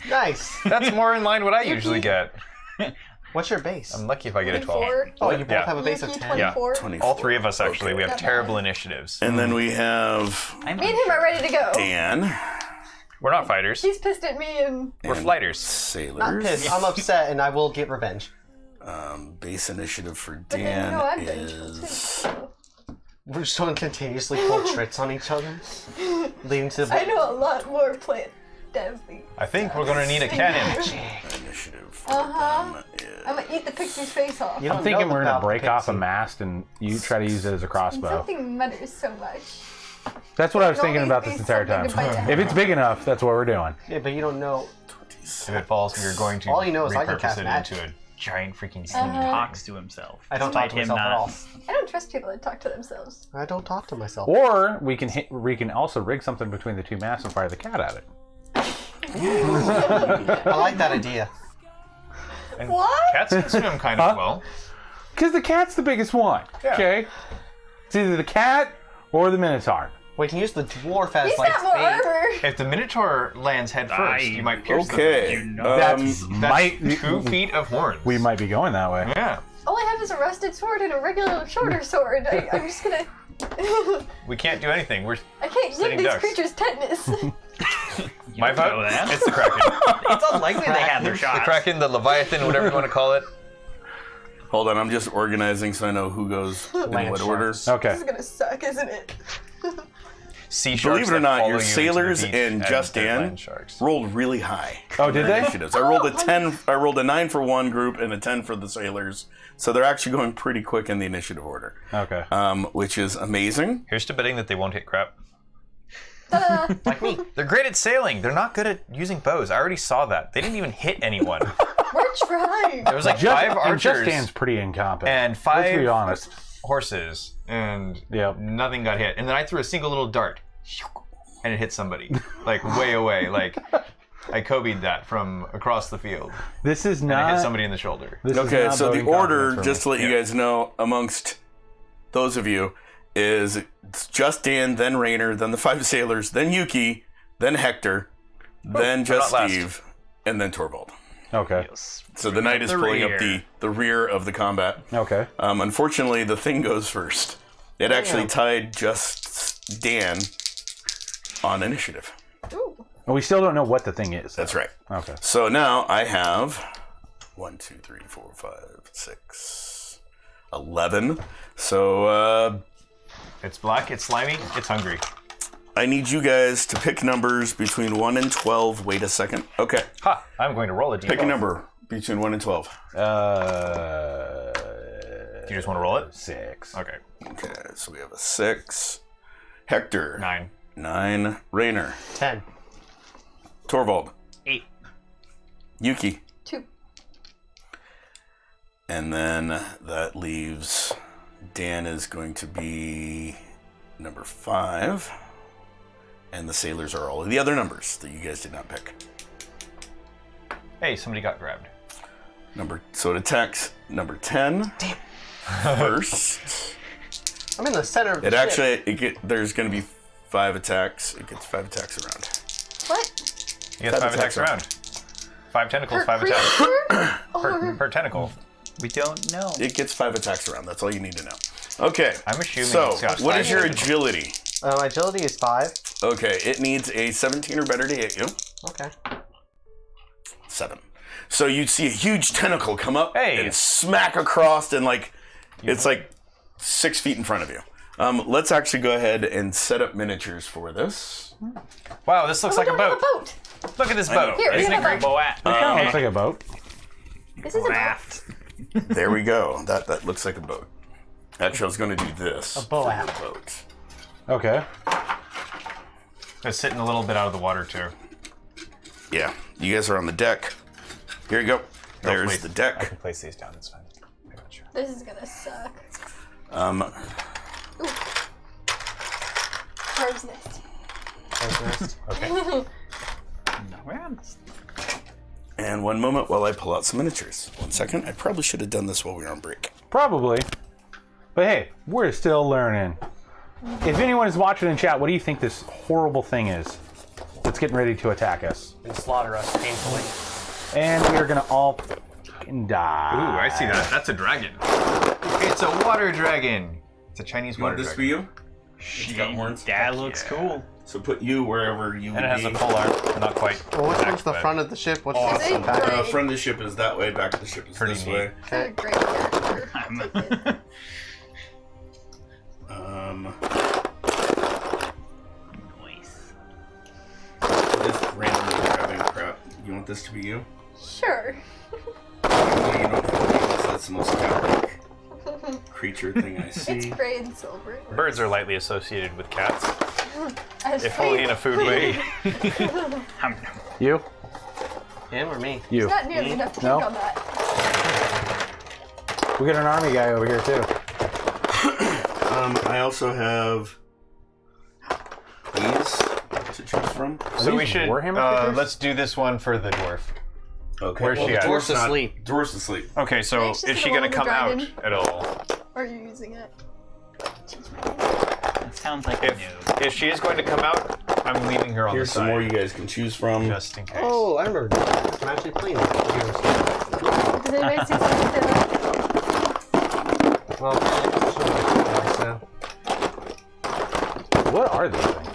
Nice. That's more in line what I usually get. What's your base? I'm lucky if I get a 12. 24. Oh, you both Yeah. have a base of Yuki, 10. 24. 24. All 3 of us, actually. Okay. We have terrible initiatives. And then we have Me and him are ready to go. Dan. We're not fighters. He's pissed at me and We're flighters. Sailors. Not pissed. I'm upset and I will get revenge. Base initiative for but then Dan you know I'm vengeful is... too. We're just going to continuously pull tricks on each other, leading to the I know a lot more plant Dazzling. I think we're going to need a cannon. Initiative for Uh-huh. them is... I'm gonna eat the pixie's face off. You I'm don't thinking know we're gonna about the break off a pixie. mast and you try to use it as a crossbow. Something matters so much. That's what I was Can thinking always about be this entire time. something to bite If it's big enough, that's what we're doing. Yeah, but you don't know. If it falls, we're going to All you know is I can repurpose cast it magic. into a giant freaking sea. Talks to himself. I don't talk Despite to him myself at not. all. I don't trust people that talk to themselves. I don't talk to myself. Or we can also rig something between the two masts and fire the cat at it. I like that idea. And What? Cats can swim kind of Huh? well. Because the cat's the biggest one. Yeah. Okay? It's either the cat or the Minotaur. We can use the dwarf as He's like got more bait. armor. If the Minotaur lands head first, you might pierce Okay. them. That's That's might 2 feet of horns. we might be going that way. Yeah. All I have is a rusted sword and a regular shorter sword. I'm just gonna. We can't do anything. We're I can't give Sitting these ducks. creatures tetanus. my don't know vote. that. It's the Kraken. It's unlikely they had their The shots. Kraken, the Leviathan, whatever you want to call it. Hold on, I'm just organizing so I know who goes in Land what sharks. order. This Okay. is gonna suck, isn't it? Sea sharks. Believe it or that not, follow your you into sailors the beach and Just they're Dan land sharks. rolled really high. Oh, did they? Initiatives. I rolled a 10. I rolled a 9 for one group and a 10 for the sailors. So they're actually going pretty quick in the initiative order, Okay. which is amazing. Here's to betting that they won't hit crap. Ta-da. Like me. They're great at sailing. They're not good at using bows. I already saw that. They didn't even hit anyone. We're trying. There was like 5 and archers Just Dan's pretty incompetent. and Let's 5 be honest. horses, and Yep. nothing got hit. And then I threw a single little dart, and it hit somebody, like way away. Like I Kobe'd that from across the field, This is and I not. hit somebody in the shoulder. This is Okay, not so the voting order, confidence for just to me. let you guys know, amongst those of you, is it's Just Dan, then Rainer, then the 5 sailors, then Yuki, then Hector, then Just not last. Steve, and then Torvald. Okay. So the knight is the pulling rear. up the rear of the combat. Okay. Unfortunately, the thing goes first. It actually tied Just Dan on initiative. Ooh. And we still don't know what the thing is. That's right. Okay. So now I have 1, 2, 3, 4, 5, 6, 11. So It's black. It's slimy. It's hungry. I need you guys to pick numbers between 1 and 12. Wait a second. Okay. Ha! I'm going to roll a d12. Pick a number between 1 and 12. Do you just want to roll it? 6. Okay. Okay, so we have a 6. Hector. 9. 9. Rainer. 10. Torvald. 8. Yuki. 2. And then that leaves Dan is going to be number 5. And the sailors are all of the other numbers that you guys did not pick. Hey, somebody got grabbed. So it attacks number 10. Damn. First. I'm in the center of the It ship. actually, there's going to be 5 attacks. It gets 5 attacks around. What? You get 5 attacks around. 5 tentacles, 5 attacks. Per tentacle. We don't know. It gets 5 attacks around. That's all you need to know. Okay. I'm assuming So, it's got what 5 is your tentacles. agility? My agility is 5. Okay, it needs a 17 or better to hit you. Okay. 7. So you'd see a huge tentacle come up Hey. and smack across, and it's like 6 feet in front of you. Let's actually go ahead and set up miniatures for this. Wow, this looks like a We don't have boat. Look at this boat. Here, we Isn't it have a great? boat. Boat. It kind of looks like a boat. This is a boat. Raft. There we go. That looks like a boat. Actually, I was going to do this. A boat. boat. Okay. It's sitting a little bit out of the water too. Yeah, you guys are on the deck. Here you go. There's please. the I deck. can place these down. It's fine. I got you. This is gonna suck. Crow's nest. Okay. No, we're on. And one moment while I pull out some miniatures. 1 second. I probably should have done this while we were on break. Probably. But hey, we're still learning. If anyone is watching in chat, what do you think this horrible thing is that's getting ready to attack us? And slaughter us painfully. And we are gonna all fucking die. Ooh, I see that. That's a dragon. It's a water dragon. It's a Chinese water dragon. you? It's got horns. That looks cool. So put you wherever you would And it has be. a pole arm. Not quite. Well, which exact, one's the but- front of the ship? What's Is the it back? great? Front of the ship is that way, back of the ship is Pretty this neat. way. You're a great character. Nice. Just randomly grabbing crap. You want this to be you? Sure. No, you don't have to because that's the most cat-like creature thing I see. It's gray and silver. Birds are lightly associated with cats, As if only in a food way. You? Him or me? You. Not nearly enough to No? think on that. We got an army guy over here too. I also have these to choose from. So we these should. Warhammer figures? Let's do this one for the dwarf. Okay. Where's she at? Dwarf's Dwarf's asleep. Dwarf's asleep. Okay, so Nice, just is she the gonna one with come the out dragon. at all? Or are you using it? That sounds like a no. If she is going to come out, I'm leaving her on Here's the some side. more you guys can choose from. Just in case. Oh, I remember. I'm actually playing this. Does anybody see something? Well, so. What are these things?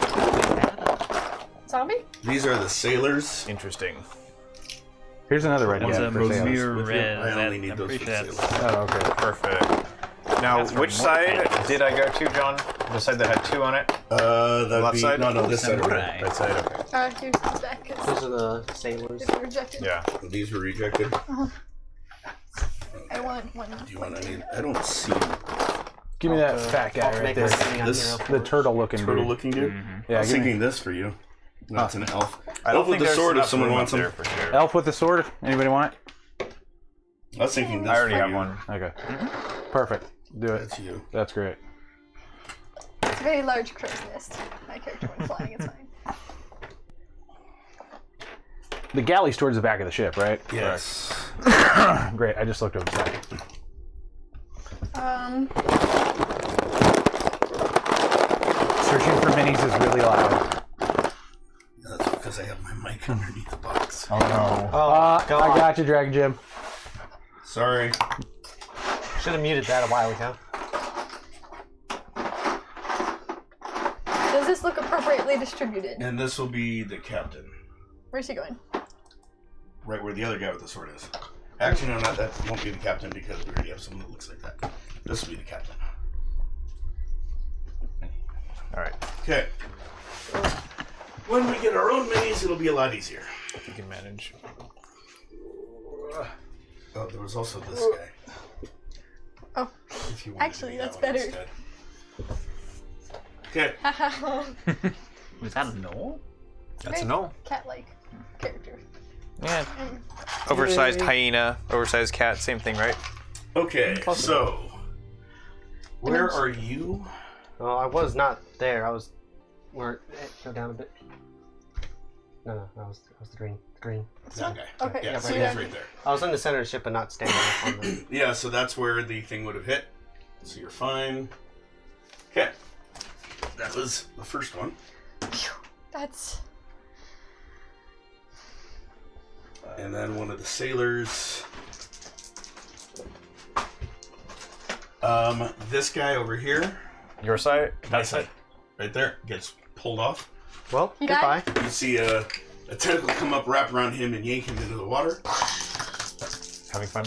Zombie? These are the sailors. Interesting. Here's another red One's guy a for sale. mirror With you? red. I only need I'm those pretty for sure the that's- sailors. Oh, okay. Perfect. Now, That's which from side Morpheus. did I go to, John? The side that had 2 on it? That'd Left be side? no, this side. Samurai. Right. Right side. Okay. Here's this back because Those are the sailors. they were rejected. Yeah. These were rejected. I want one. Do you want any? I don't see Give me that fat guy right Make there. my thing on This- hero The forward. turtle-looking dude. turtle-looking dude. Yeah, I was give me thinking this for you. No, it's an elf. I don't Elf with think the there's sword. If enough someone room wants up them. there for sure. elf with the sword. Anybody want it? I was thinking this. I already for have you. one. Okay. Perfect. Do it. That's you. That's great. It's a very large crow's nest. My character went flying. It's fine. The galley's towards the back of the ship, right? Yes. Great. I just looked over the side. Searching for minis is really loud. That's because I have my mic underneath the box. Oh no. Oh, God. I got you, Dragon Jim. Sorry. Should have muted that a while ago. Does this look appropriately distributed? And this will be the captain, Where's he going? right where the other guy with the sword is. Actually, no, not that. Won't be the captain because we already have someone that looks like that. This will be the captain. All right. Okay. When we get our own minis, it'll be a lot easier. You can manage. Oh, there was also this guy. Oh, If you wanted Actually, to be that's that one better. instead. Okay. Was that a no? That's a no. cat-like character. Yeah. Oversized hyena, oversized cat, same thing, right? Okay. So, where are you? Well, I was not there. I was Or go down a bit. No, that was the green. The green. That guy. Okay, Yeah, yeah, so so he's you're- right there. I was in the center of the ship, but not standing up on the. Yeah, so that's where the thing would have hit. So you're fine. Okay. That was the first one. That's. And then one of the sailors. This guy over here, Your side? That side? right there, gets pulled off. Well, He goodbye. You see a tentacle come up, wrap around him, and yank him into the water. Having fun?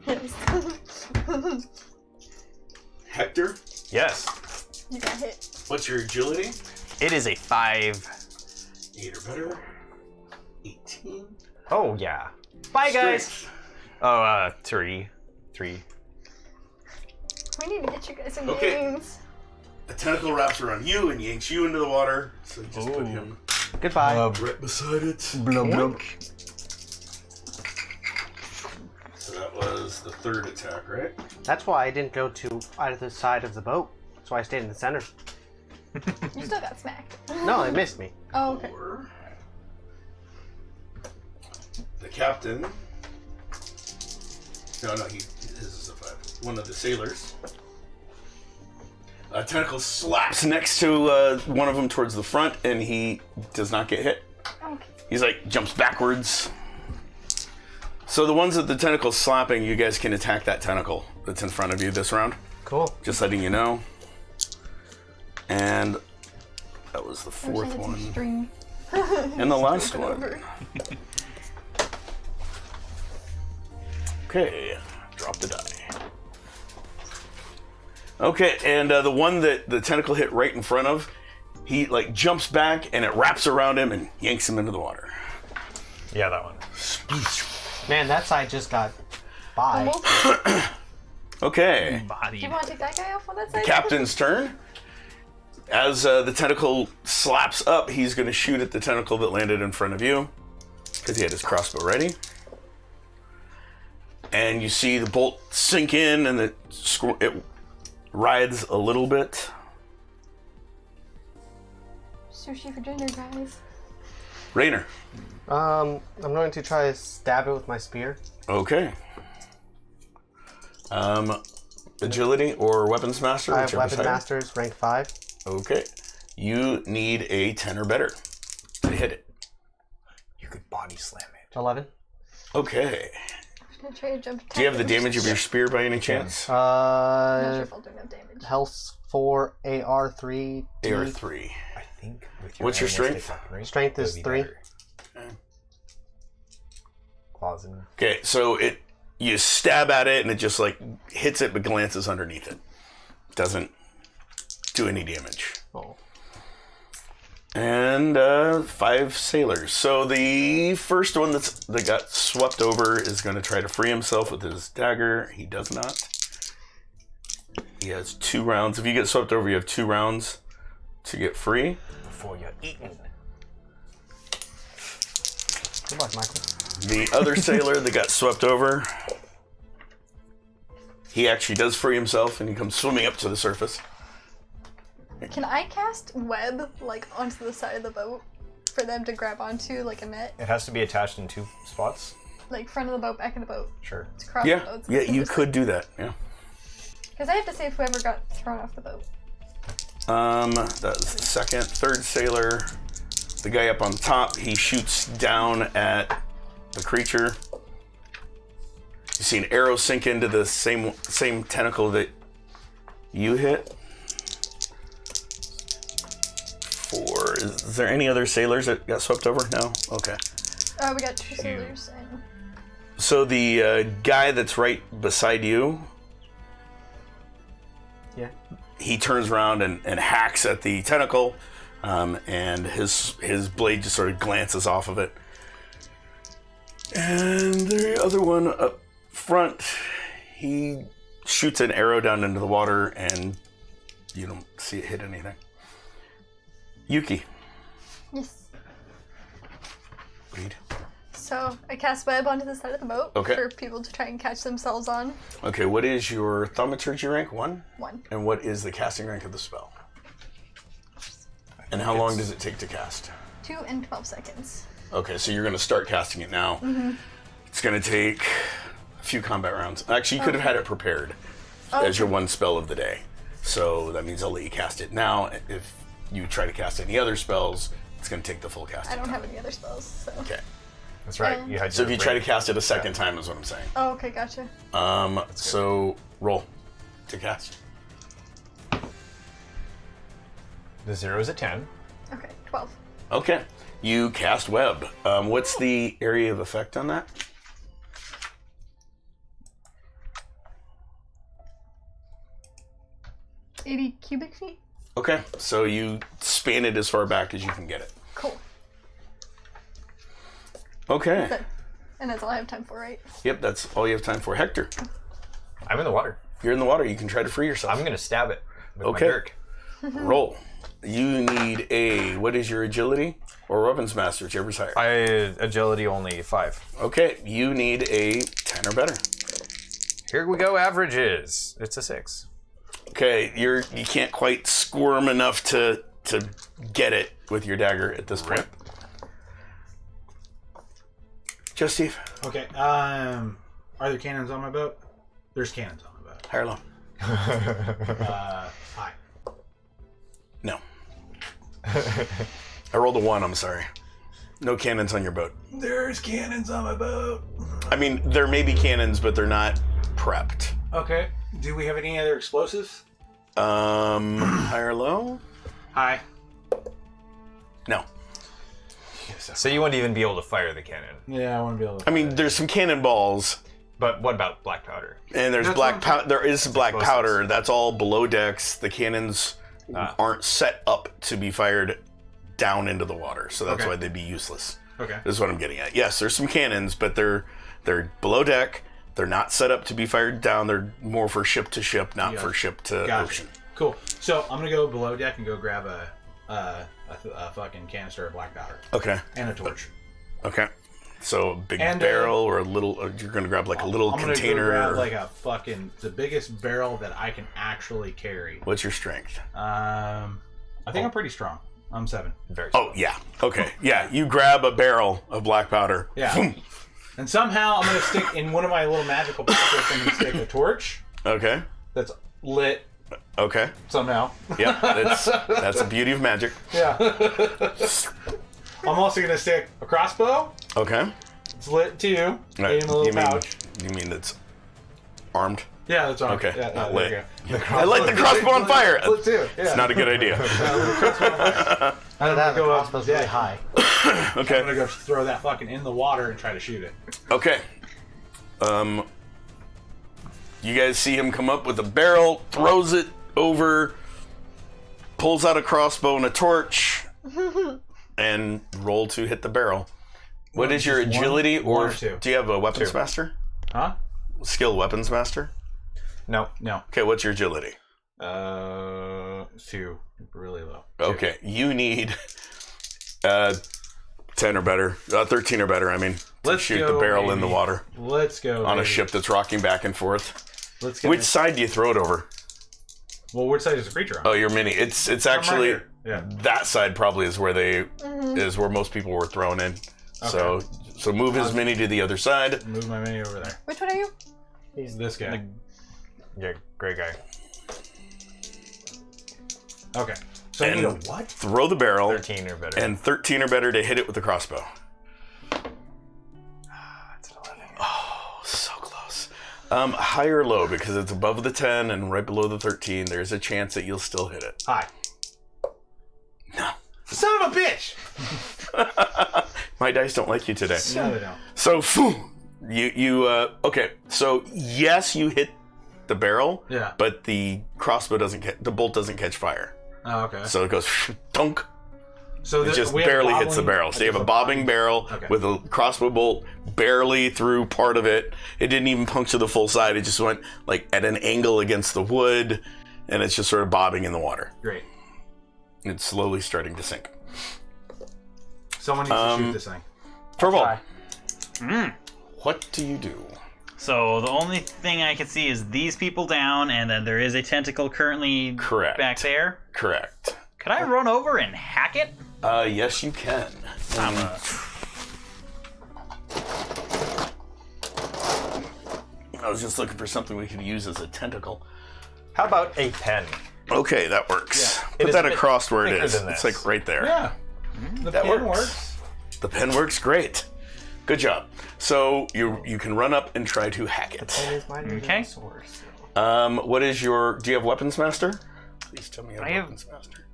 Yes. Hector, Yes. You got hit. what's your agility? It is a 5. 8 or better. 18. Oh, yeah. Bye, guys. Strength. Oh, 3. 3. We need to get you guys some Okay. games. A tentacle wraps around you and yanks you into the water. So you just put Ooh. him Goodbye. right beside it. Blub, blub. So that was the third attack, right? That's why I didn't go to either side of the boat. That's why I stayed in the center. You still got smacked. No, they missed me. Oh, okay. Or the captain. No, his is a 5. One of the sailors. A tentacle slaps next to one of them towards the front, and he does not get hit. Okay. He's like jumps backwards. So the ones that the tentacle's slapping, you guys can attack that tentacle that's in front of you this round. Cool. Just letting you know. And that was the Wish I fourth had some one. string. And the last one. Over. Okay, drop the die. Okay, and the one that the tentacle hit right in front of, he like jumps back and it wraps around him and yanks him into the water. Yeah, that one. Man, that side just got by. Almost. Okay, Do Body. you want to take that guy off on that side? captain's turn. As the tentacle slaps up, he's going to shoot at the tentacle that landed in front of you because he had his crossbow ready. And you see the bolt sink in, and it rides a little bit. Sushi for dinner, guys. Raynor. I'm going to try to stab it with my spear. Okay. Agility or weapons master? I have whichever's weapon higher. masters, rank 5. Okay. You need a 10 or better to hit it. You could body slam it. 11. Okay. I'm gonna try to jump. Do you have the damage of your spear by any chance? I'm not sure if I'll do enough damage. Health 4, AR 3. AR3. I think with your What's your animalistic strength? weaponry, Strength is it would be 3. better. Claws and Okay, so you stab at it and it just like hits it but glances underneath it. Doesn't do any damage. Oh. And 5 sailors. So the first one that got swept over is going to try to free himself with his dagger. He does not. He has 2 rounds. If you get swept over, you have 2 rounds to get free. before you're eaten. Good luck, Michael. The other sailor that got swept over, he actually does free himself and he comes swimming up to the surface. Can I cast web like onto the side of the boat for them to grab onto like a net, It has to be attached in 2 spots. like front of the boat, back of the boat, Sure. to cross the Yeah, boats? yeah, you could do that. Yeah. Because I have to save whoever got thrown off the boat. That was the second. Third sailor, the guy up on top, he shoots down at the creature. You see an arrow sink into the same tentacle that you hit. 4. Is there any other sailors that got swept over? No? Okay. We got 2 sailors and So the guy that's right beside you, Yeah. he turns around and hacks at the tentacle, and his blade just sort of glances off of it. And the other one up front, he shoots an arrow down into the water, and you don't see it hit anything. Yuki. yes. Read. So I cast web onto the side of the boat Okay. for people to try and catch themselves on. Okay, what is your thaumaturgy rank? 1? 1. And what is the casting rank of the spell? And how long does it take to cast? 2 and 12 seconds. Okay, so you're going to start casting it now. It's going to take a few combat rounds. Actually, you could have had it prepared as your one spell of the day. So that means I'll let you cast it now. If you try to cast any other spells, it's going to take the full casting I don't time. have any other spells, so. Okay. That's right. You had So if your you try to range. cast it a second time is what I'm saying. Oh, okay, gotcha. So roll to cast. The 0 is a 10. Okay, 12. Okay. You cast web. What's the area of effect on that? $80 cubic feet? Okay. So you span it as far back as you can get it. Cool. Okay. Good. And that's all I have time for, right? Yep, that's all you have time for. Hector, I'm in the water. you're in the water. You can try to free yourself. I'm going to stab it with Okay. my dirk. Roll. You need a, what is your agility? Or weapons master, whichever's higher. Agility only 5. Okay, you need a 10 or better. Here we go, averages. It's a 6. Okay, you can't quite squirm enough to get it with your dagger at this point. Just Steve. Okay. Are there cannons on my boat? There's cannons on my boat. Higher or low? High. No. I rolled a 1, I'm sorry. No cannons on your boat. There's cannons on my boat. I mean, there may be cannons, but they're not prepped. Okay. Do we have any other explosives? High or low? High. No. So you wouldn't even be able to fire the cannon. Yeah, I want to be able to. I mean, there's some cannonballs, But what about black powder? and there's That's black what I'm powder. There is black Explosives. powder. That's all below decks. The cannons aren't set up to be fired down into the water, so that's Okay. why they'd be useless. Okay. This is what I'm getting at. Yes, there's some cannons, but they're below deck. They're not set up to be fired down. They're more for ship to ship, not for ship to Gotcha. ocean. Cool. So I'm gonna go below deck and go grab a fucking canister of black powder Okay. and a torch. Okay. So a big And, barrel or a little. Or you're gonna grab like a little I'm container. gonna go grab or- like a fucking the biggest barrel that I can actually carry. What's your strength? I think I'm pretty strong. I'm 7. Very Oh yeah. Okay. Yeah. You grab a barrel of black powder. Yeah. Boom. And somehow I'm gonna stick in one of my little magical pockets. I'm gonna stick a torch Okay. that's lit Okay. somehow. Yeah. That's the beauty of magic. Yeah. I'm also gonna stick a crossbow. Okay. It's lit too. Right. In a little you mean pouch. you mean it's armed? Yeah, that's all. Okay, Yeah, not there lit. you go. I light the crossbow on fire. It's lit too. Yeah. It's not a good idea. Out of that, the go up crossbow's deck. really high. I'm Okay. gonna go throw that fucking in the water and try to shoot it. Okay. You guys see him come up with a barrel, throws it over, pulls out a crossbow and a torch, and roll to hit the barrel. What is your just one? agility, One or two? do you have a weapons Two. master? Huh? Skill weapons master? No. No. Okay, what's your agility? 2. Really low. Okay, you need 10 or better, 13 or better, I mean, to Let's shoot go, the barrel in the baby. water Let's go. on a baby. ship that's rocking back and forth. Let's go. Which side do you throw it over? Well, which side is the creature on? Oh, your mini. It's I'm right actually here. Yeah. that side probably is where they is where most people were thrown in. So move his mini to the other side. Move my mini over there. Which one are you? He's this guy. Yeah, great guy. Okay. So I need a And what? throw the barrel 13 or better. and 13 or better to hit it with the crossbow. That's an 11. Oh, so close. High or low, because it's above the 10 and right below the 13. There's a chance that you'll still hit it. Hi. No. Son of a bitch! My dice don't like you today. No, they don't. So, okay. So yes, you hit the barrel. Yeah. But the crossbow the bolt doesn't catch fire. Oh, okay. So it goes dunk. So It just we have barely hits the bobbling- barrel. So you have a bobbing barrel Okay. with a crossbow bolt barely through part of it. It didn't even puncture the full side. It just went like at an angle against the wood, and it's just sort of bobbing in the water. Great. It's slowly starting to sink. Someone needs to shoot this thing. Torvald, what do you do? So the only thing I can see is these people down, and then there is a tentacle currently Correct. back there. Correct. Could I run over and hack it? Yes, you can. I was just looking for something we could use as a tentacle. How about a pen? Okay, that works. It Put is that a bit across where it thicker is. than It's this. like right there. Yeah. The That pen works. works. The pen works great. Good job. So you can run up and try to hack it. That is my Okay. source. What is your? Do you have weapons master? Please tell me you have I have- weapons master.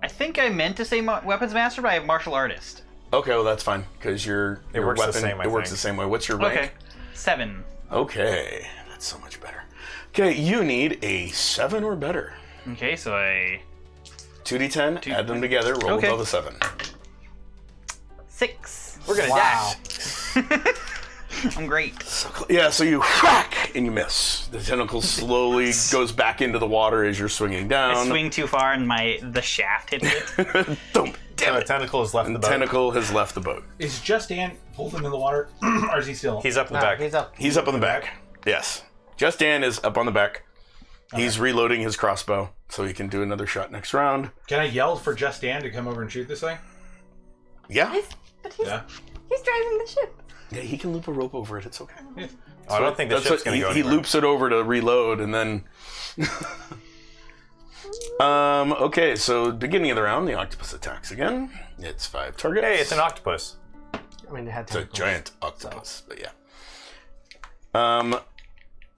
I think I meant to say weapons master, but I have martial artist. Okay, well that's fine because your works the weapon same, I it works think. the same way. What's your rank? Okay. 7. Okay, that's so much better. Okay, you need a 7 or better. Okay, so I 2d10, add them together, roll Okay. above a 7. 6. We're gonna Wow. I'm great. Yeah, so you whack and you miss. The tentacle slowly goes back into the water as you're swinging I down. swing too far and the shaft hits it. Don't. Damn the it. tentacle has left the The boat. tentacle has left the boat. Is Just Dan pulled him in the water, or is he still? He's up in the No, back. he's up. He's up on the back. Yes. Just Dan is up on the back. He's reloading his crossbow, so he can do another shot next round. Can I yell for Just Dan to come over and shoot this thing? Yeah. But he's Yeah. driving the ship. Yeah, he can loop a rope over it. It's okay. Oh, I don't think the That's ship's what- gonna go he anywhere. loops it over to reload and then. Okay, so beginning of the round, the octopus attacks again. It's 5 targets. Hey, it's an octopus. I mean, it had It's a tentacles. giant octopus, but yeah.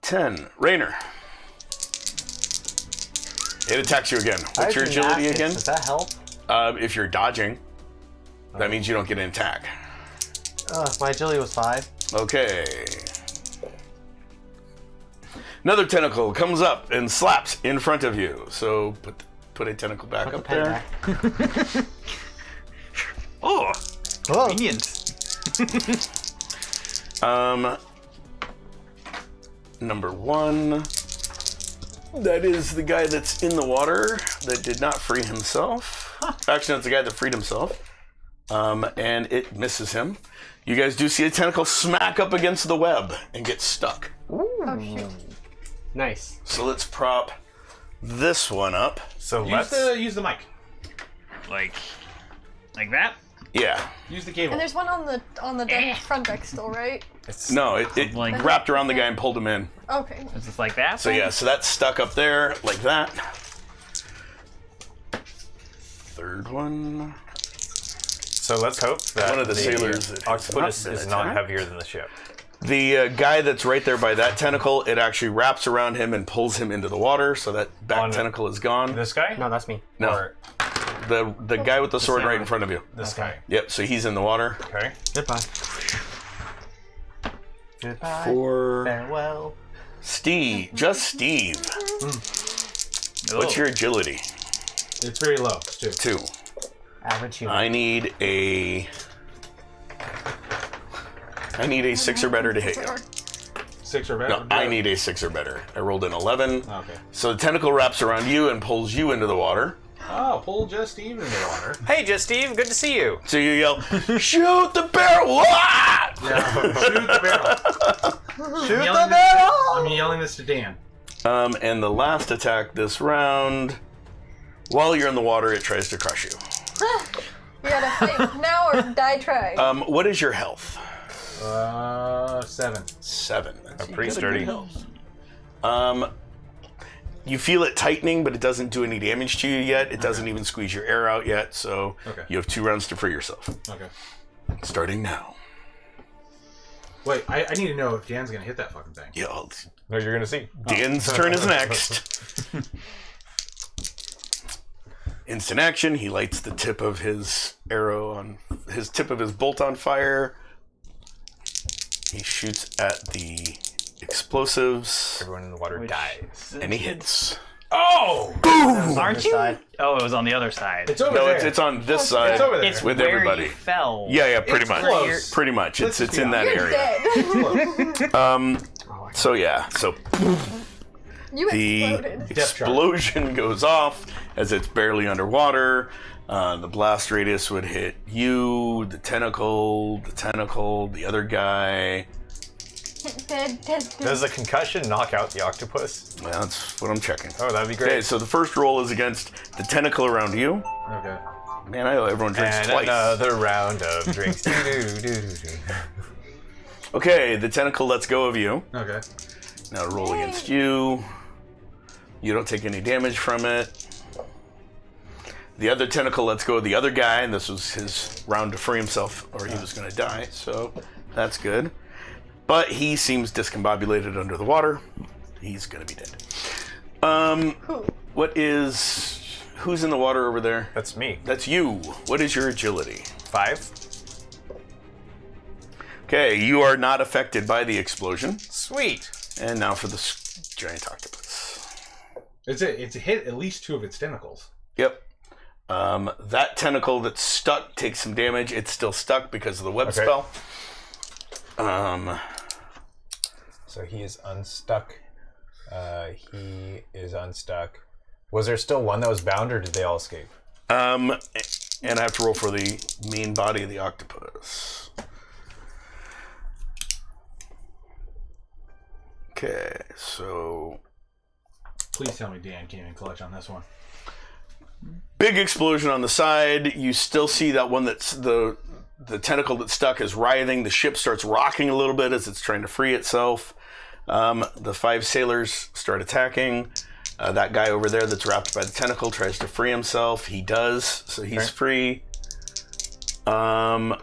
10. Rainer. It attacks you again. I What's your have agility gymnastics. again? Does that help? If you're dodging, that means you don't get an attack. My agility was 5. Okay. Another tentacle comes up and slaps in front of you. So put a tentacle back Put the up pen there. back. Oh, Oh, convenient. Number 1. That is the guy that's in the water that did not free himself. Actually, that's the guy that freed himself. And it misses him. You guys do see a tentacle smack up against the web and get stuck. Oh shoot. nice. So let's prop this one up. So Use the mic. Like that? Yeah. Use the cable. And there's one on the deck, front deck still, right? No, it Like- wrapped around the guy and pulled him in. Okay. Is this like that? So yeah, so that's stuck up there like that. Third one. So let's hope that One of the sailors that has octopus not been is not attacked. heavier than the ship. The guy that's right there by that tentacle, it actually wraps around him and pulls him into the water, so that back On tentacle is gone. This guy? No, that's me. No, Or the guy with the sword right in front of you. this guy? Yep, so he's in the water. Okay. Goodbye. Goodbye. For Farewell. Steve, just Steve. What's your agility? It's very low. It's 2. 2. Average human. I need a 6 or better to hit you. 6 or better. No, I need a 6 or better. I rolled an 11. Okay. So the tentacle wraps around you and pulls you into the water. Oh, pull Just Steve into the water. Hey, Just Steve, good to see you. So you yell, "Shoot the barrel!" Wah! Shoot the barrel. Shoot the Yelling barrel! I'm yelling this to Dan. And the last attack this round, while you're in the water, it tries to crush you. We gotta fight now or die trying. What is your health? 7. 7. That's pretty you got a sturdy. good health. You feel it tightening, but it doesn't do any damage to you yet. It doesn't even squeeze your air out yet, so Okay. you have 2 rounds to free yourself. Okay. Starting now. Wait, I need to know if Dan's gonna hit that fucking thing. Yeah, No, you're gonna see. Dan's turn is next. Instant action. He lights the tip of his bolt on fire. He shoots at the explosives, Everyone in the water dies. and he hits. Oh! Aren't This you? side. Oh, it was on the other side. It's over No, there. it's on this side. It's over there. It's with where everybody. you fell. Yeah, pretty It's much. close. Pretty much. Let's It's be in that You're area. dead. So yeah, so You the exploded. explosion goes off as it's barely underwater. The blast radius would hit you, the tentacle, the other guy. Does a concussion knock out the octopus? Well, that's what I'm checking. Oh, that'd be great. Okay, so the first roll is against the tentacle around you. Okay. Man, I know everyone drinks And twice. another round of drinks. Okay, the tentacle lets go of you. Okay. Now roll against you. You don't take any damage from it. The other tentacle lets go of the other guy, and this was his round to free himself, or he was going to die, so that's good. But he seems discombobulated under the water. He's going to be dead. Who's in the water over there? That's me. That's you. What is your agility? 5. Okay, you are not affected by the explosion. Sweet. And now for the giant octopus. It's hit at least 2 of its tentacles. Yep. That tentacle that's stuck takes some damage. It's still stuck because of the web spell. So he is unstuck. He is unstuck. Was there still one that was bound, or did they all escape? And I have to roll for the main body of the octopus. Okay, so Please tell me Dan came in clutch on this one. big explosion on the side. You still see that one that's the tentacle that's stuck is writhing. The ship starts rocking a little bit as it's trying to free itself. The 5 sailors start attacking. That guy over there that's wrapped by the tentacle tries to free himself. He does, so he's free. The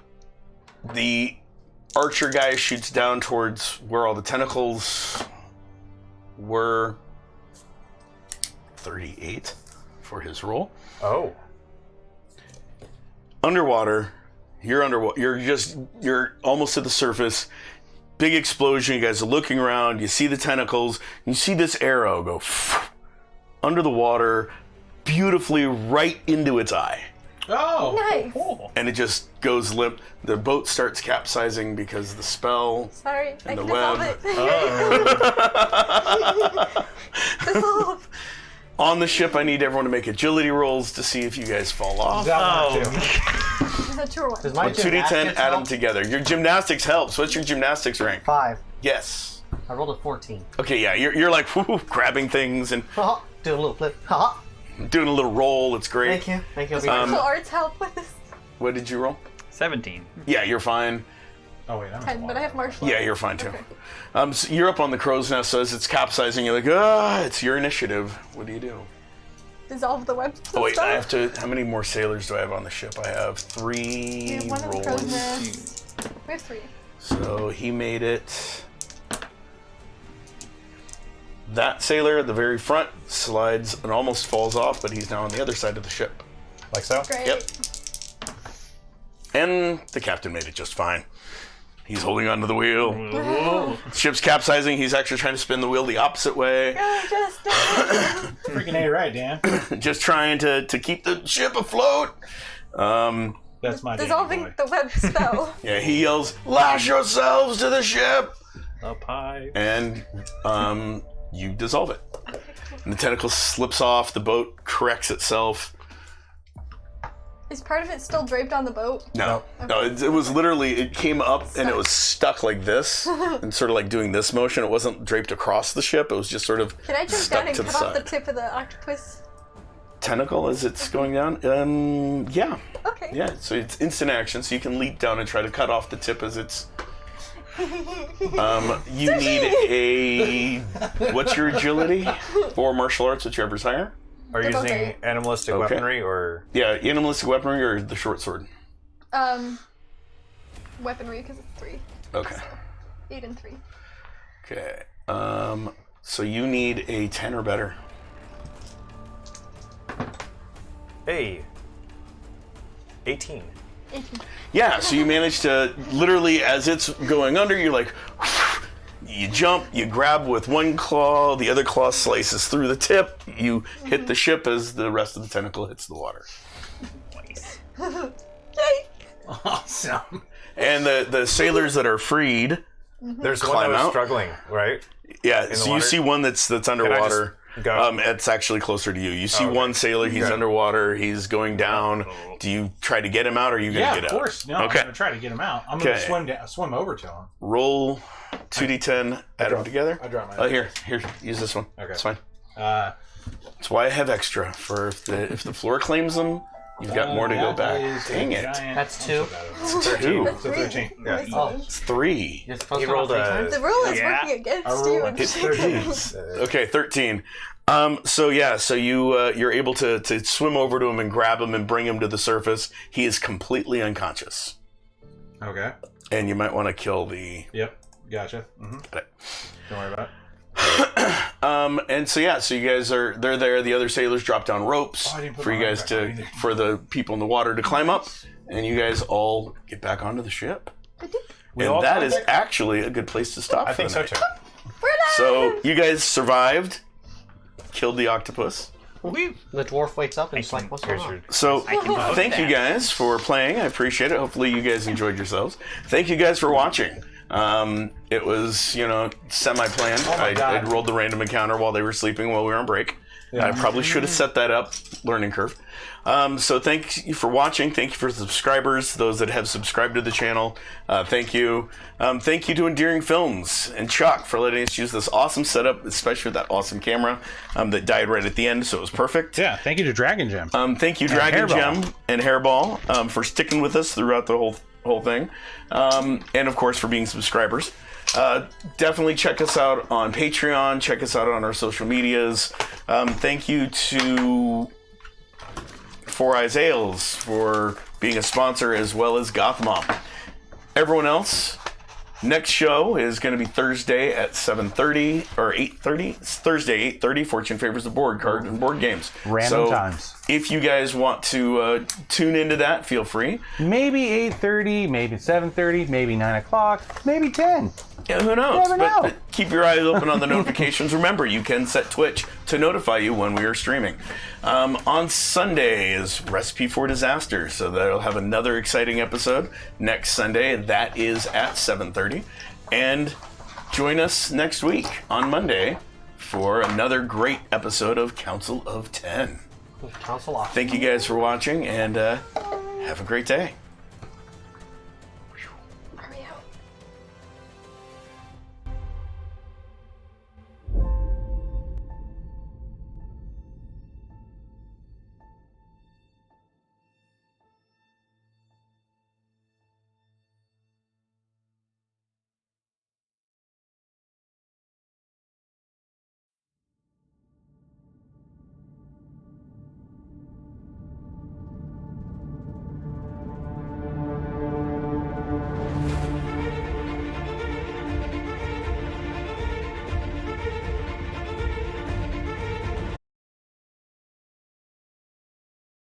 archer guy shoots down towards where all the tentacles were. 38 for his roll. Oh. Underwater, you're underwater. You're almost at the surface. Big explosion. You guys are looking around. You see the tentacles. You see this arrow go under the water, beautifully right into its eye, Oh! Nice. and it just goes limp. The boat starts capsizing because of the spell. Sorry, I And the can dissolve it. Dissolve. On the ship, I need everyone to make agility rolls to see if you guys fall off. Is that true one? Does my 2d10, gymnastics add them help? together. Your gymnastics helps. What's your gymnastics rank? 5. Yes. I rolled a 14. Okay, yeah, you're like grabbing things and Haha. Do a little flip. Haha. doing a little roll. It's great. Thank you. Thank you. Martial arts help with this. What did you roll? 17. Yeah, you're fine. Oh, wait, I'm 10, but I have martial Yeah, arts. you're fine too. Okay. So you're up on the crow's nest, so as it's capsizing, you're like, it's your initiative. What do you do? Dissolve the web. Oh wait, I have to. How many more sailors do I have on the ship? I have 3 We have one of the crow's rolls. nests. We have 3. So he made it. That sailor at the very front slides and almost falls off, but he's now on the other side of the ship. Like so? Great. Yep. And the captain made it just fine. He's holding onto the wheel. Ship's capsizing. He's actually trying to spin the wheel the opposite way. Just Freaking A right, Dan. Just trying to keep the ship afloat. That's my dissolving boy. the web spell. Yeah, he yells, "Lash yourselves to the ship!" Up high. And you dissolve it. And the tentacle slips off. The boat corrects itself. Is part of it still draped on the boat? No, it was literally, it came up and it was stuck like this and sort of like doing this motion. It wasn't draped across the ship. It was just sort of Can I jump stuck down and to the cut off the side. tip of the octopus? Tentacle as it's going down? Yeah. Okay. Yeah, so it's instant action, so you can leap down and try to cut off the tip as it's... you need a... What's your agility? Or martial arts, whichever's higher? Are you They're both using 8. animalistic Okay. weaponry or? Yeah, animalistic weaponry or the short sword? Weaponry, because it's 3. Okay. 8 and 3. Okay. So you need a 10 or better. Hey. 18. 18. Yeah, so you manage to literally, as it's going under, you're like, you jump, you grab with one claw, the other claw slices through the tip, you hit the ship as the rest of the tentacle hits the water. Yay! Awesome. And the sailors that are freed, There's one Climb that was out. struggling, right? yeah, the so you water? see one that's underwater. Go. It's actually closer to you. You see one sailor. He's underwater. He's going down. Do you try to get him out, or are you going to Yeah, get of out? course. No, Okay. I'm going to try to get him out. I'm going Okay. to swim over to him. Roll 2d10. Add them together. I dropped my. Oh, here. Use this one. Okay. It's fine. Uh, That's why I have extra for if the floor claims them. You've got more to go that back. is a Dang it. giant- That's 2. Two. It's a 13. Nice. It's 3. You're supposed He to rolled roll a. The rule is Yeah. working against I you. rolled It's a 13. Okay, 13. So you're able to swim over to him and grab him and bring him to the surface. He is completely unconscious, Okay. and you might want to kill the. Yep. Gotcha. Got it. Don't worry about it. And so you guys they're there. The other sailors drop down ropes Oh, I didn't put for you my guys arm to back on either. for the people in the water to climb up, and you guys all get back onto the ship. We all And that climb is back? actually a good place to stop. I for think the so night. too. We're done. So you guys survived, killed the octopus. The dwarf wakes up and it's like, what's going Here's on? your. So vote thank you that. guys for playing. I appreciate it. Hopefully you guys enjoyed yourselves. Thank you guys for watching. It was, semi-planned. Oh my God. I rolled the random encounter while they were sleeping while we were on break. I probably should have set that up. Learning curve. So thank you for watching. Thank you for the subscribers, those that have subscribed to the channel. Thank you. Thank you to Endearing Films and Chuck for letting us use this awesome setup, especially with that awesome camera that died right at the end, so it was perfect. Yeah. Thank you to Dragon Gem. Thank you, Dragon Hairball. Gem and Hairball, for sticking with us throughout the whole thing, and of course for being subscribers. Definitely check us out on Patreon. Check us out on our social medias. Thank you to Four Eyes Ales for being a sponsor, as well as Gothmom. Everyone else, next show is going to be Thursday at 7:30 or 8:30. It's Thursday 8:30. Fortune favors the board card and board games. Random So, times. If you guys want to tune into that, feel free. Maybe 8:30, maybe 7:30, maybe 9 o'clock, maybe 10. Yeah, who knows? Never But know. keep your eyes open on the notifications. Remember, you can set Twitch to notify you when we are streaming. On Sunday is Recipe for Disaster, so that'll have another exciting episode next Sunday. That is at 7:30. And join us next week on Monday for another great episode of Council of 10. Council off. Thank you guys for watching, and have a great day.